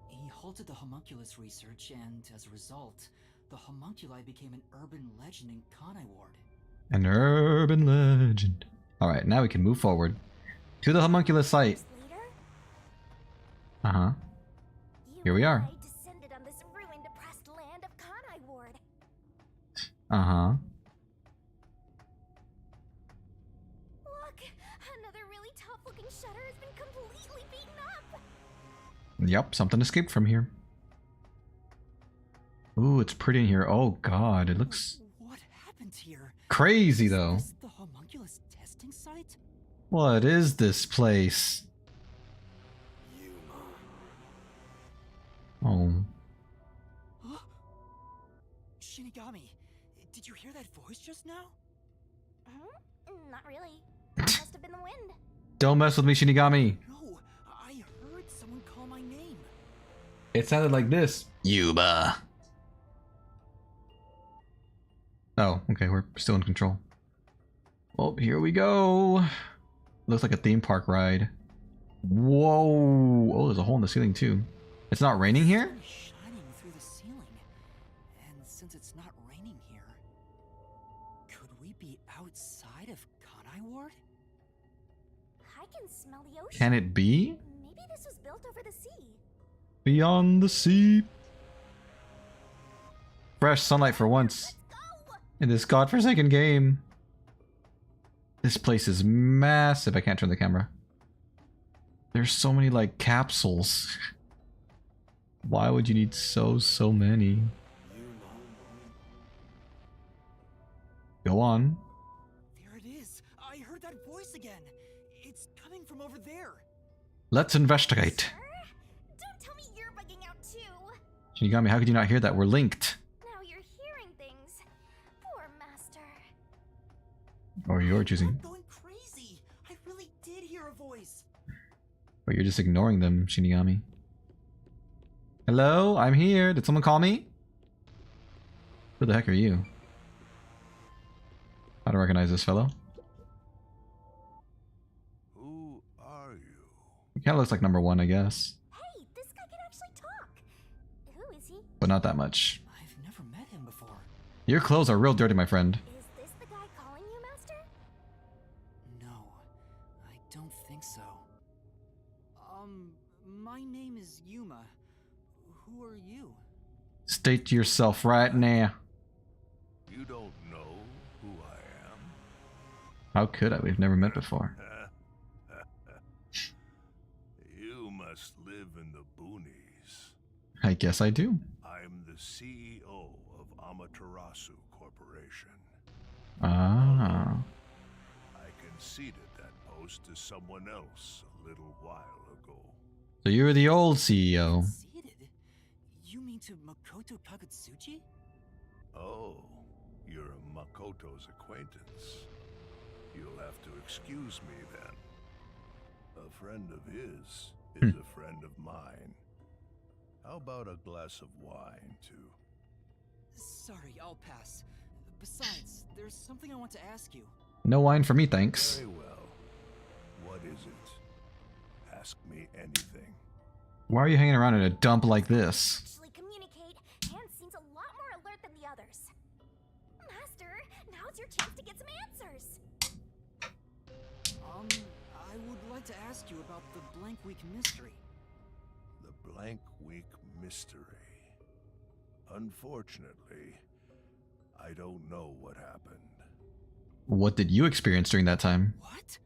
Speaker 3: He halted the homunculus research, and as a result, the homunculi became an urban legend in Kanai Ward.
Speaker 1: An urban legend. Alright, now we can move forward. To the homunculus site.
Speaker 5: Later,
Speaker 1: Uh-huh.
Speaker 5: you
Speaker 1: Here we
Speaker 5: and
Speaker 1: are.
Speaker 5: I descended on this ruined, oppressed land of Kanai Ward.
Speaker 1: Uh-huh.
Speaker 5: Look, another really tough-looking shutter has been completely beaten up.
Speaker 1: Yep, something escaped from here. Ooh, it's pretty in here. Oh god, it looks
Speaker 3: What happened here?
Speaker 1: crazy though.
Speaker 3: Is this the homunculus testing site?
Speaker 1: What is this place? Oh.
Speaker 3: Shinigami, did you hear that voice just now?
Speaker 5: Not really. Must have been the wind.
Speaker 1: Don't mess with me, Shinigami.
Speaker 3: No, I heard someone call my name.
Speaker 1: It sounded like this. Yuba. Oh, okay, we're still in control. Oh, here we go. Looks like a theme park ride. Whoa. Oh, there's a hole in the ceiling too. It's not raining here?
Speaker 3: Sun is shining through the ceiling. And since it's not raining here, could we be outside of Kanai Ward?
Speaker 5: I can smell the ocean.
Speaker 1: Can it be?
Speaker 5: Maybe this was built over the sea.
Speaker 1: Beyond the sea. Fresh sunlight for once.
Speaker 5: Let's go!
Speaker 1: In this godforsaken game. This place is massive. I can't turn the camera. There's so many like capsules. Why would you need so many? Go on.
Speaker 3: There it is. I heard that voice again. It's coming from over there.
Speaker 1: Let's investigate.
Speaker 5: Sure? Don't tell me you're bugging out too.
Speaker 1: Shinigami, how could you not hear that? We're linked.
Speaker 5: Now you're hearing things. Poor master.
Speaker 1: Or you're
Speaker 3: I'm
Speaker 1: choosing.
Speaker 3: not going crazy. I really did hear a voice.
Speaker 1: But you're just ignoring them, Shinigami. Hello? I'm here. Did someone call me? Who the heck are you? I don't recognize this fellow.
Speaker 9: Who are you?
Speaker 1: He kind of looks like number one, I guess.
Speaker 5: Hey, this guy can actually talk. Who is he?
Speaker 1: But not that much.
Speaker 3: I've never met him before.
Speaker 1: Your clothes are real dirty, my friend.
Speaker 5: Is this the guy calling you, master?
Speaker 3: No. don't think so. My name is Yuma. Who are you?
Speaker 1: State to yourself right now.
Speaker 9: You don't know who I am?
Speaker 1: How could I? We've never met before.
Speaker 9: You must live in the boonies.
Speaker 1: I guess I do.
Speaker 9: I'm the CEO of Amaterasu Corporation.
Speaker 1: Ah.
Speaker 9: I conceded that post to someone else a little while ago.
Speaker 1: So you were the old CEO.
Speaker 3: Conceded? You mean to Makoto Kagutsuchi?
Speaker 9: Oh, you're Makoto's acquaintance. You'll have to excuse me then. A friend of his is a friend of mine. How about a glass of wine, too?
Speaker 3: Sorry, I'll pass. Besides, there's something I want to ask you.
Speaker 1: No wine for me, thanks.
Speaker 9: Very well. What is it? Ask me anything.
Speaker 1: Why are you hanging around in a dump like this?
Speaker 5: Actually communicate. Hand seems a lot more alert than the others. Master, now's your chance to get some answers.
Speaker 3: I would like to ask you about the Blank Week mystery.
Speaker 9: The Blank Week mystery. Unfortunately, I don't know what happened.
Speaker 1: What did you experience during that time?
Speaker 3: What?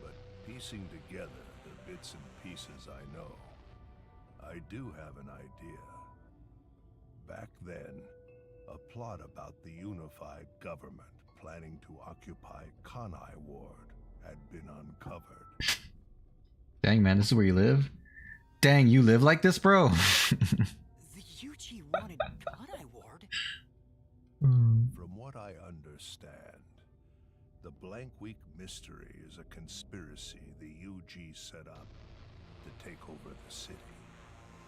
Speaker 9: But piecing together the bits and pieces I know, I do have an idea. Back then, a plot about the unified government planning to occupy Kanai Ward had been uncovered.
Speaker 1: Dang, man, this is where you live? Dang, you live like this, bro?
Speaker 3: The UG wanted Kanai Ward?
Speaker 9: From what I understand, the Blank Week mystery is a conspiracy the UG set up to take over the city.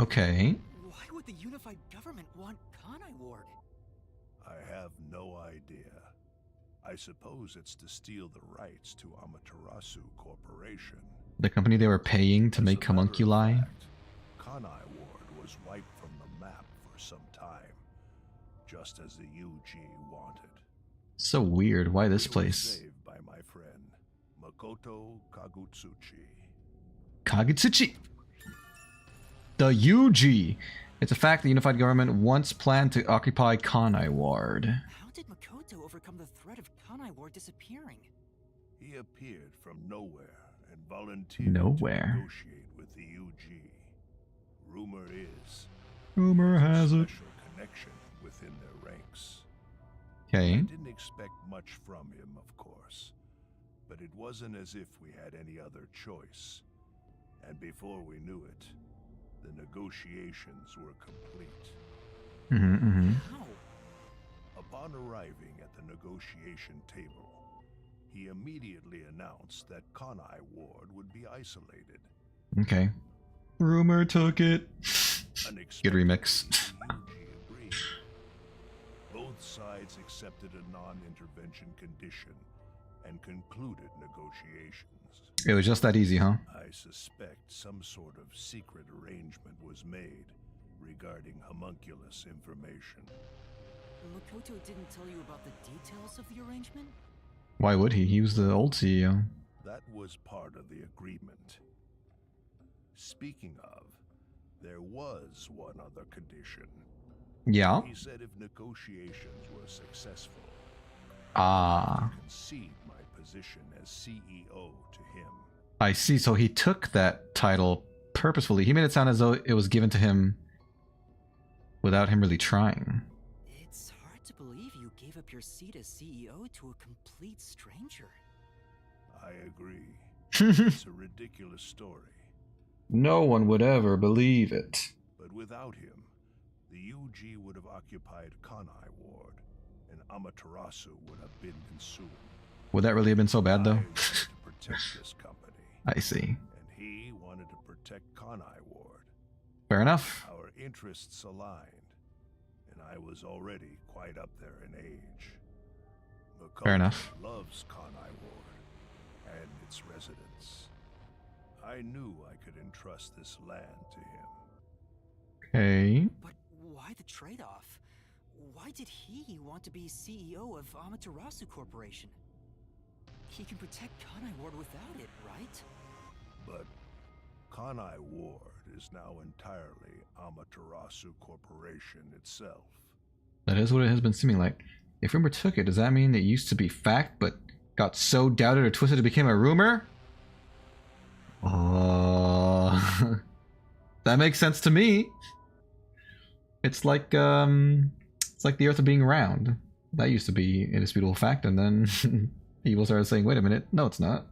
Speaker 1: Okay.
Speaker 3: Why would the unified government want Kanai Ward?
Speaker 9: I have no idea. I suppose it's to steal the rights to Amaterasu Corporation.
Speaker 1: The company they were paying to
Speaker 9: As
Speaker 1: make
Speaker 9: a matter of
Speaker 1: homunculi?
Speaker 9: fact, Kanai Ward was wiped from the map for some time, just as the UG wanted.
Speaker 1: So weird. Why this
Speaker 9: It was
Speaker 1: place?
Speaker 9: saved by my friend, Makoto Kagutsuchi.
Speaker 1: Kagutsuchi! The UG! It's a fact the unified government once planned to occupy Kanai Ward.
Speaker 3: How did Makoto overcome the threat of Kanai Ward disappearing?
Speaker 9: He appeared from nowhere and volunteered to
Speaker 1: Nowhere.
Speaker 9: negotiate with the UG. Rumor is
Speaker 1: Rumor
Speaker 9: there's a
Speaker 1: has it.
Speaker 9: special connection within their ranks. I
Speaker 1: Okay.
Speaker 9: didn't expect much from him, of course, but it wasn't as if we had any other choice. And before we knew it, the negotiations were complete.
Speaker 3: How?
Speaker 9: Upon arriving at the negotiation table, he immediately announced that Kanai Ward would be isolated.
Speaker 1: Okay. Rumor took it. Good remix.
Speaker 9: The UG agreed. Both sides accepted a non-intervention condition and concluded negotiations.
Speaker 1: It was just that easy, huh?
Speaker 9: I suspect some sort of secret arrangement was made regarding homunculus information.
Speaker 3: Makoto didn't tell you about the details of the arrangement?
Speaker 1: Why would he? He was the old CEO.
Speaker 9: That was part of the agreement. Speaking of, there was one other condition.
Speaker 1: Yeah?
Speaker 9: He said if negotiations were successful,
Speaker 1: Ah.
Speaker 9: to concede my position as CEO to him.
Speaker 1: I see. So he took that title purposefully. He made it sound as though it was given to him without him really trying.
Speaker 3: It's hard to believe you gave up your seat as CEO to a complete stranger.
Speaker 9: I agree. It's a ridiculous story.
Speaker 1: No one would ever believe it.
Speaker 9: But without him, the UG would have occupied Kanai Ward, and Amaterasu would have been consumed.
Speaker 1: Would that really have been so bad,
Speaker 9: I
Speaker 1: though?
Speaker 9: wanted to protect this company,
Speaker 1: I see.
Speaker 9: and he wanted to protect Kanai Ward.
Speaker 1: Fair enough.
Speaker 9: Our interests aligned, and I was already quite up there in age. Makoto
Speaker 1: Fair enough.
Speaker 9: loves Kanai Ward and its residents. I knew I could entrust this land to him.
Speaker 1: Okay.
Speaker 3: But why the trade-off? Why did he want to be CEO of Amaterasu Corporation? he can protect Kanai Ward without it, right?
Speaker 9: But Kanai Ward is now entirely Amaterasu Corporation itself.
Speaker 1: That is what it has been seeming like. If rumor took it, does that mean it used to be fact, but got so doubted or twisted it became a rumor? That makes sense to me. It's like the Earth being round. That used to be a indisputable fact, and then people started saying, "Wait a minute, no, it's not."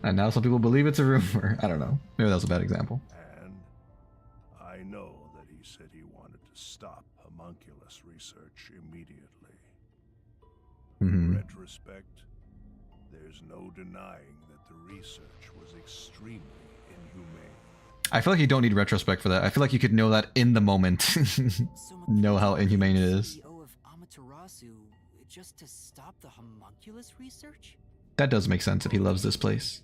Speaker 1: And now some people believe it's a rumor. I don't know. Maybe that was a bad example.
Speaker 9: And I know that he said he wanted to stop homunculus research immediately. In retrospect, there's no denying that the research was extremely inhumane.
Speaker 1: I feel like you don't need retrospect for that. I feel like you could know that in the moment. Know how inhumane it is.
Speaker 3: CEO of Amaterasu just to stop the homunculus research?
Speaker 1: That does make sense if he loves this place.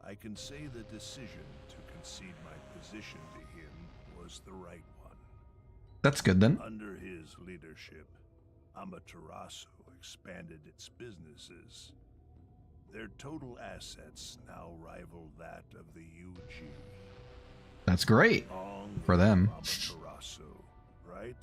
Speaker 9: I can say the decision to concede my position to him was the right one.
Speaker 1: That's good then.
Speaker 9: Under his leadership, Amaterasu expanded its businesses. Their total assets now rival that of the UG.
Speaker 1: That's great
Speaker 9: Long
Speaker 1: for them.
Speaker 9: Amaterasu, right?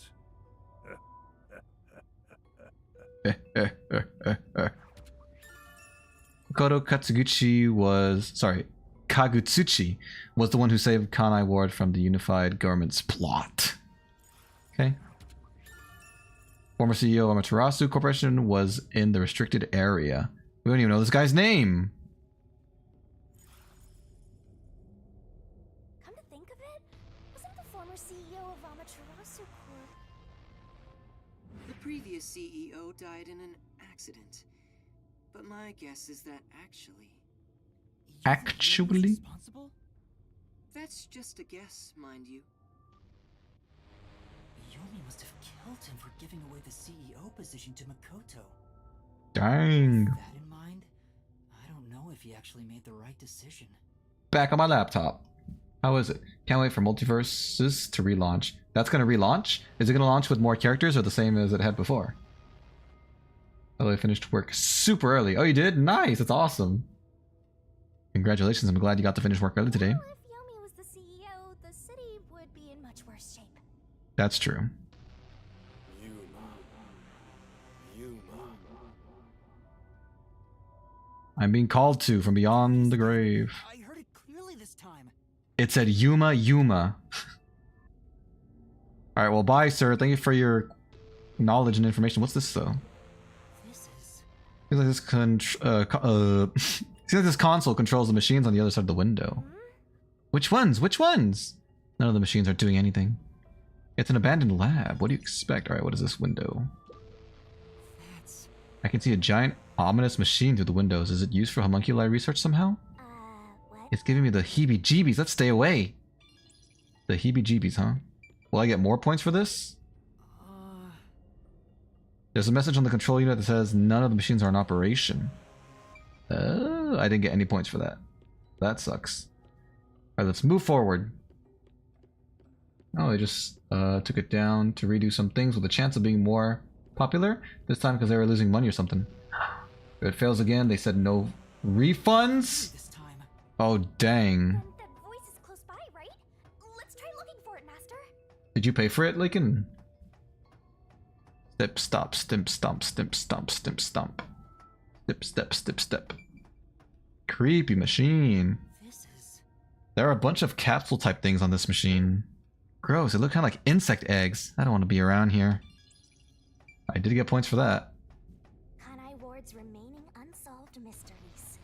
Speaker 1: Kodo Katsuguchi was... Sorry. Kagutsuchi was the one who saved Kanai Ward from the unified government's plot. Okay. Former CEO of Amaterasu Corporation was in the restricted area. We don't even know this guy's name.
Speaker 5: Come to think of it, wasn't the former CEO of Amaterasu Corp?
Speaker 10: The previous CEO died in an accident. But my guess is that actually...
Speaker 1: Actually?
Speaker 3: Responsible?
Speaker 10: That's just a guess, mind you.
Speaker 3: Yomi must have killed him for giving away the CEO position to Makoto.
Speaker 1: Dang.
Speaker 3: With that in mind, I don't know if he actually made the right decision.
Speaker 1: Back on my laptop. How is it? Can't wait for Multiverses to relaunch. That's going to relaunch? Is it going to launch with more characters or the same as it had before? Oh, I finished work super early. Oh, you did? Nice. That's awesome. Congratulations. I'm glad you got to finish work early today.
Speaker 5: Well, if Yomi was the CEO, the city would be in much worse shape.
Speaker 1: That's true. I'm being called to from beyond the grave.
Speaker 3: I heard it clearly this time.
Speaker 1: It said Yuma Yuma. Alright, well, bye, sir. Thank you for your knowledge and information. What's this, though?
Speaker 3: This is...
Speaker 1: Seems like seems like this console controls the machines on the other side of the window. Which ones? Which ones? None of the machines are doing anything. It's an abandoned lab. What do you expect? Alright, what is this window?
Speaker 3: That's...
Speaker 1: I can see a giant, ominous machine through the windows. Is it used for homunculi research somehow?
Speaker 5: What?
Speaker 1: It's giving me the heebie-jeebies. Let's stay away. The heebie-jeebies, huh? Will I get more points for this? There's a message on the control unit that says none of the machines are in operation. I didn't get any points for that. That sucks. Alright, let's move forward. Oh, they just took it down to redo some things with a chance of being more popular. This time because they were losing money or something. If it fails again, they said no refunds?
Speaker 3: this time.
Speaker 1: Oh, dang.
Speaker 5: That voice is close by, right? Let's try looking for it, Master.
Speaker 1: Did you pay for it, Lincoln? Step, stop, stimp, stomp, stimp, stomp, stimp, stomp. Step, step, step, step. Creepy machine.
Speaker 3: This is...
Speaker 1: There are a bunch of capsule type things on this machine. Gross, they look kind of like insect eggs. I don't want to be around here. I did get points for that.
Speaker 5: Kanai Ward's remaining unsolved mysteries.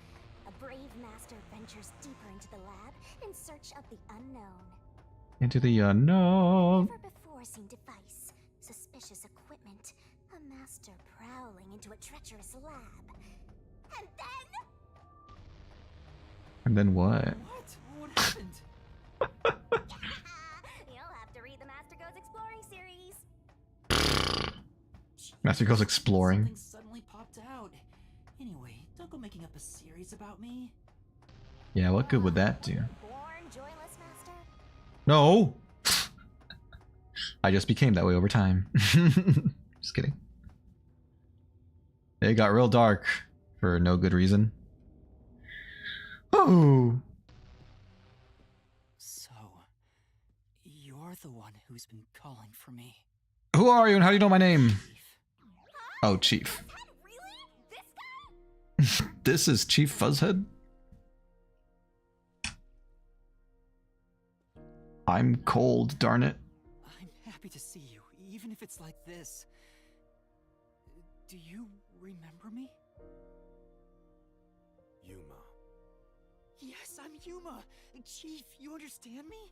Speaker 5: A brave master ventures deeper into the lab in search of the unknown.
Speaker 1: Into the unknown.
Speaker 5: Never before seen device, suspicious equipment, a master prowling into a treacherous lab. And then...
Speaker 1: And then what?
Speaker 3: What? What happened?
Speaker 5: You'll have to read the Master Goes Exploring series.
Speaker 1: Master Goes Exploring.
Speaker 3: Something suddenly popped out. Anyway, don't go making up a series about me.
Speaker 1: Yeah, what good would that do?
Speaker 5: Born joyless, Master?
Speaker 1: No! I just became that way over time. Just kidding. It got real dark. for no good reason. Oh.
Speaker 3: So, you're the one who's been calling for me.
Speaker 1: Who are you and how do you know my name?
Speaker 3: Chief.
Speaker 1: Oh, Chief.
Speaker 5: Really? This guy?
Speaker 1: This is Chief Fuzzhead? I'm cold, darn it.
Speaker 3: I'm happy to see you, even if it's like this. Do you remember me?
Speaker 4: Yuma.
Speaker 3: Yes, I'm Yuma. Chief, you understand me?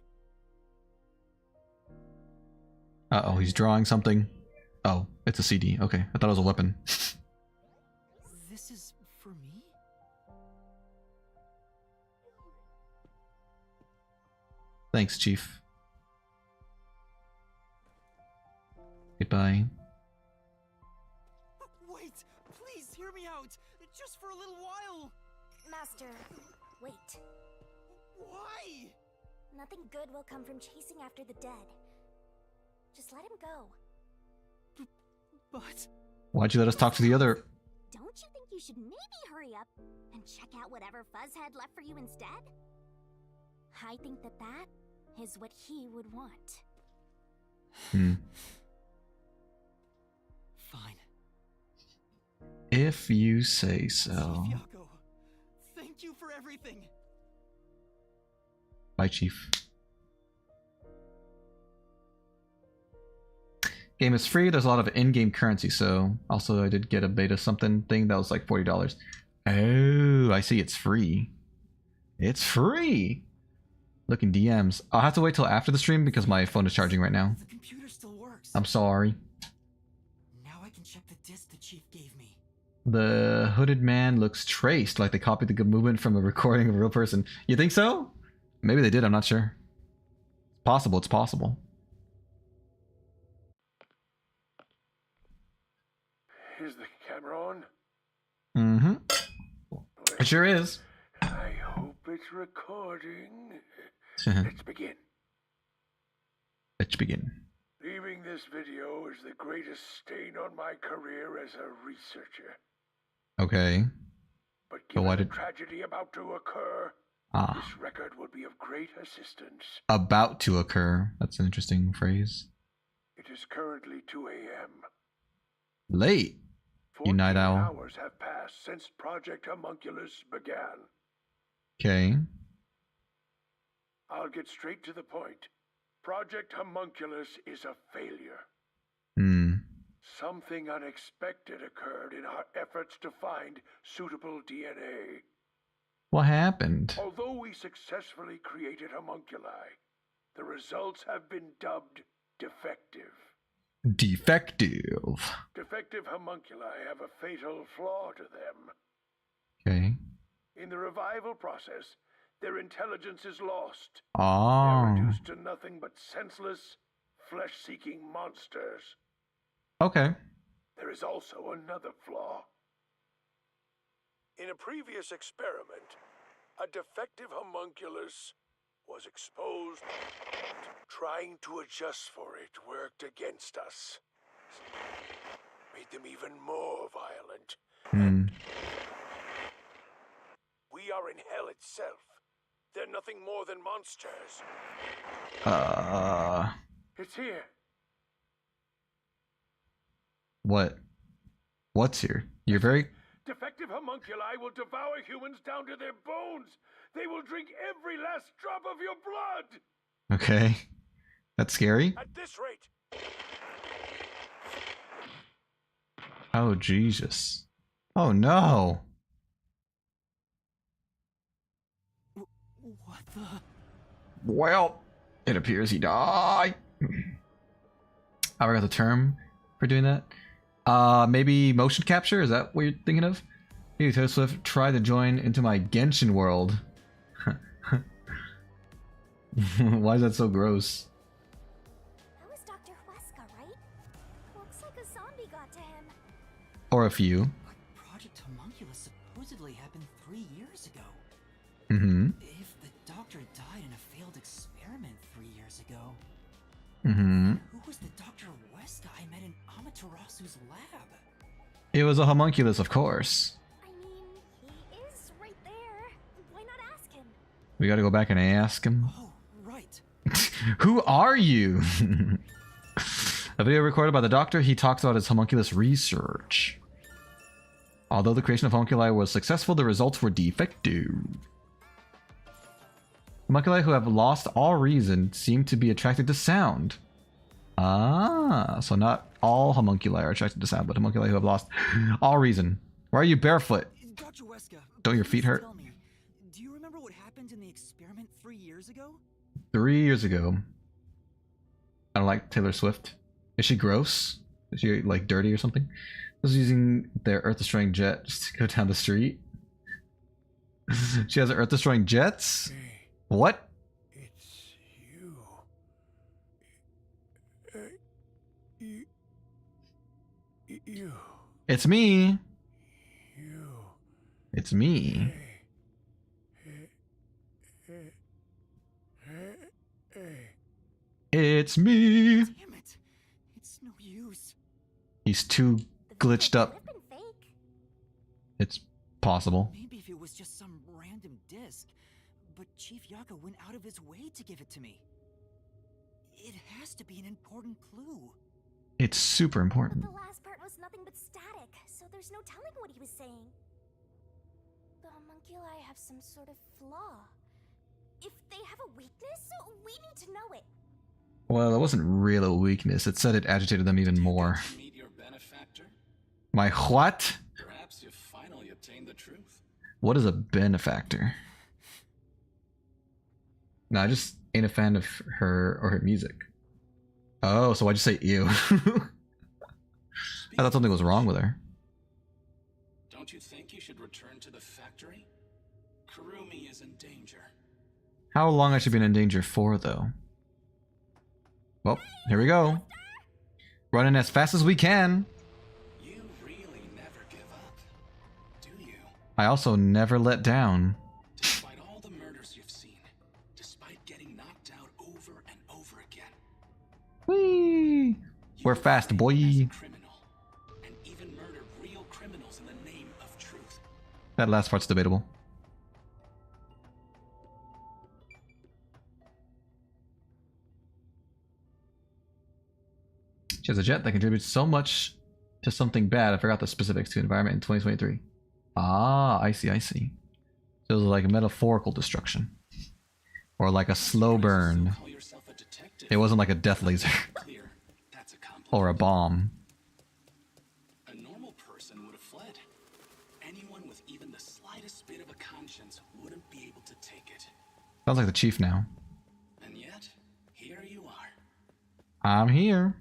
Speaker 1: Uh-oh, he's drawing something. Oh, it's a CD. Okay, I thought it was a weapon.
Speaker 3: This is for me?
Speaker 1: Thanks, Chief. Goodbye.
Speaker 3: Wait, please hear me out. Just for a little while.
Speaker 5: Master, wait.
Speaker 3: Why?
Speaker 5: Nothing good will come from chasing after the dead. Just let him go.
Speaker 3: But...
Speaker 1: Why'd you let us talk to the other...
Speaker 5: Don't you think you should maybe hurry up and check out whatever Fuzzhead left for you instead? I think that is what he would want.
Speaker 1: Hmm.
Speaker 3: Fine.
Speaker 1: If you say so.
Speaker 3: Chief Yako, thank you for everything.
Speaker 1: Bye, Chief. Game is free. There's a lot of in-game currency, so also I did get a beta something thing that was like $40. Oh, I see. It's free. It's free. Look in DMs. I'll have to wait till after the stream because my phone is charging right now.
Speaker 3: The computer still works.
Speaker 1: I'm sorry.
Speaker 3: Now I can check the disc the chief gave me.
Speaker 1: The hooded man looks traced, like they copied the good movement from a recording of a real person. You think so? Maybe they did. I'm not sure. It's possible. It's possible.
Speaker 9: Is the camera on?
Speaker 1: Mm-hmm. It sure is.
Speaker 9: I hope it's recording. Let's begin.
Speaker 1: Let's begin.
Speaker 9: Leaving this video is the greatest stain on my career as a researcher.
Speaker 1: Okay.
Speaker 9: But
Speaker 1: So
Speaker 9: given
Speaker 1: why
Speaker 9: the
Speaker 1: did...
Speaker 9: tragedy about to occur, this record would be of great assistance.
Speaker 1: About to occur. That's an interesting phrase.
Speaker 9: It is currently 2 a.m.
Speaker 1: Late. You night
Speaker 9: 14
Speaker 1: owl.
Speaker 9: hours have passed since Project Homunculus began.
Speaker 1: Okay.
Speaker 9: I'll get straight to the point. Project Homunculus is a failure.
Speaker 1: Hmm.
Speaker 9: Something unexpected occurred in our efforts to find suitable DNA.
Speaker 1: What happened?
Speaker 9: Although we successfully created homunculi, the results have been dubbed defective.
Speaker 1: Defective.
Speaker 9: Defective homunculi have a fatal flaw to them.
Speaker 1: Okay.
Speaker 9: In the revival process, their intelligence is lost.
Speaker 1: Oh.
Speaker 9: They're reduced to nothing but senseless, flesh-seeking monsters.
Speaker 1: Okay.
Speaker 9: There is also another flaw. In a previous experiment, a defective homunculus was exposed. Trying to adjust for it worked against us. Made them even more violent.
Speaker 1: Hmm.
Speaker 9: We are in hell itself. They're nothing more than monsters. It's here.
Speaker 1: What? What's here? You're very...
Speaker 9: Defective homunculi will devour humans down to their bones. They will drink every last drop of your blood.
Speaker 1: Okay. That's scary.
Speaker 9: At this rate.
Speaker 1: Oh, Jesus. Oh, no.
Speaker 3: What the?
Speaker 1: Well, it appears he died. I forgot the term for doing that. Maybe motion capture? Is that what you're thinking of? Hey, Taylor Swift, try to join into my Genshin world. Why is that so gross?
Speaker 5: That was Dr. Huesca, right? Looks like a zombie got to him.
Speaker 1: Or a few.
Speaker 3: But Project Homunculus supposedly happened 3 years ago.
Speaker 1: Mm-hmm.
Speaker 3: If the doctor died in a failed experiment 3 years ago,
Speaker 1: Mm-hmm.
Speaker 3: who was the Dr. Huesca I met in Amaterasu's lab?
Speaker 1: It was a homunculus, of course.
Speaker 5: I mean,
Speaker 1: We gotta go back and ask him.
Speaker 3: Oh, right.
Speaker 1: Who are you? A video recorded by the doctor, he talks about his homunculus research. Although the creation of homunculi was successful, the results were defective. Homunculi who have lost all reason seem to be attracted to sound. Ah, so not all homunculi are attracted to sound, but homunculi who have lost all reason. Why are you barefoot?
Speaker 3: Dr. Huesca,
Speaker 1: Don't your feet
Speaker 3: please
Speaker 1: hurt?
Speaker 3: tell me, do you remember what happened in the experiment 3 years ago?
Speaker 1: 3 years ago. I don't like Taylor Swift. Is she gross? Is she like dirty or something? Was using their earth-destroying jet just to go down the street. She has earth-destroying jets?
Speaker 9: Hey,
Speaker 1: What?
Speaker 9: it's you. You.
Speaker 1: It's me.
Speaker 9: You.
Speaker 1: It's me. It's me.
Speaker 3: Damn it. It's no use.
Speaker 1: He's too glitched up.
Speaker 5: Could've been fake.
Speaker 1: It's possible.
Speaker 3: Maybe if it was just some random disc, but Chief Yaka went out of his way to give it to me. It has to be an important clue.
Speaker 1: It's super
Speaker 5: But
Speaker 1: important.
Speaker 5: the last part was nothing but static, so there's no telling what he was saying. The homunculi have some sort of flaw. If they have a weakness, we need to know it.
Speaker 1: Well, it wasn't real a weakness. It said it agitated them even more.
Speaker 7: Get to meet your benefactor?
Speaker 1: My what?
Speaker 7: Perhaps you've finally obtained the truth.
Speaker 1: What is a benefactor? No, I just ain't a fan of her or her music. Oh, so why'd you say ew? I thought something was wrong with her.
Speaker 7: Don't you think you should return to the factory? Kurumi is in danger.
Speaker 1: How long has she been in danger for, though? Well, here we go. Running as fast as we can.
Speaker 7: You really never give up, do you?
Speaker 1: I also never let down.
Speaker 7: Despite all the murders you've seen, despite getting knocked out over and over again,
Speaker 1: Whee! We're fast, boy.
Speaker 7: as a criminal, and even murdered real criminals in the name of truth.
Speaker 1: That last part's debatable. She has a jet that contributes so much to something bad. I forgot the specifics to environment in 2023. Ah, I see, I see. So it was like a metaphorical destruction. Or like a slow burn.
Speaker 7: Call yourself a detective.
Speaker 1: It wasn't like a death laser.
Speaker 7: Clear. That's a compliment.
Speaker 1: Or a bomb.
Speaker 7: A normal person would have fled. Anyone with even the slightest bit of a conscience wouldn't be able to take it.
Speaker 1: Sounds like the chief now.
Speaker 7: And yet, here you are.
Speaker 1: I'm here.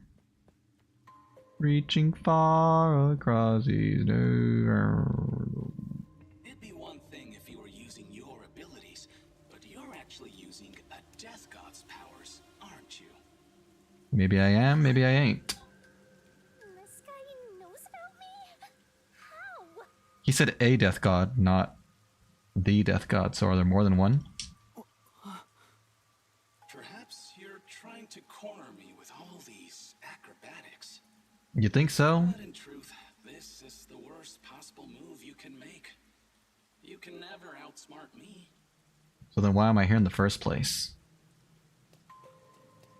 Speaker 1: Reaching far across these new.
Speaker 7: It'd be one thing if you were using your abilities, but you're actually using a death god's powers, aren't you?
Speaker 1: Maybe I am, maybe I ain't.
Speaker 5: This guy knows about me? How?
Speaker 1: He said a death god, not the death god. So are there more than one?
Speaker 7: Perhaps you're trying to corner me with all these acrobatics.
Speaker 1: You think so?
Speaker 7: But in truth, this is the worst possible move you can make. You can never outsmart me.
Speaker 1: So then why am I here in the first place?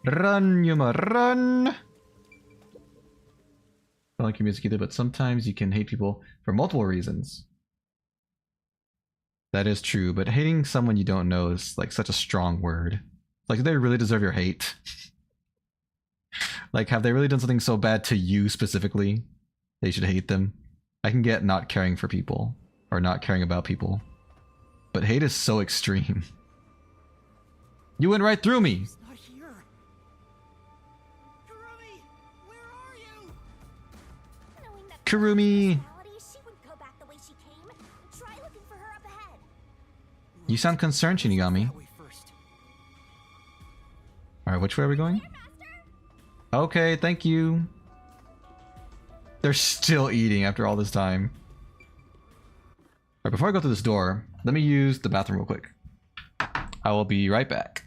Speaker 1: Run, Yuma, run! I don't like your music either, but sometimes you can hate people for multiple reasons. That is true, but hating someone you don't know is like such a strong word. Like, do they really deserve your hate? Like, have they really done something so bad to you specifically that you should hate them? I can get not caring for people, or not caring about people. But hate is so extreme. You went right through me!
Speaker 3: He's not here. Kurumi, where are you?
Speaker 5: Knowing that
Speaker 1: Kurumi!
Speaker 5: personality, she would go back the way she came. Try looking for her up ahead.
Speaker 1: You sound concerned, Shinigami.
Speaker 3: That way first.
Speaker 1: Alright, which way are we going? Okay, thank you. They're still eating after all this time. Alright, before I go through this door, let me use the bathroom real quick. I will be right back.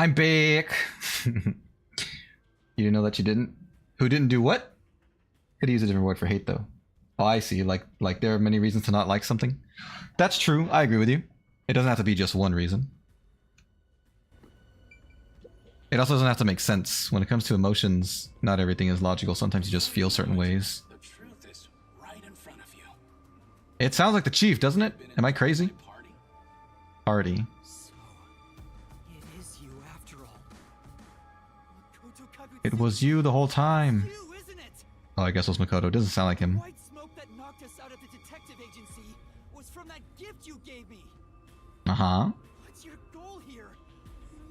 Speaker 1: I'm back. You didn't know that you didn't? Who didn't do what? Could use a different word for hate though. Oh, I see. Like there are many reasons to not like something. That's true. I agree with you. It doesn't have to be just one reason. It also doesn't have to make sense. When it comes to emotions, not everything is logical. Sometimes you just feel certain ways.
Speaker 7: The truth is right in front of you.
Speaker 1: It sounds like the chief, doesn't it? Am I crazy? Party.
Speaker 3: So, it is you after all. Makoto Kagutsuchi,
Speaker 1: It was you the whole time.
Speaker 3: you, isn't it?
Speaker 1: Oh, I guess it was Makoto. It doesn't sound like him.
Speaker 3: White smoke that knocked us out of the detective agency was from that gift you gave me.
Speaker 1: Uh-huh.
Speaker 3: What's your goal here?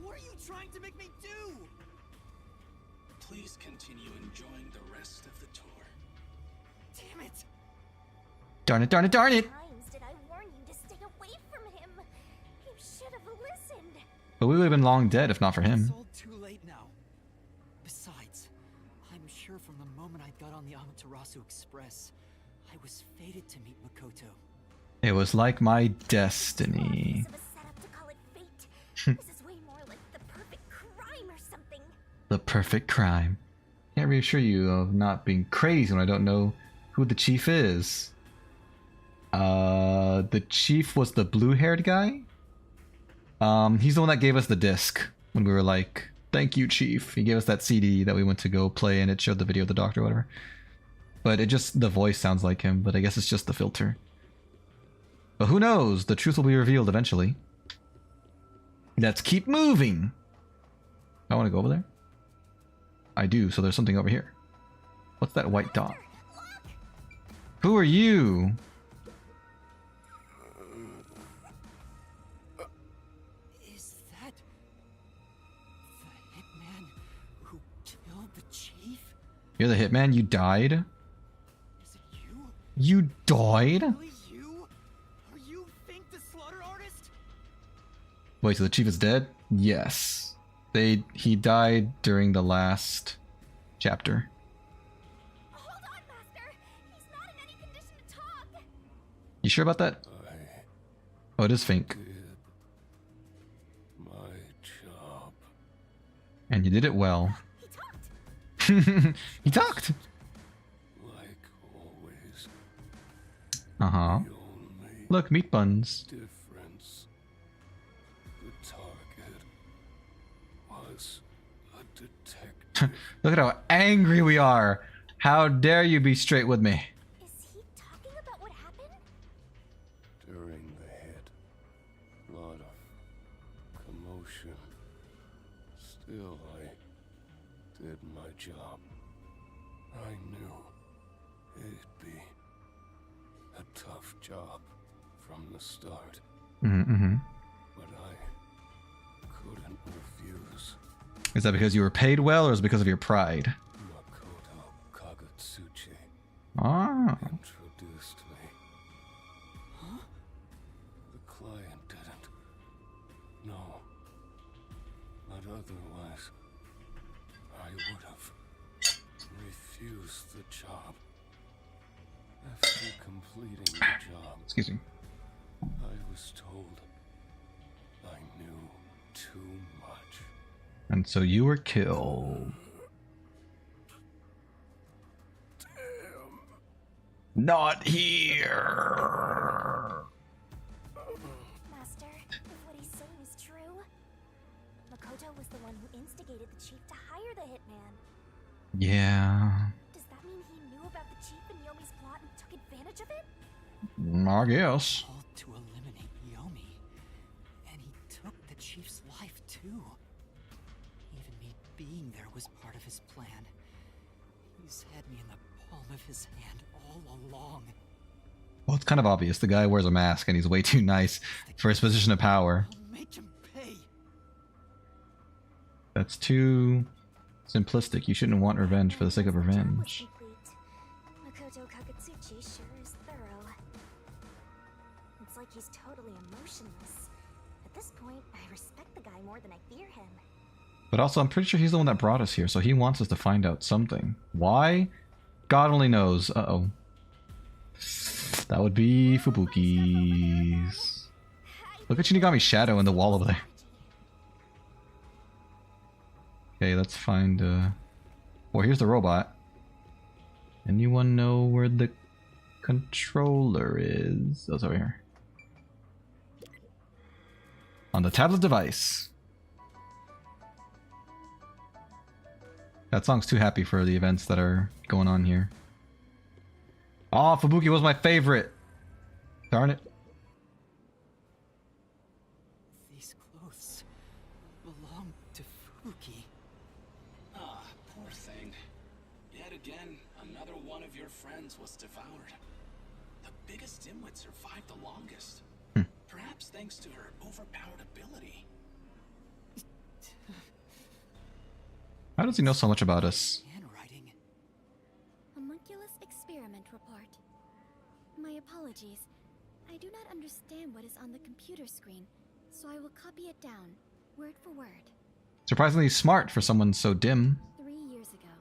Speaker 3: What are you trying to make me do?
Speaker 7: Please continue enjoying the rest of the tour.
Speaker 3: Damn it!
Speaker 1: Darn it, darn it, darn it!
Speaker 5: Times did I warn you to stay away from him? You should have listened.
Speaker 1: But we would have been long dead if not for
Speaker 3: It's
Speaker 1: him.
Speaker 3: all too late now. Besides, I'm sure from the moment I got on the Amaterasu Express, I was fated to meet Makoto.
Speaker 1: It was like my destiny.
Speaker 5: Of a setup to call it fate. This is way more like the perfect crime or something.
Speaker 1: The perfect crime. Can't reassure you of not being crazy when I don't know who the chief is. The chief was the blue-haired guy? He's the one that gave us the disc when we were like, thank you, chief. He gave us that CD that we went to go play and it showed the video of the doctor or whatever. But it just, the voice sounds like him, but I guess it's just the filter. But who knows? The truth will be revealed eventually. Let's keep moving. I want to go over there. I do, so there's something over here. What's that white dot? Who are you?
Speaker 3: Is that the hitman who killed the chief?
Speaker 1: You're the hitman? You died?
Speaker 3: Is it you?
Speaker 1: You died?
Speaker 3: Really you? Are you think the slaughter artist?
Speaker 1: Wait, so the chief is dead? Yes. He died during the last chapter.
Speaker 5: Hold on, Master. He's not in any condition to talk.
Speaker 1: You sure about that? Oh, it is Fink.
Speaker 4: Did my job.
Speaker 1: And you did it well.
Speaker 5: He talked.
Speaker 1: He talked!
Speaker 4: Like always.
Speaker 1: Uh-huh.
Speaker 4: The only
Speaker 1: Look, meat buns.
Speaker 4: difference. The target was a detective.
Speaker 1: Look at how angry we are. How dare you be straight with me?
Speaker 5: Is he talking about what happened?
Speaker 4: During the hit, lot of commotion. Still, I did my job. I knew it'd be a tough job from the start,
Speaker 1: Mm-hmm.
Speaker 4: but I couldn't refuse.
Speaker 1: Is that because you were paid well, or is it because of your pride?
Speaker 4: Makoto Kagutsuchi
Speaker 1: Ah.
Speaker 4: introduced me. Huh? The client didn't. No. But otherwise, I would have refused the job. After completing the job,
Speaker 1: Excuse me.
Speaker 4: I was told I knew too much.
Speaker 1: And so you were killed.
Speaker 4: Damn.
Speaker 1: Not here.
Speaker 5: Master, if what he's saying is true, Makoto was the one who instigated the chief to hire the hitman.
Speaker 1: Yeah.
Speaker 5: Does that mean he knew about the chief and Yomi's plot and took advantage of it?
Speaker 1: I guess.
Speaker 3: All to eliminate Yomi. And he took the chief's life too. Even me being there was part of his plan. He's had me in the palm of his hand all along.
Speaker 1: Well, it's kind of obvious. The guy wears a mask and he's way too nice for his position of power.
Speaker 3: I'll make him pay.
Speaker 1: That's too simplistic. You shouldn't want revenge for the sake of revenge.
Speaker 5: Makoto Kagutsuchi sure is thorough. It's like he's totally emotionless. At this point, I respect the guy more than I fear him.
Speaker 1: But also, I'm pretty sure he's the one that brought us here, so he wants us to find out something. Why? God only knows. Uh-oh. That would be Fubuki's. Look at Shinigami's shadow in the wall over there. Okay, let's find. Well, here's the robot. Anyone know where the controller is? Oh, it's over here. On the tablet device. That song's too happy for the events that are going on here. Oh, Fubuki was my favorite. Darn it.
Speaker 3: These clothes belong to Fubuki.
Speaker 7: Ah, poor thing. Yet again, another one of your friends was devoured. The biggest dimwit survived the longest. Perhaps thanks to her overpowered ability.
Speaker 1: How does he know so much about us?
Speaker 3: Handwriting.
Speaker 5: Homunculus experiment report. My apologies. I do not understand what is on the computer screen, so I will copy it down, word for word.
Speaker 1: Surprisingly smart for someone so dim.
Speaker 5: 3 years ago,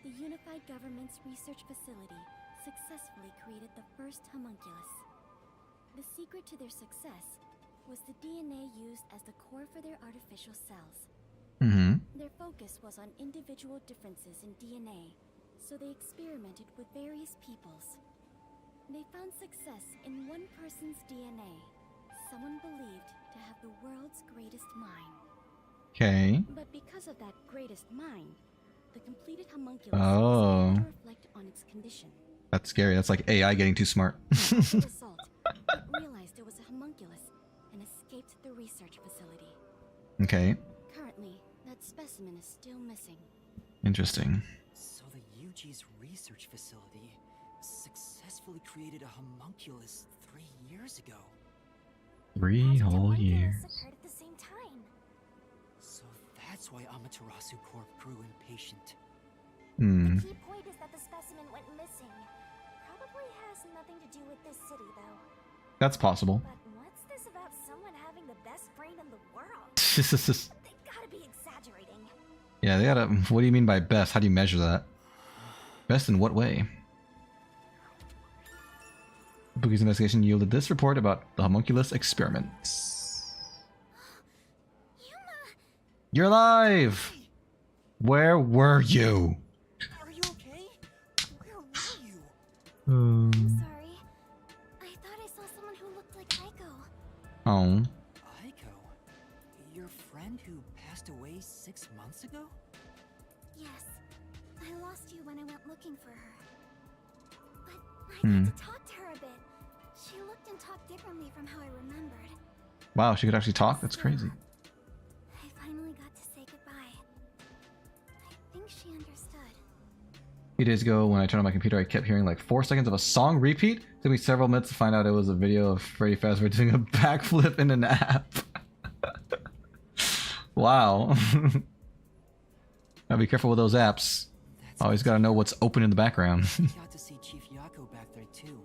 Speaker 5: the Unified Government's research facility successfully created the first homunculus. The secret to their success was the DNA used as the core for their artificial cells. Their focus was on individual differences in DNA, so they experimented with various peoples. They found success in one person's DNA, someone believed to have the world's greatest mind.
Speaker 1: Okay.
Speaker 5: But because of that greatest mind, the completed homunculus was able to reflect on its condition.
Speaker 1: That's scary. That's like AI getting too smart.
Speaker 5: As a result, it realized it was a homunculus and escaped the research facility.
Speaker 1: Okay.
Speaker 5: Currently, that specimen is still missing.
Speaker 1: Interesting.
Speaker 3: So the UG's research facility successfully created a homunculus 3 years ago.
Speaker 1: 3 whole years.
Speaker 5: Occurred at the same time.
Speaker 3: So that's why Amaterasu Corp grew impatient.
Speaker 5: The key point is that the specimen went missing. Probably has nothing to do with this city, though.
Speaker 1: That's possible.
Speaker 5: But what's this about someone having the best brain in the world?
Speaker 1: Yeah,
Speaker 5: They gotta be exaggerating.
Speaker 1: they gotta. What do you mean by best? How do you measure that? Best in what way? Boogie's investigation yielded this report about the homunculus experiments.
Speaker 5: Yuma!
Speaker 1: You're alive! Where were you?
Speaker 3: Are you okay? Where were you?
Speaker 5: I'm sorry. I thought I saw someone who looked like Aiko.
Speaker 1: Oh.
Speaker 3: Aiko? Your friend who passed away 6 months ago?
Speaker 5: Yes. I lost you when I went looking for her. But I got to talk to her a bit. She looked and talked differently from how I remembered.
Speaker 1: Wow, she could actually talk? That's crazy.
Speaker 5: I finally got to say goodbye. I think she understood.
Speaker 1: A few days ago, when I turned on my computer, I kept hearing like 4 seconds of a song repeat. It took me several minutes to find out it was a video of Freddy Fazbear doing a backflip in an app. Wow. Gotta be careful with those apps. Always gotta know what's open in the background.
Speaker 3: Got to see Chief Yako back there too.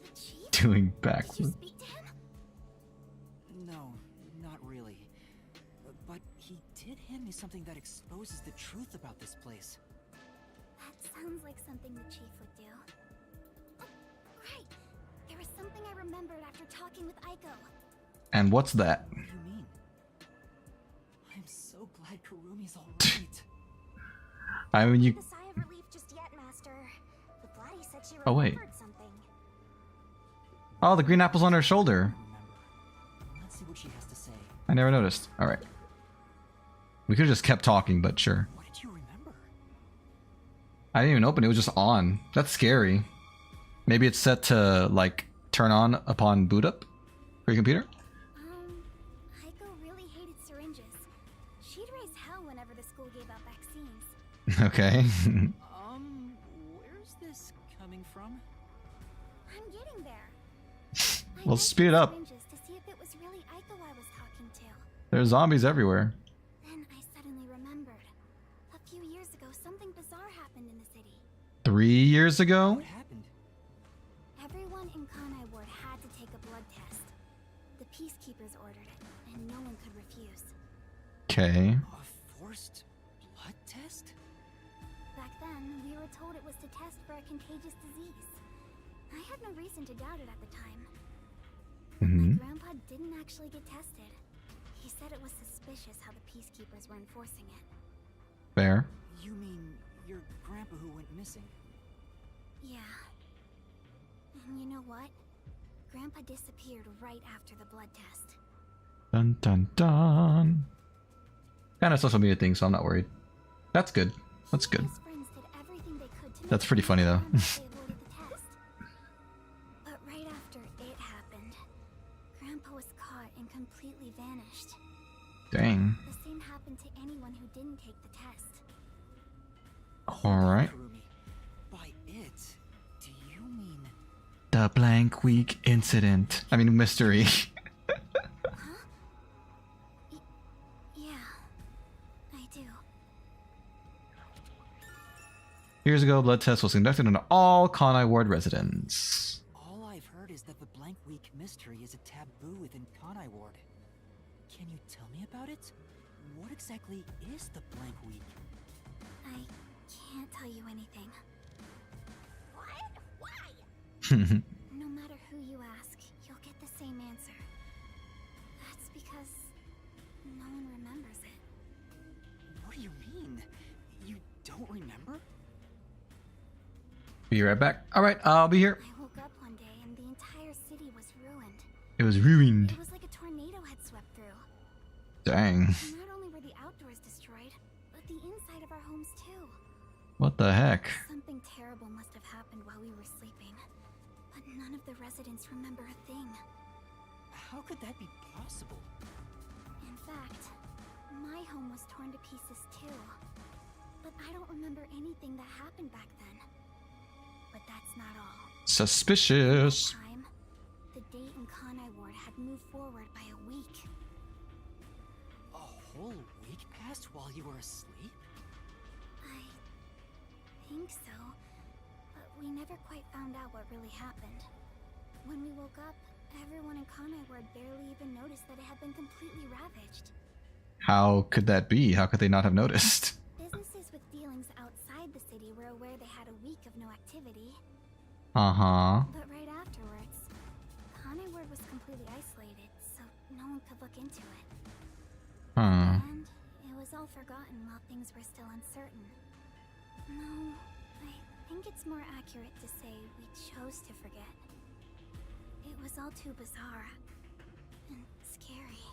Speaker 5: The chief?
Speaker 1: Doing
Speaker 5: Did you
Speaker 1: backflip.
Speaker 5: speak to him?
Speaker 3: No, not really. But he did hand me something that exposes the truth about this place.
Speaker 5: That sounds like something the chief would do. Oh, right. There was something I remembered after talking with Aiko.
Speaker 1: And what's that?
Speaker 3: What do you mean? I'm so glad Kurumi's alright.
Speaker 1: I mean, you.
Speaker 5: The sigh of relief just yet, Master. The Blatty said she
Speaker 1: Oh, wait.
Speaker 5: remembered something.
Speaker 1: Oh, the green apple's on her shoulder.
Speaker 3: Let's see what she has to say.
Speaker 1: I never noticed. Alright. We could have just kept talking, but sure.
Speaker 3: What did you remember?
Speaker 1: I didn't even open it. It was just on. That's scary. Maybe it's set to, like, turn on upon boot up for your computer?
Speaker 5: Aiko really hated syringes. She'd raise hell whenever the school gave out vaccines.
Speaker 1: Okay.
Speaker 3: Where's this coming from?
Speaker 5: I'm getting there. I
Speaker 1: Well,
Speaker 5: measured
Speaker 1: speed it up.
Speaker 5: syringes to see if it was really Aiko I was talking to.
Speaker 1: There's zombies everywhere.
Speaker 5: Then I suddenly remembered. A few years ago, something bizarre happened in the city.
Speaker 1: 3 years ago?
Speaker 3: What happened?
Speaker 5: Everyone in Kanai Ward had to take a blood test. The peacekeepers ordered it, and no one could refuse.
Speaker 1: Okay.
Speaker 3: A forced blood test?
Speaker 5: Back then, we were told it was to test for a contagious disease. I had no reason to doubt it at the time. My grandpa didn't actually get tested. He They said it was suspicious how the peacekeepers were enforcing it.
Speaker 1: Fair.
Speaker 3: You mean your grandpa who went missing?
Speaker 5: Yeah. And you know what? Grandpa disappeared right after the blood test.
Speaker 1: Dun dun dun. Kind of social media thing, so I'm not worried. That's good. That's
Speaker 5: He and
Speaker 1: good.
Speaker 5: his friends did everything they could to
Speaker 1: That's
Speaker 5: make
Speaker 1: pretty
Speaker 5: sure
Speaker 1: funny, though.
Speaker 5: they avoided the test. But right after it happened, Grandpa was caught and completely vanished.
Speaker 1: Dang.
Speaker 5: The same happened to anyone who didn't take the test.
Speaker 1: Alright.
Speaker 3: Kurumi, by it, do you mean...
Speaker 1: The blank week incident. I mean, mystery.
Speaker 5: Huh? Yeah, I do.
Speaker 1: Years ago, blood test was conducted on all Conai Ward residents.
Speaker 3: All I've heard is that the Blank Week mystery is a taboo within Kanai Ward. Can you tell me about it? What exactly is the Blank Week?
Speaker 5: I can't tell you anything. What? Why? No matter who you ask, you'll get the same answer. That's because no one remembers it.
Speaker 3: What do you mean? You don't remember?
Speaker 1: Be right back. Alright, I'll be here.
Speaker 5: I woke up one day and the entire city was ruined.
Speaker 1: It was ruined.
Speaker 5: It was like a tornado had swept through.
Speaker 1: Dang.
Speaker 5: And not only were the outdoors destroyed, but the inside of our homes too.
Speaker 1: What the heck?
Speaker 5: Something terrible must have happened while we were sleeping. But none of the residents remember a thing.
Speaker 3: How could that be possible?
Speaker 5: In fact, my home was torn to pieces too. But I don't remember anything that happened back then. But that's not all.
Speaker 1: Suspicious.
Speaker 5: At that time, the date in Kanai Ward had moved forward by a week.
Speaker 3: A whole week passed while you were asleep?
Speaker 5: I think so. But we never quite found out what really happened. When we woke up, everyone in Kanai Ward barely even noticed that it had been completely ravaged.
Speaker 1: How could that be? How could they not have noticed?
Speaker 5: Businesses with dealings outside the city were aware they had a week of no activity.
Speaker 1: Uh-huh.
Speaker 5: But right afterwards, Kanai Ward was completely isolated, so no one could look into it.
Speaker 1: Huh.
Speaker 5: And it was all forgotten while things were still uncertain. No, I think it's more accurate to say we chose to forget. It was all too bizarre and scary.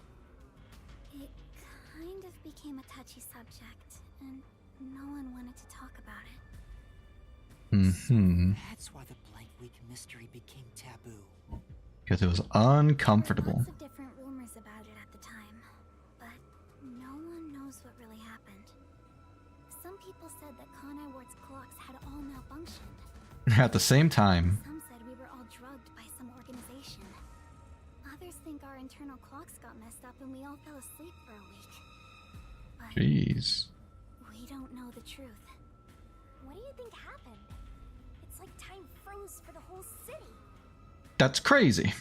Speaker 5: It kind of became a touchy subject, and no one wanted to talk about it.
Speaker 1: Mm-hmm.
Speaker 3: That's why the Blank Week mystery became taboo.
Speaker 1: Because it was
Speaker 5: There were
Speaker 1: uncomfortable.
Speaker 5: lots of different rumors about it at the time, but no one knows what really happened. Some people said that Kanai Ward's clocks had all malfunctioned.
Speaker 1: At the same time.
Speaker 5: Some said we were all drugged by some organization. Others think our internal clocks got messed up and we all fell asleep for a week. But
Speaker 1: Jeez.
Speaker 5: we don't know the truth. What do you think happened? It's like time froze for the whole city.
Speaker 1: That's crazy.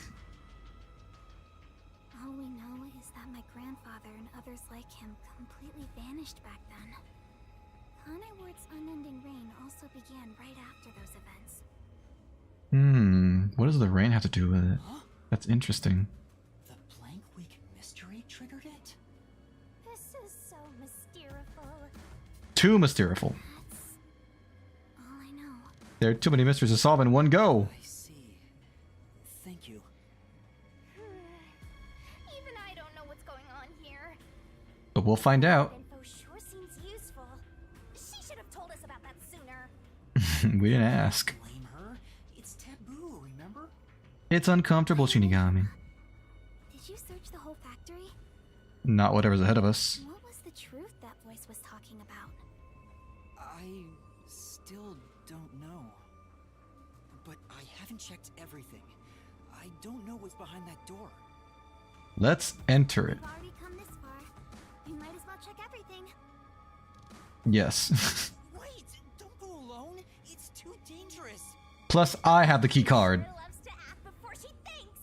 Speaker 5: All we know is that my grandfather and others like him completely vanished back then. Kanai Ward's unending reign also began right after those events.
Speaker 1: What does the rain have to do with it?
Speaker 3: Huh?
Speaker 1: That's interesting.
Speaker 3: The Blank Week mystery triggered it?
Speaker 5: This is so mysteriful.
Speaker 1: Too mysteriful.
Speaker 5: That's all I know.
Speaker 1: There are too many mysteries to solve in one go.
Speaker 3: I see. Thank you.
Speaker 5: Even I don't know what's going on here.
Speaker 1: But we'll find out.
Speaker 5: Info sure seems useful. She should have told us about that sooner.
Speaker 1: We didn't ask.
Speaker 3: Blame her? It's taboo, remember?
Speaker 1: It's uncomfortable, Shinigami.
Speaker 5: Did you search the whole factory?
Speaker 1: Not whatever's ahead of us.
Speaker 5: What was the truth that voice was talking about?
Speaker 3: I still don't know. But I haven't checked everything. I don't know what's behind that door.
Speaker 1: Let's enter it.
Speaker 5: We've already come this far. We might as well check everything.
Speaker 1: Yes.
Speaker 3: Wait! Don't go alone! It's too dangerous!
Speaker 1: Plus, I have the key card.
Speaker 5: She loves to act before she thinks.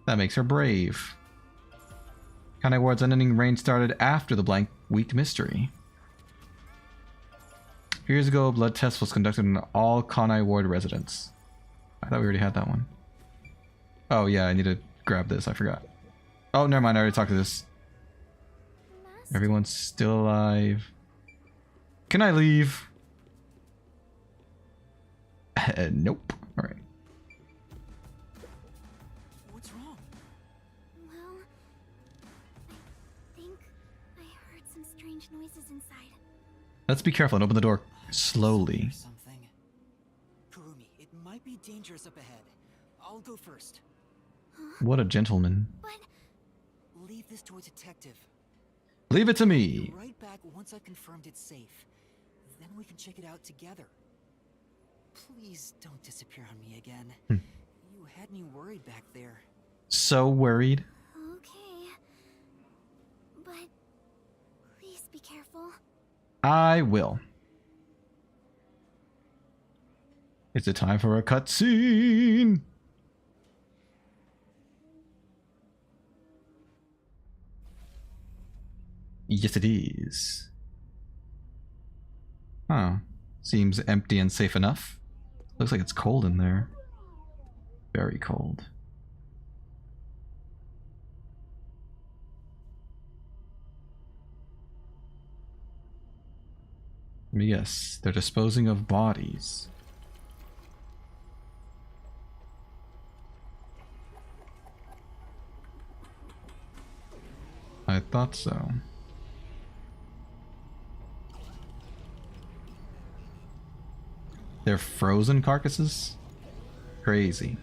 Speaker 1: That makes her brave. Kanai Ward's unending reign started after the Blank Week mystery. Years ago, blood test was conducted on all Kanai Ward residents. I thought we already had that one. Oh yeah, I need to grab this. I forgot. Oh, never mind. I already talked to this. Everyone's still alive. Can I leave? Nope. Alright.
Speaker 3: What's wrong?
Speaker 5: Well, I think I heard some strange noises inside.
Speaker 1: Let's be careful and open the door slowly.
Speaker 3: Something. Kurumi, it might be dangerous up ahead. I'll go first.
Speaker 1: What a gentleman.
Speaker 5: But
Speaker 3: Leave this to a detective.
Speaker 1: Leave it to me.
Speaker 3: Be right back once I've confirmed it's safe. Then we can check it out together. Please don't disappear on me again. You had me worried back there.
Speaker 1: So worried.
Speaker 5: okay. But please be careful.
Speaker 1: I will. Is it time for a cutscene? Yes, it is. Huh. Seems empty and safe enough. Looks like it's cold in there. Very cold. Yes, they're disposing of bodies. I thought so. They're frozen carcasses? Crazy.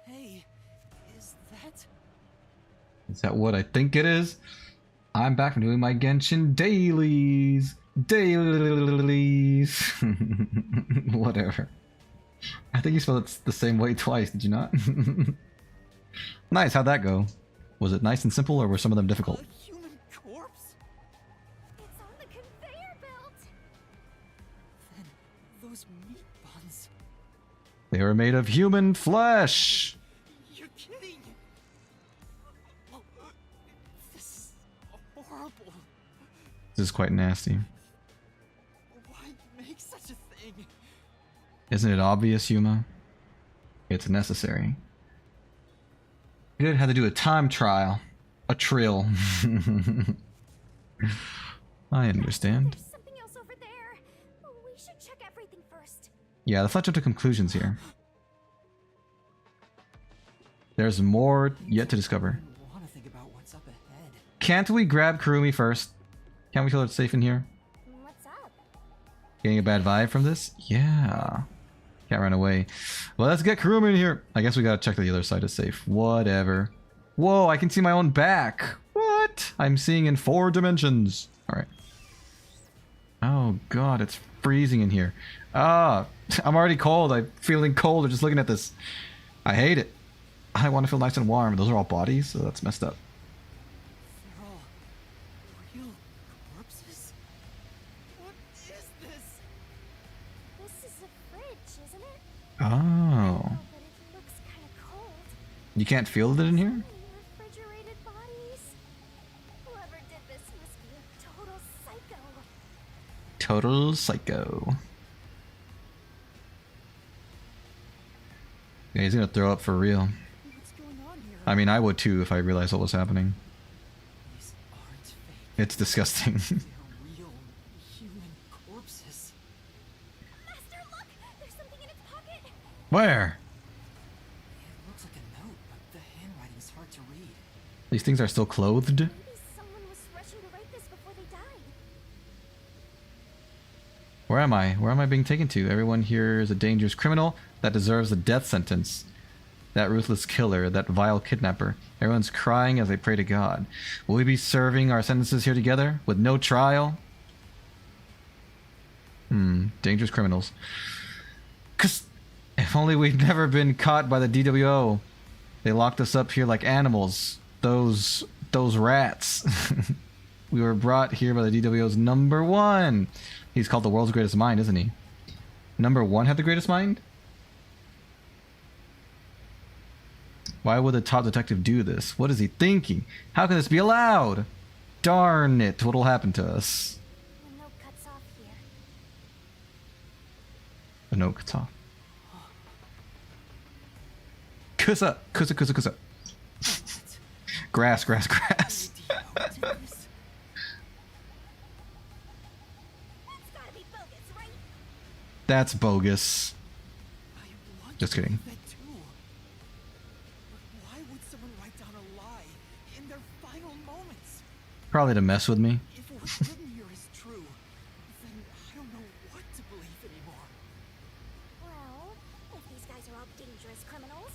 Speaker 3: Hey, is that?
Speaker 1: Is that what I think it is? I'm back from doing my Genshin dailies. Dailies. Whatever. I think you spelled it the same way twice, did you not? Nice, how'd that go? Was it nice and simple, or were some of them difficult?
Speaker 3: A human corpse?
Speaker 5: It's on the conveyor belt.
Speaker 3: Then those meat buns.
Speaker 1: They were made of human flesh!
Speaker 3: You're kidding! Oh, this is horrible.
Speaker 1: This is quite nasty.
Speaker 3: Why make such a thing?
Speaker 1: Isn't it obvious, Yuma? It's necessary. Good, had to do a time trial. A trill. I understand.
Speaker 5: There's something else over there. We should check everything first.
Speaker 1: Yeah, let's not jump to conclusions here. There's more yet to discover.
Speaker 3: I want to think about what's up ahead.
Speaker 1: Can't we grab Kurumi first? Can't we tell her it's safe in here?
Speaker 5: What's up?
Speaker 1: Getting a bad vibe from this? Yeah. Can't run away. Well, let's get Kurumi in here. I guess we gotta check that the other side is safe. Whatever. Whoa, I can see my own back. What? I'm seeing in 4 dimensions. Alright. Oh god, it's freezing in here. Ah, I'm already cold. I'm feeling cold just looking at this. I hate it. I want to feel nice and warm. Those are all bodies, so that's messed up.
Speaker 3: They're all real corpses? What is this?
Speaker 5: This is a fridge, isn't it?
Speaker 1: Oh.
Speaker 5: But it looks kind of cold.
Speaker 1: You can't feel it in here?
Speaker 5: Refrigerated bodies. Whoever did this must be a total psycho.
Speaker 1: Total psycho. Yeah, he's gonna throw up for real.
Speaker 3: What's going on here?
Speaker 1: I mean, I would too if I realized what was happening.
Speaker 3: These aren't fake.
Speaker 1: It's disgusting.
Speaker 3: They're real human corpses.
Speaker 5: Master, look! There's something in its pocket.
Speaker 1: Where?
Speaker 3: It looks like a note, but the handwriting's hard to read.
Speaker 1: These things are still clothed?
Speaker 5: Maybe someone was rushing to write this before they died.
Speaker 1: Where am I? Where am I being taken to? Everyone here is a dangerous criminal that deserves a death sentence. That ruthless killer, that vile kidnapper. Everyone's crying as they pray to God. Will we be serving our sentences here together with no trial? Dangerous criminals. 'Cause if only we'd never been caught by the DWO. They locked us up here like animals. Those rats. We were brought here by the DWO's number 1. He's called the world's greatest mind, isn't he? Number 1 had the greatest mind? Why would the top detective do this? What is he thinking? How can this be allowed? Darn it, what'll happen to us?
Speaker 5: The note cuts off here.
Speaker 1: The note cuts off. Kusa! Kusa, kusa, kusa. Grass, grass, grass.
Speaker 5: That's gotta be bogus, right?
Speaker 1: That's bogus. Just kidding.
Speaker 3: That too. But why would someone write down a lie in their final moments?
Speaker 1: Probably to mess with me.
Speaker 3: If what's written here is true, then I don't know what to believe anymore.
Speaker 5: Well, if these guys are all dangerous criminals,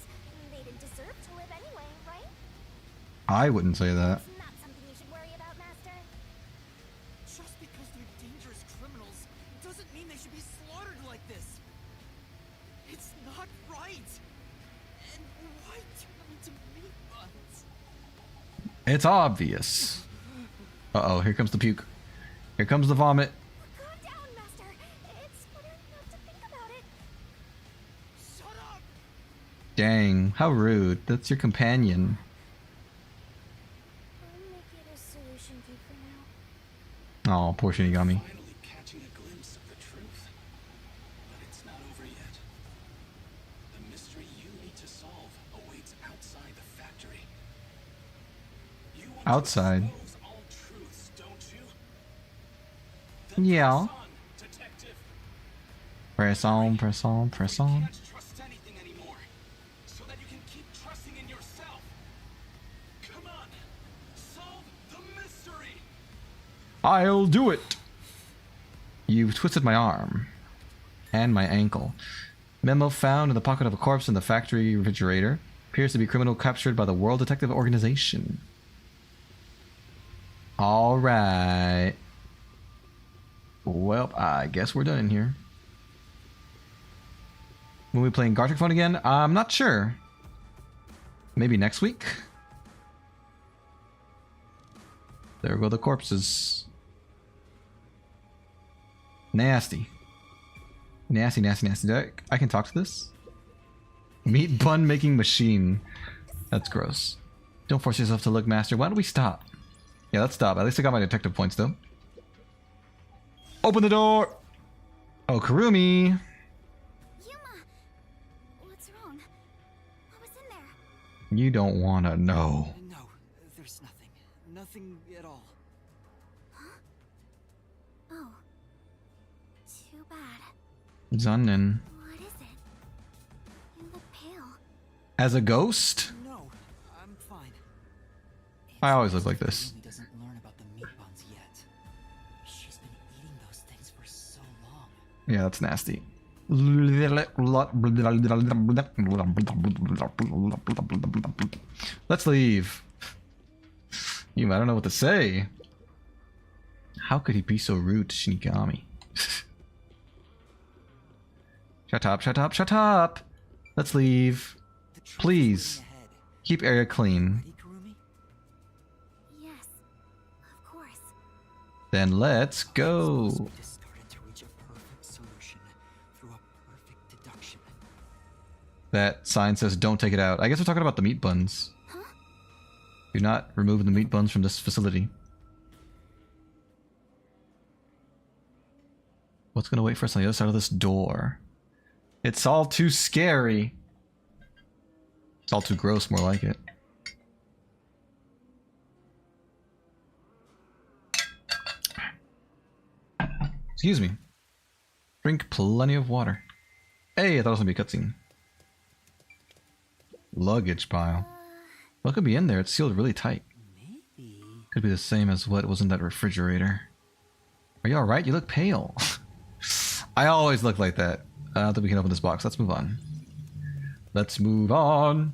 Speaker 5: they didn't deserve to live anyway, right?
Speaker 1: I wouldn't say that.
Speaker 5: It's not something you should worry about, Master.
Speaker 3: Just because they're dangerous criminals doesn't mean they should be slaughtered like this. It's not right. And why turn them into meat buns?
Speaker 1: It's obvious. Uh-oh, here comes the puke. Here comes the vomit.
Speaker 5: Calm down, Master. It's better not to think about it.
Speaker 3: Shut up!
Speaker 1: Dang, how rude. That's your companion.
Speaker 5: I'll make it a solution key for now.
Speaker 1: Oh, poor Shinigami.
Speaker 7: Finally catching a glimpse of the truth. But it's not over yet. The mystery you need to solve awaits outside the factory. You want
Speaker 1: Outside?
Speaker 7: to expose all truths, don't you?
Speaker 1: Yeah.
Speaker 7: Press on, detective.
Speaker 1: Press on, press on, press
Speaker 7: You
Speaker 1: on.
Speaker 7: can't trust anything anymore, so that you can keep trusting in yourself. Come on, solve the mystery.
Speaker 1: I'll do it. You've twisted my arm. And my ankle. Memo found in the pocket of a corpse in the factory refrigerator. Appears to be criminal captured by the World Detective Organization. Alright. Well, I guess we're done in here. When we playing Gartic Phone again? I'm not sure. Maybe next week? There go the corpses. Nasty. Nasty, nasty, nasty. I can talk to this? Meat bun making machine. That's gross. Don't force yourself to look, Master. Why don't we stop? Yeah, let's stop. At least I got my detective points, though. Open the door! Oh, Kurumi!
Speaker 5: Yuma! What's wrong? What was in there?
Speaker 1: You don't want to know.
Speaker 3: No, there's nothing. Nothing at all.
Speaker 5: Oh. Too bad.
Speaker 1: Zannen.
Speaker 5: What is it? You look pale.
Speaker 1: As a ghost?
Speaker 3: No, I'm fine.
Speaker 1: I always look like this.
Speaker 10: Really doesn't learn about the meat buns yet. She's been eating those things for so long.
Speaker 1: Yeah, that's nasty. Let's leave. I don't know what to say. How could he be so rude to Shinigami? Shut up, shut up, shut up! Let's leave.
Speaker 3: The truth is
Speaker 1: Please.
Speaker 3: waiting ahead.
Speaker 1: Keep area clean.
Speaker 3: Ready, Kurumi?
Speaker 5: Yes. Of course.
Speaker 1: Then let's go.
Speaker 10: We just started to reach a perfect solution through a perfect deduction.
Speaker 1: That sign says don't take it out. I guess we're talking about the meat buns.
Speaker 5: Huh?
Speaker 1: Do not remove the meat buns from this facility. What's gonna wait for us on the other side of this door? It's all too scary. It's all too gross, more like it. Excuse me. Drink plenty of water. Hey, I thought it was gonna be a cutscene. Luggage pile. What could be in there? It's sealed really tight.
Speaker 10: Maybe.
Speaker 1: Could be the same as what was in that refrigerator. Are you alright? You look pale. I always look like that. I don't think we can open this box. Let's move on. Let's move on.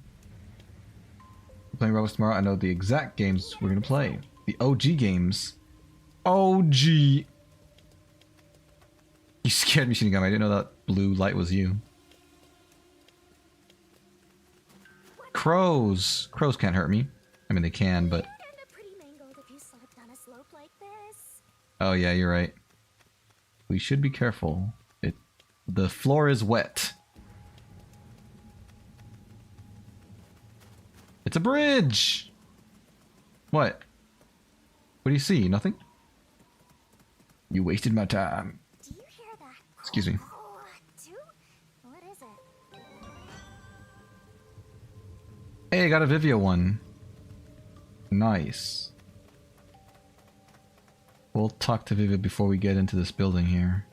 Speaker 1: We're playing Roblox tomorrow. I know the exact games we're going to play. The OG games. OG. You scared me, Shinigami. I didn't know that blue light was you. Crows. Crows can't hurt me. I mean, they can, but...
Speaker 5: And a pretty mangled if you slept on a slope like this.
Speaker 1: Oh, yeah, you're right. We should be careful. The floor is wet. It's a bridge! What? What do you see? Nothing? You wasted my time.
Speaker 5: Do you hear that?
Speaker 1: Excuse me.
Speaker 5: Oh, too?
Speaker 1: Hey, I got a Vivia one. Nice. We'll talk to Vivia before we get into this building here.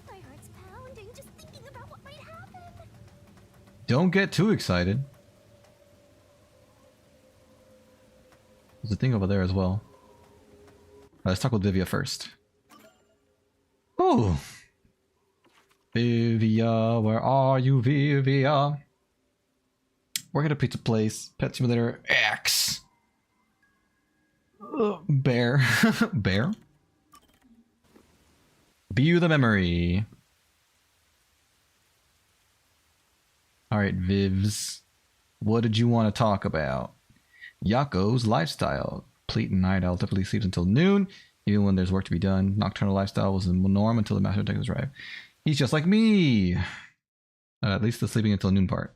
Speaker 5: My heart's pounding just thinking about what might happen.
Speaker 1: Don't get too excited. There's a thing over there as well. Let's talk with Vivia first. Ooh. Vivia, where are you, Vivia? Work at a pizza place. Pet Simulator X. Bear. Bear? View the memory. Alright, Vivs. What did you want to talk about? Yako's lifestyle. Complete night owl typically sleeps until noon, even when there's work to be done. Nocturnal lifestyle was the norm until the master detectives arrived. He's just like me! At least the sleeping until noon part.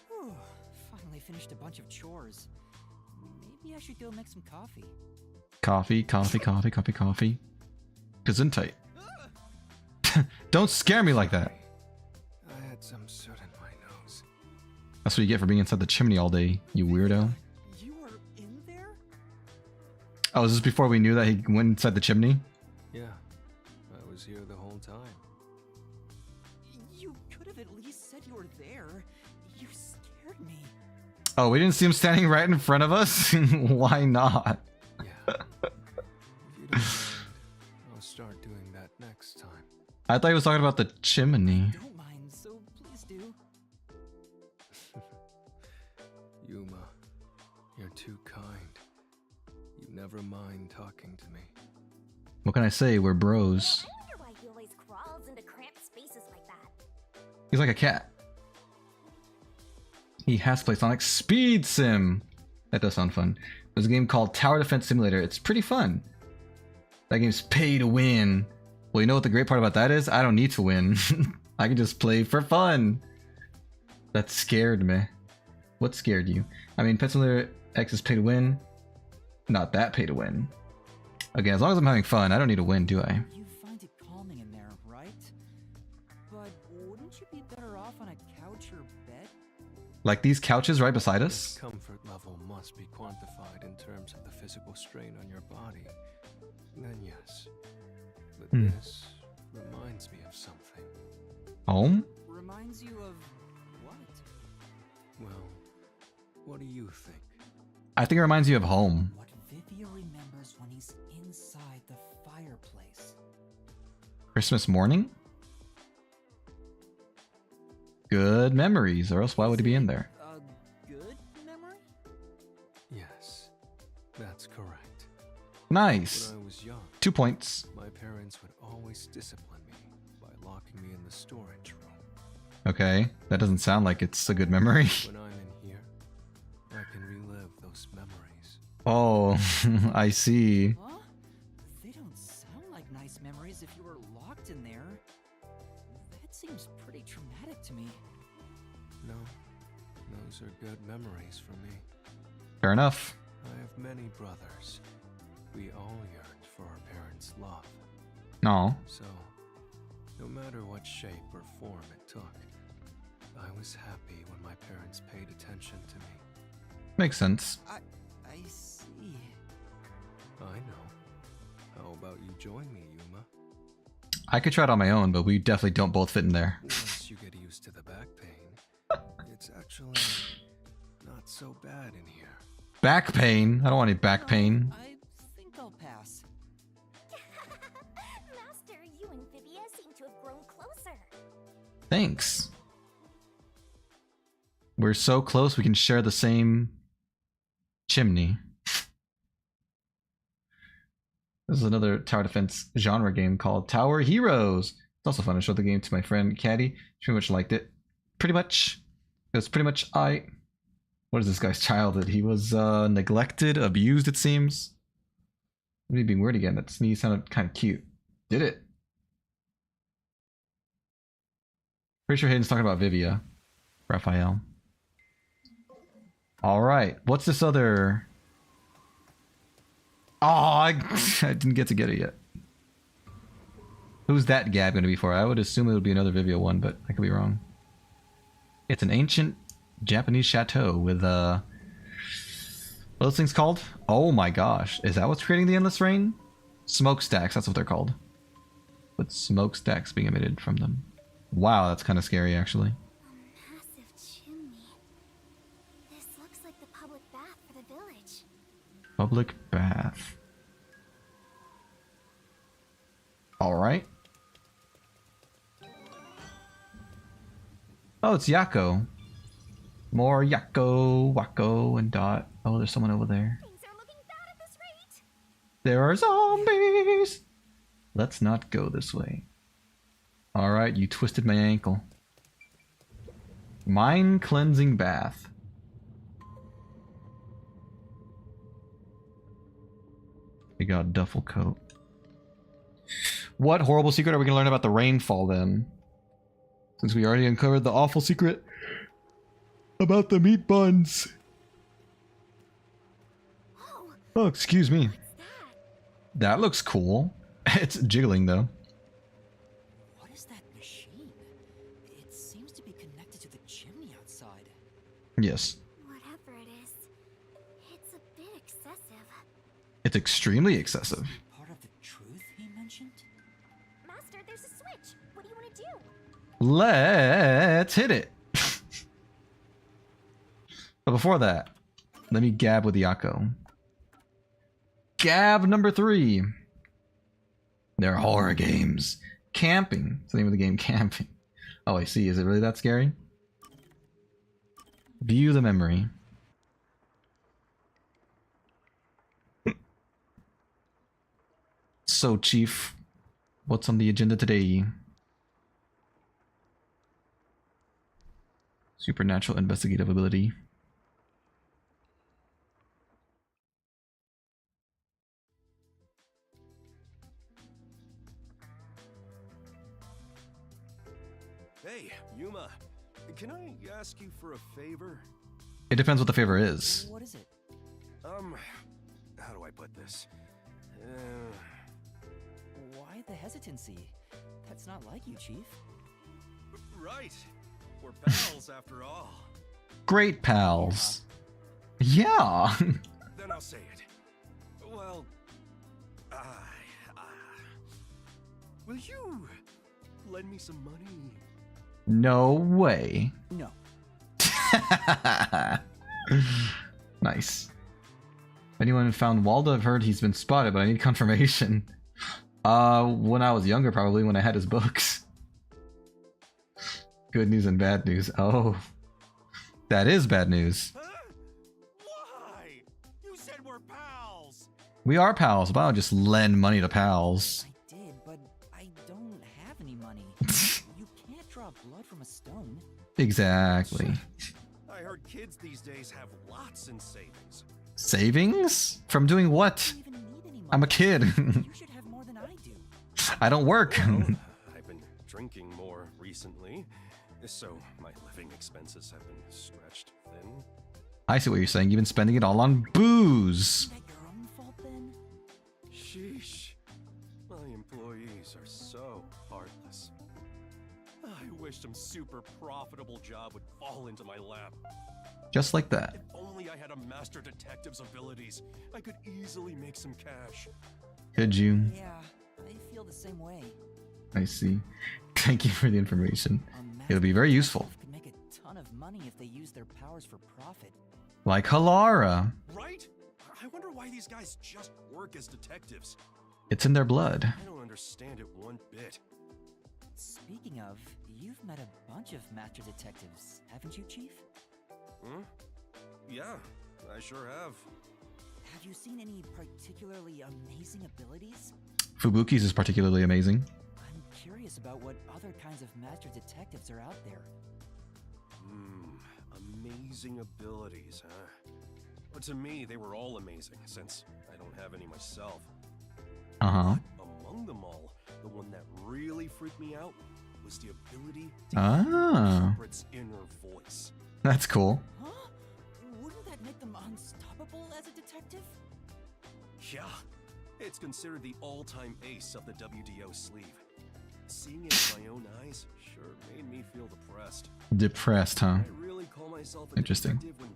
Speaker 3: Whew, finally finished a bunch of chores. Maybe I should go make some coffee.
Speaker 1: Coffee. Gesundheit. Don't scare me like that.
Speaker 4: I had some soot in my nose.
Speaker 1: That's what you get for being inside the chimney all day, you weirdo.
Speaker 3: You were in there?
Speaker 1: Oh, is this before we knew that he went inside the chimney?
Speaker 4: Yeah, I was here the whole time.
Speaker 3: You could have at least said you were there. You scared me.
Speaker 1: Oh, we didn't see him standing right in front of us? Why not?
Speaker 4: Yeah. If you don't mind, I'll start doing that next time.
Speaker 1: I thought he was talking about the chimney.
Speaker 3: Don't mind, so please do.
Speaker 4: Yuma, you're too kind. You never mind talking to me.
Speaker 1: What can I say? We're bros.
Speaker 5: I wonder why he always crawls into cramped spaces like that.
Speaker 1: He's like a cat. He has played Sonic Speed Sim. That does sound fun. There's a game called Tower Defense Simulator. It's pretty fun. That game's pay to win. Well, you know what the great part about that is? I don't need to win. I can just play for fun. That scared me. What scared you? I mean, Pet Simulator X is pay to win. Not that pay to win. Again, as long as I'm having fun, I don't need to win, do I?
Speaker 3: You find it calming in there, right? But wouldn't you be better off on a couch or bed?
Speaker 1: Like these couches right beside
Speaker 4: This
Speaker 1: us?
Speaker 4: comfort level must be quantified in terms of the physical strain on your body. Then yes. But this reminds me of something.
Speaker 1: Home?
Speaker 3: Reminds you of what?
Speaker 4: Well, what do you think?
Speaker 1: I think it reminds you of home.
Speaker 3: What Vivia remembers when he's inside the fireplace.
Speaker 1: Christmas morning? Good memories, or else why would he be in there?
Speaker 3: A good memory?
Speaker 4: Yes, that's correct.
Speaker 1: Nice.
Speaker 4: When I was young,
Speaker 1: 2 points.
Speaker 4: my parents would always discipline me by locking me in the storage room.
Speaker 1: Okay, that doesn't sound like it's a good memory.
Speaker 4: When I'm in here, I can relive those memories.
Speaker 1: Oh, I see.
Speaker 3: Huh? They don't sound like nice memories if you were locked in there. That seems pretty traumatic to me.
Speaker 4: No, those are good memories for me.
Speaker 1: Fair enough.
Speaker 4: I have many brothers. We all yearned for our parents' love.
Speaker 1: No.
Speaker 4: So, no matter what shape or form it took, I was happy when my parents paid attention to me.
Speaker 1: Makes sense.
Speaker 3: I see.
Speaker 4: I know. How about you join me, Yuma?
Speaker 1: I could try it on my own, but we definitely don't both fit in there.
Speaker 4: Once you get used to the back pain, it's actually not so bad in here.
Speaker 1: Back pain? I don't want any back pain.
Speaker 3: I think I'll pass.
Speaker 5: Master, you and Vivia seem to have grown closer.
Speaker 1: Thanks. We're so close we can share the same chimney. This is another tower defense genre game called Tower Heroes. It's also fun. I showed the game to my friend Caddy. She pretty much liked it. Pretty much. It was pretty much what is this guy's childhood? He was neglected, abused, it seems. Me being weird again. That sneeze sounded kind of cute. Did it? Pretty sure Hayden's talking about Vivia. Raphael. Alright. What's this other... Oh, I didn't get to get it yet. Who's that Gab going to be for? I would assume it would be another Vivio one, but I could be wrong. It's an ancient Japanese chateau with what are those things called? Oh my gosh. Is that what's creating the endless rain? Smokestacks, that's what they're called. With smokestacks being emitted from them. Wow, that's kind of scary actually.
Speaker 5: A massive chimney. This looks like the public bath for the village.
Speaker 1: Public bath. Alright. Oh, it's Yako. More Yako, Wako, and Dot. Oh, there's someone over there.
Speaker 5: Things are looking bad at this rate.
Speaker 1: There are zombies! Let's not go this way. Alright, you twisted my ankle. Mind cleansing bath. We got a duffel coat. What horrible secret are we going to learn about the rainfall then? Since we already uncovered the awful secret about the meat buns. Oh, excuse me. That looks cool. It's jiggling though.
Speaker 3: What is that machine? It seems to be connected to the chimney outside.
Speaker 1: Yes.
Speaker 5: Whatever it is, it's a bit excessive.
Speaker 1: It's extremely excessive.
Speaker 3: Part of the truth he mentioned?
Speaker 5: Master, there's a switch. What do you want to do?
Speaker 1: Let's hit it. But before that, let me gab with Yako. Gab number 3. They're horror games. Camping. It's the name of the game, Camping. Oh, I see. Is it really that scary? View the memory. So, Chief, what's on the agenda today? Supernatural investigative ability.
Speaker 9: Hey, Yuma, can I ask you for a favor?
Speaker 1: It depends what the favor is.
Speaker 3: What is it?
Speaker 9: How do I put this?
Speaker 3: Why the hesitancy? That's not like you, Chief.
Speaker 9: Right. We're pals after all.
Speaker 1: Great pals. Yeah.
Speaker 9: Then I'll say it. Well, will you lend me some money?
Speaker 1: No way.
Speaker 3: No.
Speaker 1: Nice. Anyone found Waldo? I've heard he's been spotted, but I need confirmation. When I was younger, probably when I had his books. Good news and bad news. Oh, that is bad news.
Speaker 9: Huh? Why? You said we're pals.
Speaker 1: We are pals, but I don't just lend money to pals.
Speaker 3: I did, but I don't have any money. You can't draw blood from a stone.
Speaker 1: Exactly.
Speaker 9: I heard kids these days have lots in savings.
Speaker 1: Savings? From doing what?
Speaker 3: You don't even need any money.
Speaker 1: I'm a kid.
Speaker 3: You should have more than I do.
Speaker 1: I don't work.
Speaker 9: Well, I've been drinking more recently, so my living expenses have been stretched thin.
Speaker 1: I see what you're saying. You've been spending it all on booze.
Speaker 3: Is that your own fault then?
Speaker 9: Sheesh. My employees are so heartless. I wish some super profitable job would fall into my lap.
Speaker 1: Just like that.
Speaker 9: If only I had a master detective's abilities, I could easily make some cash.
Speaker 1: Could you?
Speaker 3: Yeah, I feel the same way.
Speaker 1: I see. Thank you for the information.
Speaker 3: A
Speaker 1: It'll be very
Speaker 3: master
Speaker 1: useful.
Speaker 3: detective could make a ton of money if they use their powers for profit.
Speaker 1: Like Halara.
Speaker 9: Right? I wonder why these guys just work as detectives.
Speaker 1: It's in their blood.
Speaker 9: I don't understand it one bit.
Speaker 3: Speaking of, you've met a bunch of master detectives, haven't you, Chief?
Speaker 9: Hmm? Yeah, I sure have.
Speaker 3: Have you seen any particularly amazing abilities?
Speaker 1: Fubuki's is particularly amazing.
Speaker 3: I'm curious about what other kinds of master detectives are out there.
Speaker 9: Amazing abilities, huh? But to me, they were all amazing, since I don't have any myself.
Speaker 1: Uh-huh.
Speaker 9: Among them all, the one that really freaked me out was the ability to
Speaker 1: Ah.
Speaker 9: hear the culprit's inner voice.
Speaker 1: That's cool.
Speaker 3: Huh? Wouldn't that make them unstoppable as a detective?
Speaker 9: Yeah, it's considered the all-time ace of the WDO sleeve.
Speaker 11: Seeing it with my own eyes sure made me feel depressed.
Speaker 1: Depressed, huh?
Speaker 11: I really call myself a
Speaker 1: Interesting.
Speaker 11: detective when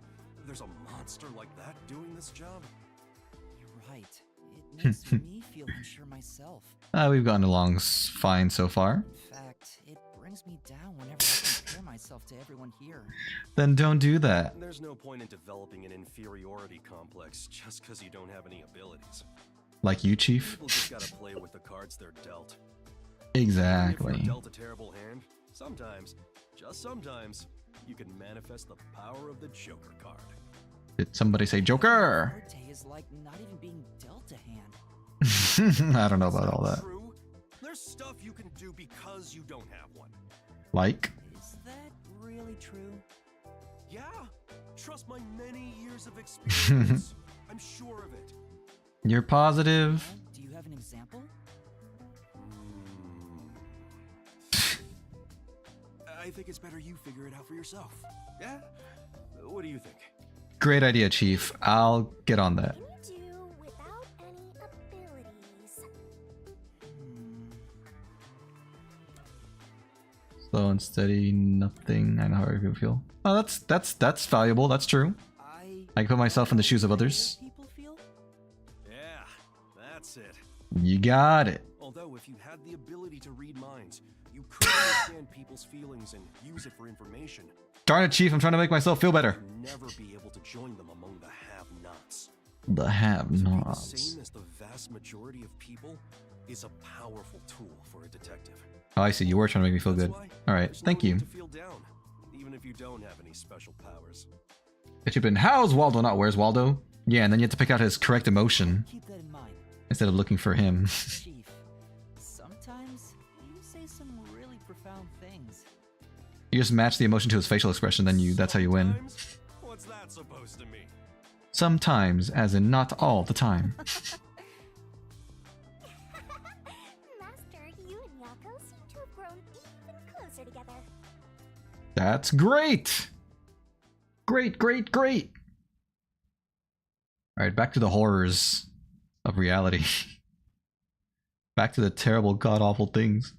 Speaker 11: there's a monster like that doing this job.
Speaker 3: You're right. It makes me feel unsure myself.
Speaker 1: We've gotten along fine so far.
Speaker 3: In fact, it brings me down whenever I compare myself to everyone here.
Speaker 1: Then don't do that.
Speaker 11: There's no point in developing an inferiority complex just because you don't have any abilities.
Speaker 1: Like you, Chief?
Speaker 11: People just gotta play with the cards they're dealt.
Speaker 1: Exactly.
Speaker 11: If you're dealt a terrible hand, sometimes, just sometimes, you can manifest the power of the Joker card.
Speaker 1: Did somebody say Joker?
Speaker 3: Forte is like not even being dealt a hand.
Speaker 1: I don't know about all that.
Speaker 11: True. There's stuff you can do because you don't have one.
Speaker 1: Like?
Speaker 3: Is that really true?
Speaker 11: Yeah. Trust my many years of experience. I'm sure of it.
Speaker 1: You're positive?
Speaker 3: Do you have an example?
Speaker 11: I think it's better you figure it out for yourself. Yeah? What do you think?
Speaker 1: Great idea, Chief. I'll get on that.
Speaker 5: Can you do without any abilities?
Speaker 1: Slow and steady, nothing. I know how people feel. Oh, that's valuable. That's true. I can put myself in the shoes of others.
Speaker 3: People feel?
Speaker 11: Yeah, that's it.
Speaker 1: You got it.
Speaker 11: Although if you had the ability to read minds, you could understand people's feelings and use it for information.
Speaker 1: Darn it, Chief. I'm trying to make myself feel better.
Speaker 11: You'd never be able to join them among the have-nots.
Speaker 1: The
Speaker 11: To be the
Speaker 1: have-nots.
Speaker 11: same as the vast majority of people is a powerful tool for a detective.
Speaker 1: Oh, I see. You were trying to make me feel good. All right. Thank you.
Speaker 11: To feel down, even if you don't have any special powers.
Speaker 1: It should have been, how's Waldo, not where's Waldo? Yeah, and then you have to pick out his correct emotion
Speaker 3: Keep that in mind.
Speaker 1: instead of looking for him.
Speaker 3: Chief, sometimes you say some really profound things.
Speaker 1: You just match the emotion to his facial expression, then that's how you win.
Speaker 11: Sometimes? What's that supposed to mean?
Speaker 1: Sometimes, as in not all the time.
Speaker 5: Master, you and Yako seem to have grown even closer together.
Speaker 1: That's great! Great, great, great! Alright, back to the horrors of reality. Back to the terrible, god-awful things.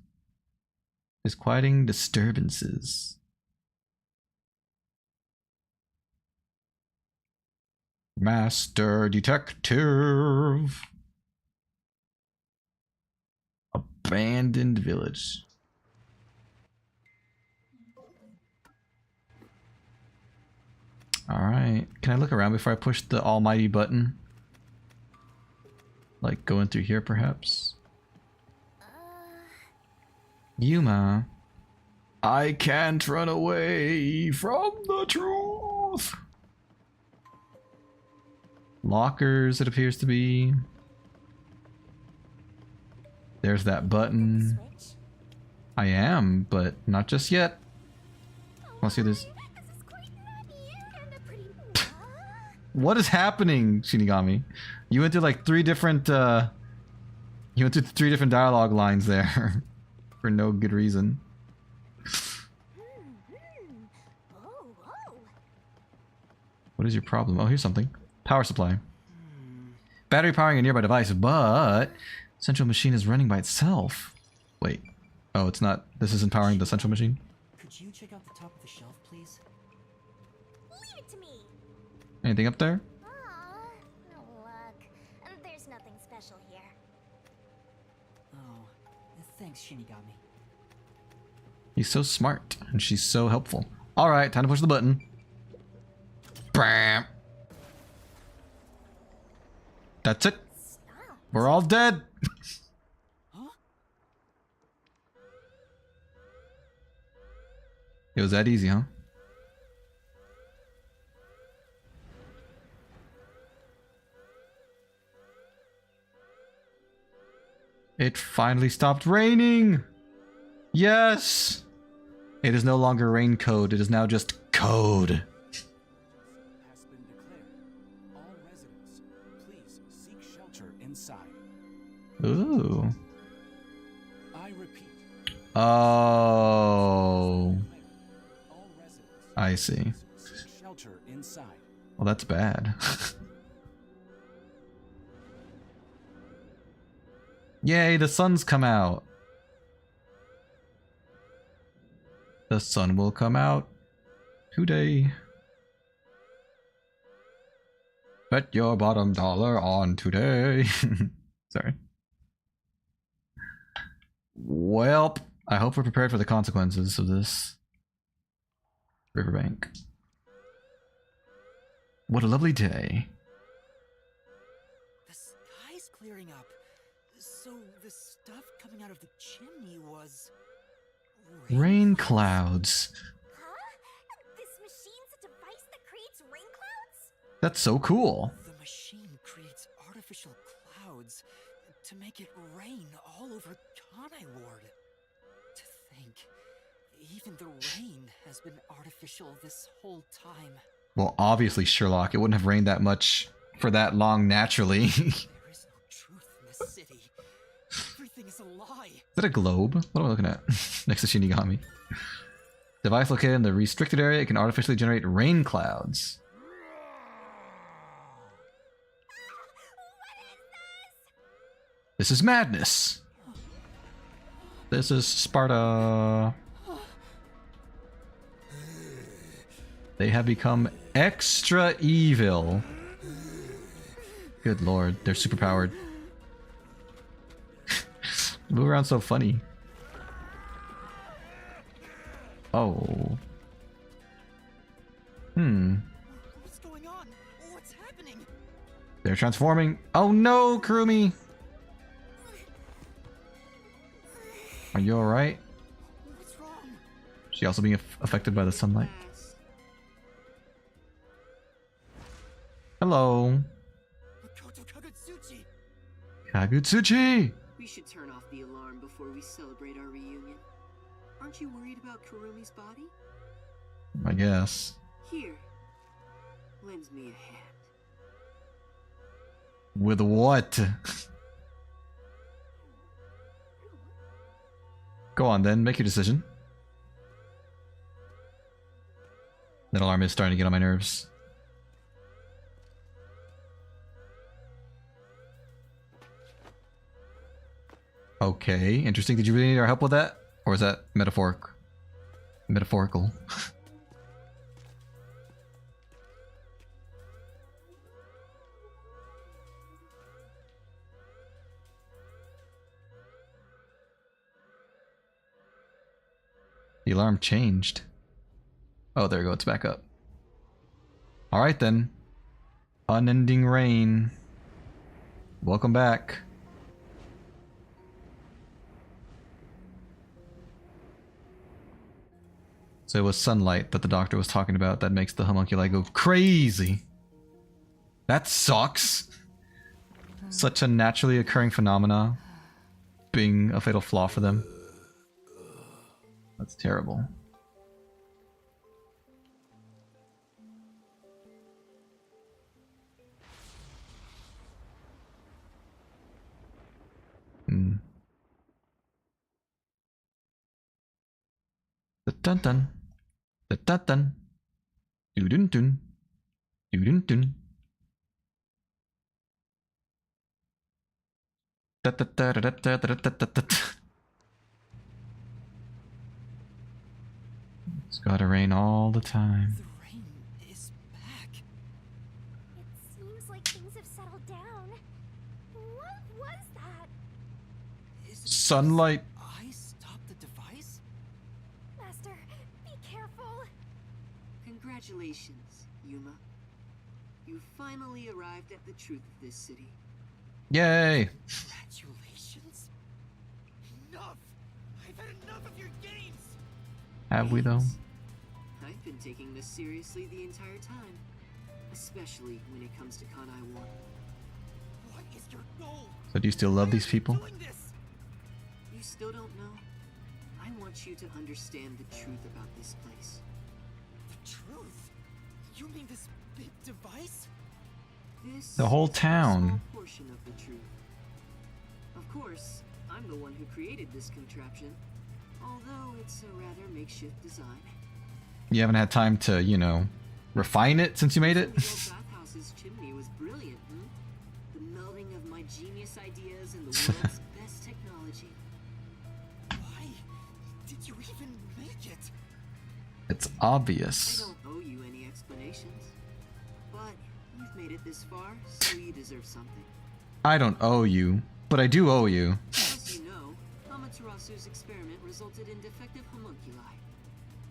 Speaker 1: Disquieting disturbances. Master Detective. Abandoned village. Alright. Can I look around before I push the almighty button? Like going through here, perhaps? Yuma. I can't run away from the truth. Lockers, it appears to be. There's that button. I am, but not just yet. Let's see this. What is happening, Shinigami? You went through like three different dialogue lines there for no good reason. What is your problem? Oh, here's something. Power supply. Battery powering a nearby device, but central machine is running by itself. Wait. Oh, it's not. This isn't powering the central machine?
Speaker 3: Could you check out the top of the shelf, please?
Speaker 5: Leave it to me.
Speaker 1: Anything up there?
Speaker 5: No luck. There's nothing special here.
Speaker 3: Oh, thanks, Shinigami.
Speaker 1: He's so smart, and she's so helpful. Alright, time to push the button. Bam! That's it. We're all dead.
Speaker 3: Huh?
Speaker 1: It was that easy, huh? It finally stopped raining. Yes. It is no longer rain code. It is now just code.
Speaker 7: Has been declared. All residents, please seek shelter inside.
Speaker 1: Ooh.
Speaker 7: I repeat.
Speaker 1: Oh.
Speaker 7: All residents,
Speaker 1: I see.
Speaker 7: seek shelter inside.
Speaker 1: Well, that's bad. Yay, the sun's come out. The sun will come out today. Bet your bottom dollar on today. Sorry. Welp. I hope we're prepared for the consequences of this. Riverbank. What a lovely day.
Speaker 3: The sky's clearing up. So the stuff coming out of the chimney was...
Speaker 1: Rain clouds.
Speaker 5: Huh? This machine's a device that creates rain clouds?
Speaker 1: That's so cool.
Speaker 3: The machine creates artificial clouds to make it rain all over Kanai Ward. To think, even the rain has been artificial this whole time.
Speaker 1: Well, obviously, Sherlock, it wouldn't have rained that much for that long naturally.
Speaker 3: There is no truth in this city. Everything is a lie.
Speaker 1: Is that a globe? What am I looking at? Next to Shinigami. Device located in the restricted area, it can artificially generate rain clouds. This is madness. This is Sparta. They have become extra evil. Good lord, they're superpowered. Move around so funny. Oh.
Speaker 3: What's going on? What's happening?
Speaker 1: They're transforming. Oh no, Kurumi! Are you alright?
Speaker 3: What's wrong?
Speaker 1: She also being affected by the sunlight. Hello.
Speaker 3: Kagutsuchi!
Speaker 1: Kagutsuchi!
Speaker 10: We should turn off the alarm before we celebrate our reunion. Aren't you worried about Kurumi's body?
Speaker 1: I guess.
Speaker 10: Here, lend me a hand.
Speaker 1: With what? Go on then, make your decision. That alarm is starting to get on my nerves. Okay, interesting. Did you really need our help with that? Or is that metaphorical? The alarm changed. Oh, there we go. It's back up. Alright then. Unending rain. Welcome back. So it was sunlight that the doctor was talking about that makes the homunculi go crazy. That sucks. Such a naturally occurring phenomena being a fatal flaw for them. That's terrible. Dun dun. Dun dun. Doo dun dun. Doo dun dun. It's gotta rain all the time.
Speaker 3: The rain is back.
Speaker 5: It seems like things have settled down. What was that?
Speaker 1: Sunlight.
Speaker 3: I stopped the device?
Speaker 5: Master, be careful.
Speaker 10: Congratulations, Yuma. You finally arrived at the truth of this city.
Speaker 1: Yay!
Speaker 3: Congratulations. Enough! I've had enough of your games!
Speaker 1: Have we though?
Speaker 10: I've been taking this seriously the entire time. Especially when it comes to Kanai Ward.
Speaker 3: What is your goal?
Speaker 1: So do you still love these people?
Speaker 3: Doing this?
Speaker 10: You still don't know? I want you to understand the truth about this place.
Speaker 3: The truth? You mean this big device?
Speaker 10: This
Speaker 1: The whole
Speaker 10: is a
Speaker 1: town.
Speaker 10: small portion of the truth. Of course, I'm the one who created this contraption, although it's a rather makeshift design.
Speaker 1: You haven't had time to, you know, refine it since you made it?
Speaker 10: The old bathhouse's chimney was brilliant, The melding of my genius ideas and the world's best technology.
Speaker 3: Why did you even make it?
Speaker 1: It's
Speaker 10: I
Speaker 1: obvious.
Speaker 10: don't owe you any explanations, but you've made it this far, so you deserve something.
Speaker 1: I don't owe you, but I do owe you.
Speaker 10: As you know, Amaterasu's experiment resulted in defective homunculi.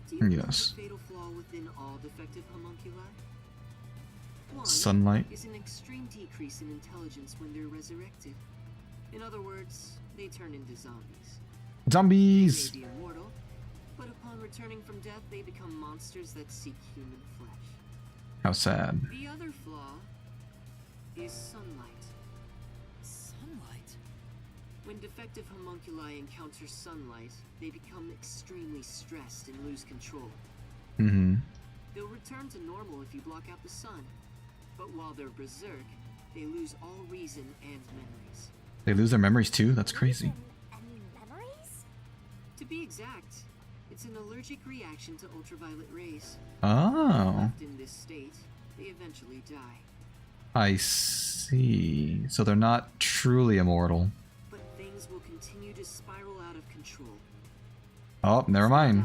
Speaker 10: Do you know
Speaker 1: Yes.
Speaker 10: the fatal flaw within all defective homunculi? One
Speaker 1: Sunlight.
Speaker 10: is an extreme decrease in intelligence when they're resurrected. In other words, they turn into zombies.
Speaker 1: Zombies!
Speaker 10: They may be immortal, but upon returning from death, they become monsters that seek human flesh.
Speaker 1: How sad.
Speaker 10: The other flaw is sunlight.
Speaker 3: Sunlight?
Speaker 10: When defective homunculi encounter sunlight, they become extremely stressed and lose control.
Speaker 1: Mm-hmm.
Speaker 10: They'll return to normal if you block out the sun. But while they're berserk, they lose all reason and memories.
Speaker 1: They lose their memories too? That's crazy.
Speaker 5: And memories?
Speaker 10: To be exact, it's an allergic reaction to ultraviolet rays.
Speaker 1: Oh.
Speaker 10: Left in this state, they eventually die.
Speaker 1: I see. So they're not truly immortal.
Speaker 10: But things will continue to spiral out of control.
Speaker 1: Oh, never mind.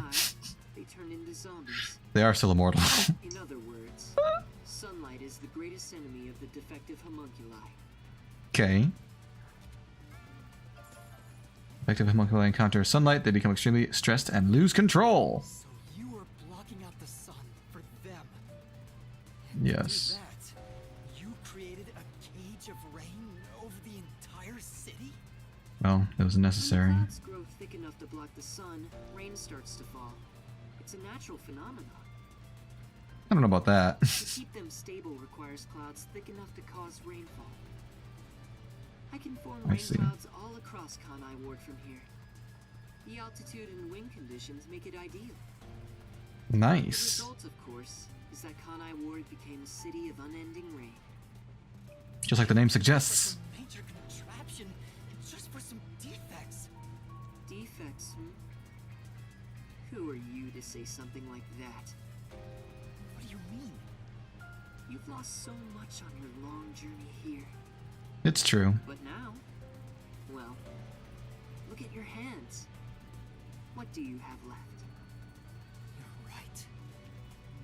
Speaker 10: They turn into zombies.
Speaker 1: They are still immortal.
Speaker 10: In other words, sunlight is the greatest enemy of the defective homunculi.
Speaker 1: Okay. Effective homunculi encounter sunlight, they become extremely stressed and lose control.
Speaker 3: So you were blocking out the sun for them. And to
Speaker 1: Yes.
Speaker 3: do that, you created a cage of rain over the entire city?
Speaker 1: Well, it was necessary.
Speaker 10: When clouds grow thick enough to block the sun, rain starts to fall. It's a natural phenomenon.
Speaker 1: I don't know about that.
Speaker 10: To keep them stable requires clouds thick enough to cause rainfall. I can form
Speaker 1: I
Speaker 10: rain
Speaker 1: see.
Speaker 10: clouds all across Kanai Ward from here. The altitude and wind conditions make it ideal. The
Speaker 1: Nice.
Speaker 10: result, of course, is that Kanai Ward became a city of unending rain.
Speaker 1: Just like the name suggests.
Speaker 3: It's a major contraption just for some defects.
Speaker 10: Defects, hmm? Who are you to say something like that?
Speaker 3: What do you mean?
Speaker 10: You've lost so much on your long journey here.
Speaker 1: It's true.
Speaker 10: But now, well, look at your hands. What do you have left?
Speaker 3: You're right.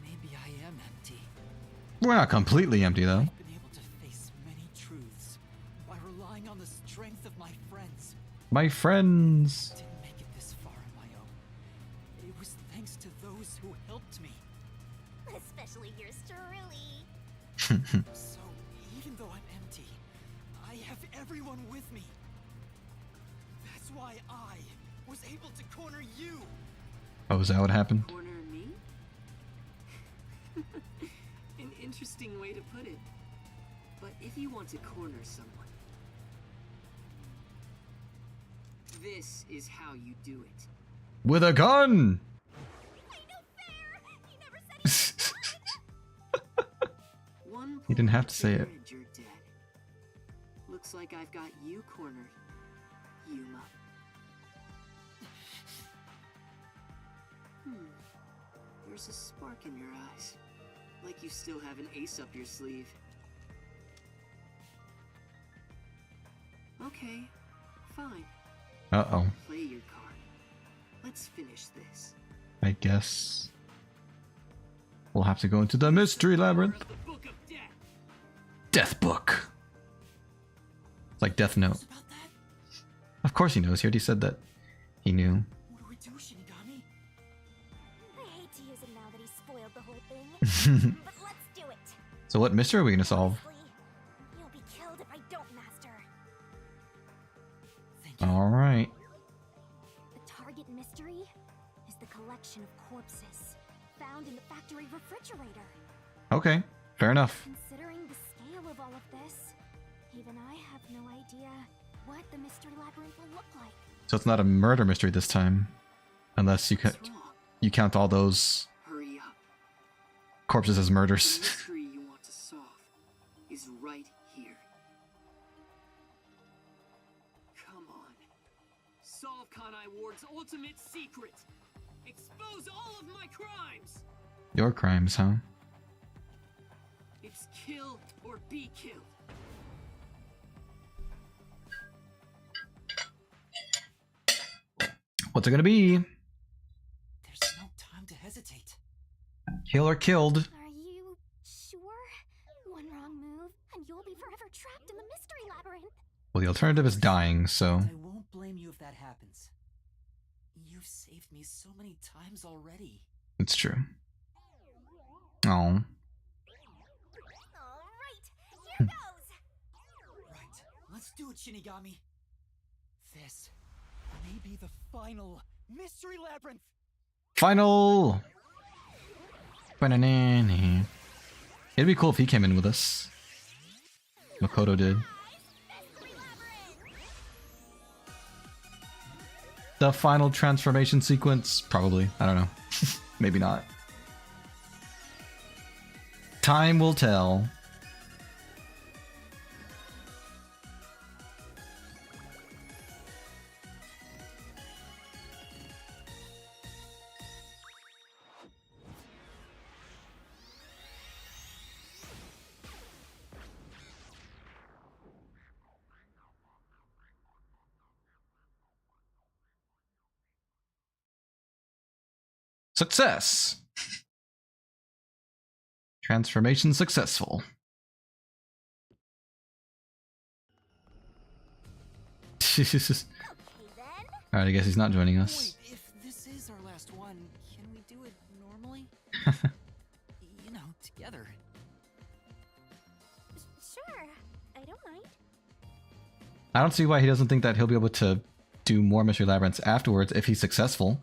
Speaker 3: Maybe I am empty.
Speaker 1: We're not completely empty though.
Speaker 3: I've been able to face many truths by relying on the strength of my friends.
Speaker 1: My friends.
Speaker 3: I didn't make it this far on my own. It was thanks to those who helped me.
Speaker 5: Especially yours truly.
Speaker 3: So, even though I'm empty, I have everyone with me. That's why I was able to corner you.
Speaker 1: Oh, is that what happened?
Speaker 10: Corner me? An interesting way to put it. But if you want to corner someone, this is how you do it.
Speaker 1: With a gun!
Speaker 10: One
Speaker 1: You didn't have to say
Speaker 10: pull
Speaker 1: it.
Speaker 10: and you're dead. Looks like I've got you cornered, Yuma. There's a spark in your eyes. Like you still have an ace up your sleeve. Okay, fine.
Speaker 1: Uh-oh.
Speaker 10: Play your card. Let's finish this.
Speaker 1: I guess we'll have to go into the mystery labyrinth.
Speaker 10: The Book of Death.
Speaker 1: Death book. It's like Death Note.
Speaker 3: About that?
Speaker 1: Of course he knows. He already said that he knew.
Speaker 3: What do we do, Shinigami?
Speaker 5: I hate to use him now that he's spoiled the whole thing. But let's do it.
Speaker 1: So what mystery are we gonna solve?
Speaker 5: Honestly, you'll be killed if I don't, Master.
Speaker 3: Thank you.
Speaker 1: All right.
Speaker 5: The target mystery is the collection of corpses found in the factory refrigerator.
Speaker 1: Okay. Fair enough.
Speaker 5: Considering the scale of all of this, even I have no idea what the mystery labyrinth will look like.
Speaker 1: So it's not a murder mystery this time, unless you
Speaker 10: What's wrong?
Speaker 1: you count all those
Speaker 10: Hurry up.
Speaker 1: corpses as
Speaker 10: The
Speaker 1: murders.
Speaker 10: mystery you want to solve is right here. Come on. Solve Kanai Ward's ultimate secret. Expose all of my crimes.
Speaker 1: Your crimes, huh?
Speaker 10: It's kill or be killed.
Speaker 1: What's it gonna be?
Speaker 3: There's no time to hesitate.
Speaker 1: Heal or killed.
Speaker 5: Are you sure? One wrong move, and you'll be forever trapped in the mystery labyrinth.
Speaker 1: Well, the alternative is dying, so...
Speaker 3: I won't blame you if that happens. You've saved me so many times already.
Speaker 1: It's true. Oh.
Speaker 5: Alright, here goes!
Speaker 3: Right, let's do it, Shinigami. This may be the final mystery labyrinth.
Speaker 1: Final! Banana. It'd be cool if he came in with us. Makoto did. The final transformation sequence? Probably. I don't know. Maybe not. Time will tell. Success! Transformation successful. Alright, I guess he's not joining us.
Speaker 3: Wait, if this is our last one, can we do it normally? You know, together.
Speaker 5: Sure, I don't mind.
Speaker 1: I don't see why he doesn't think that he'll be able to do more Mystery Labyrinths afterwards if he's successful.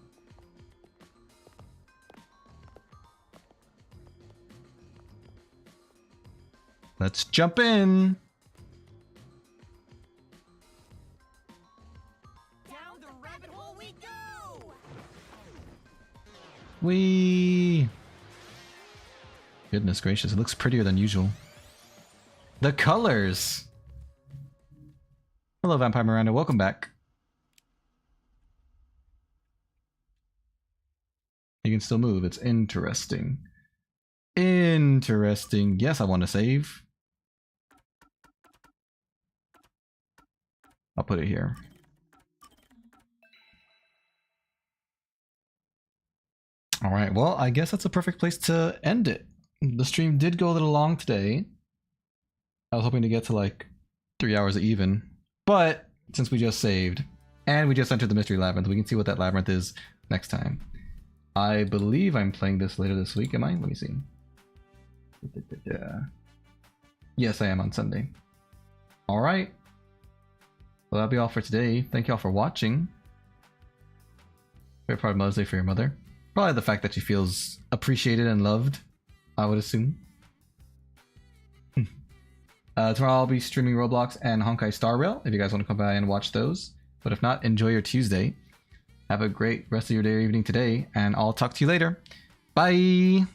Speaker 1: Let's jump in!
Speaker 3: Down the rabbit hole we go!
Speaker 1: Whee! Goodness gracious, it looks prettier than usual. The colors! Hello, Vampire Miranda, welcome back. You can still move, it's interesting. Interesting. Yes, I want to save. I'll put it here. Alright, well, I guess that's a perfect place to end it. The stream did go a little long today. I was hoping to get to like 3 hours even. But since we just saved, and we just entered the Mystery Labyrinth, we can see what that labyrinth is next time. I believe I'm playing this later this week, am I? Let me see. Yes, I am on Sunday. Alright. Well, that'll be all for today. Thank you all for watching. Very proud of Mother's Day for your mother. Probably the fact that she feels appreciated and loved, I would assume. Tomorrow I'll be streaming Roblox and Honkai Star Rail if you guys want to come by and watch those. But if not, enjoy your Tuesday. Have a great rest of your day or evening today, and I'll talk to you later. Bye!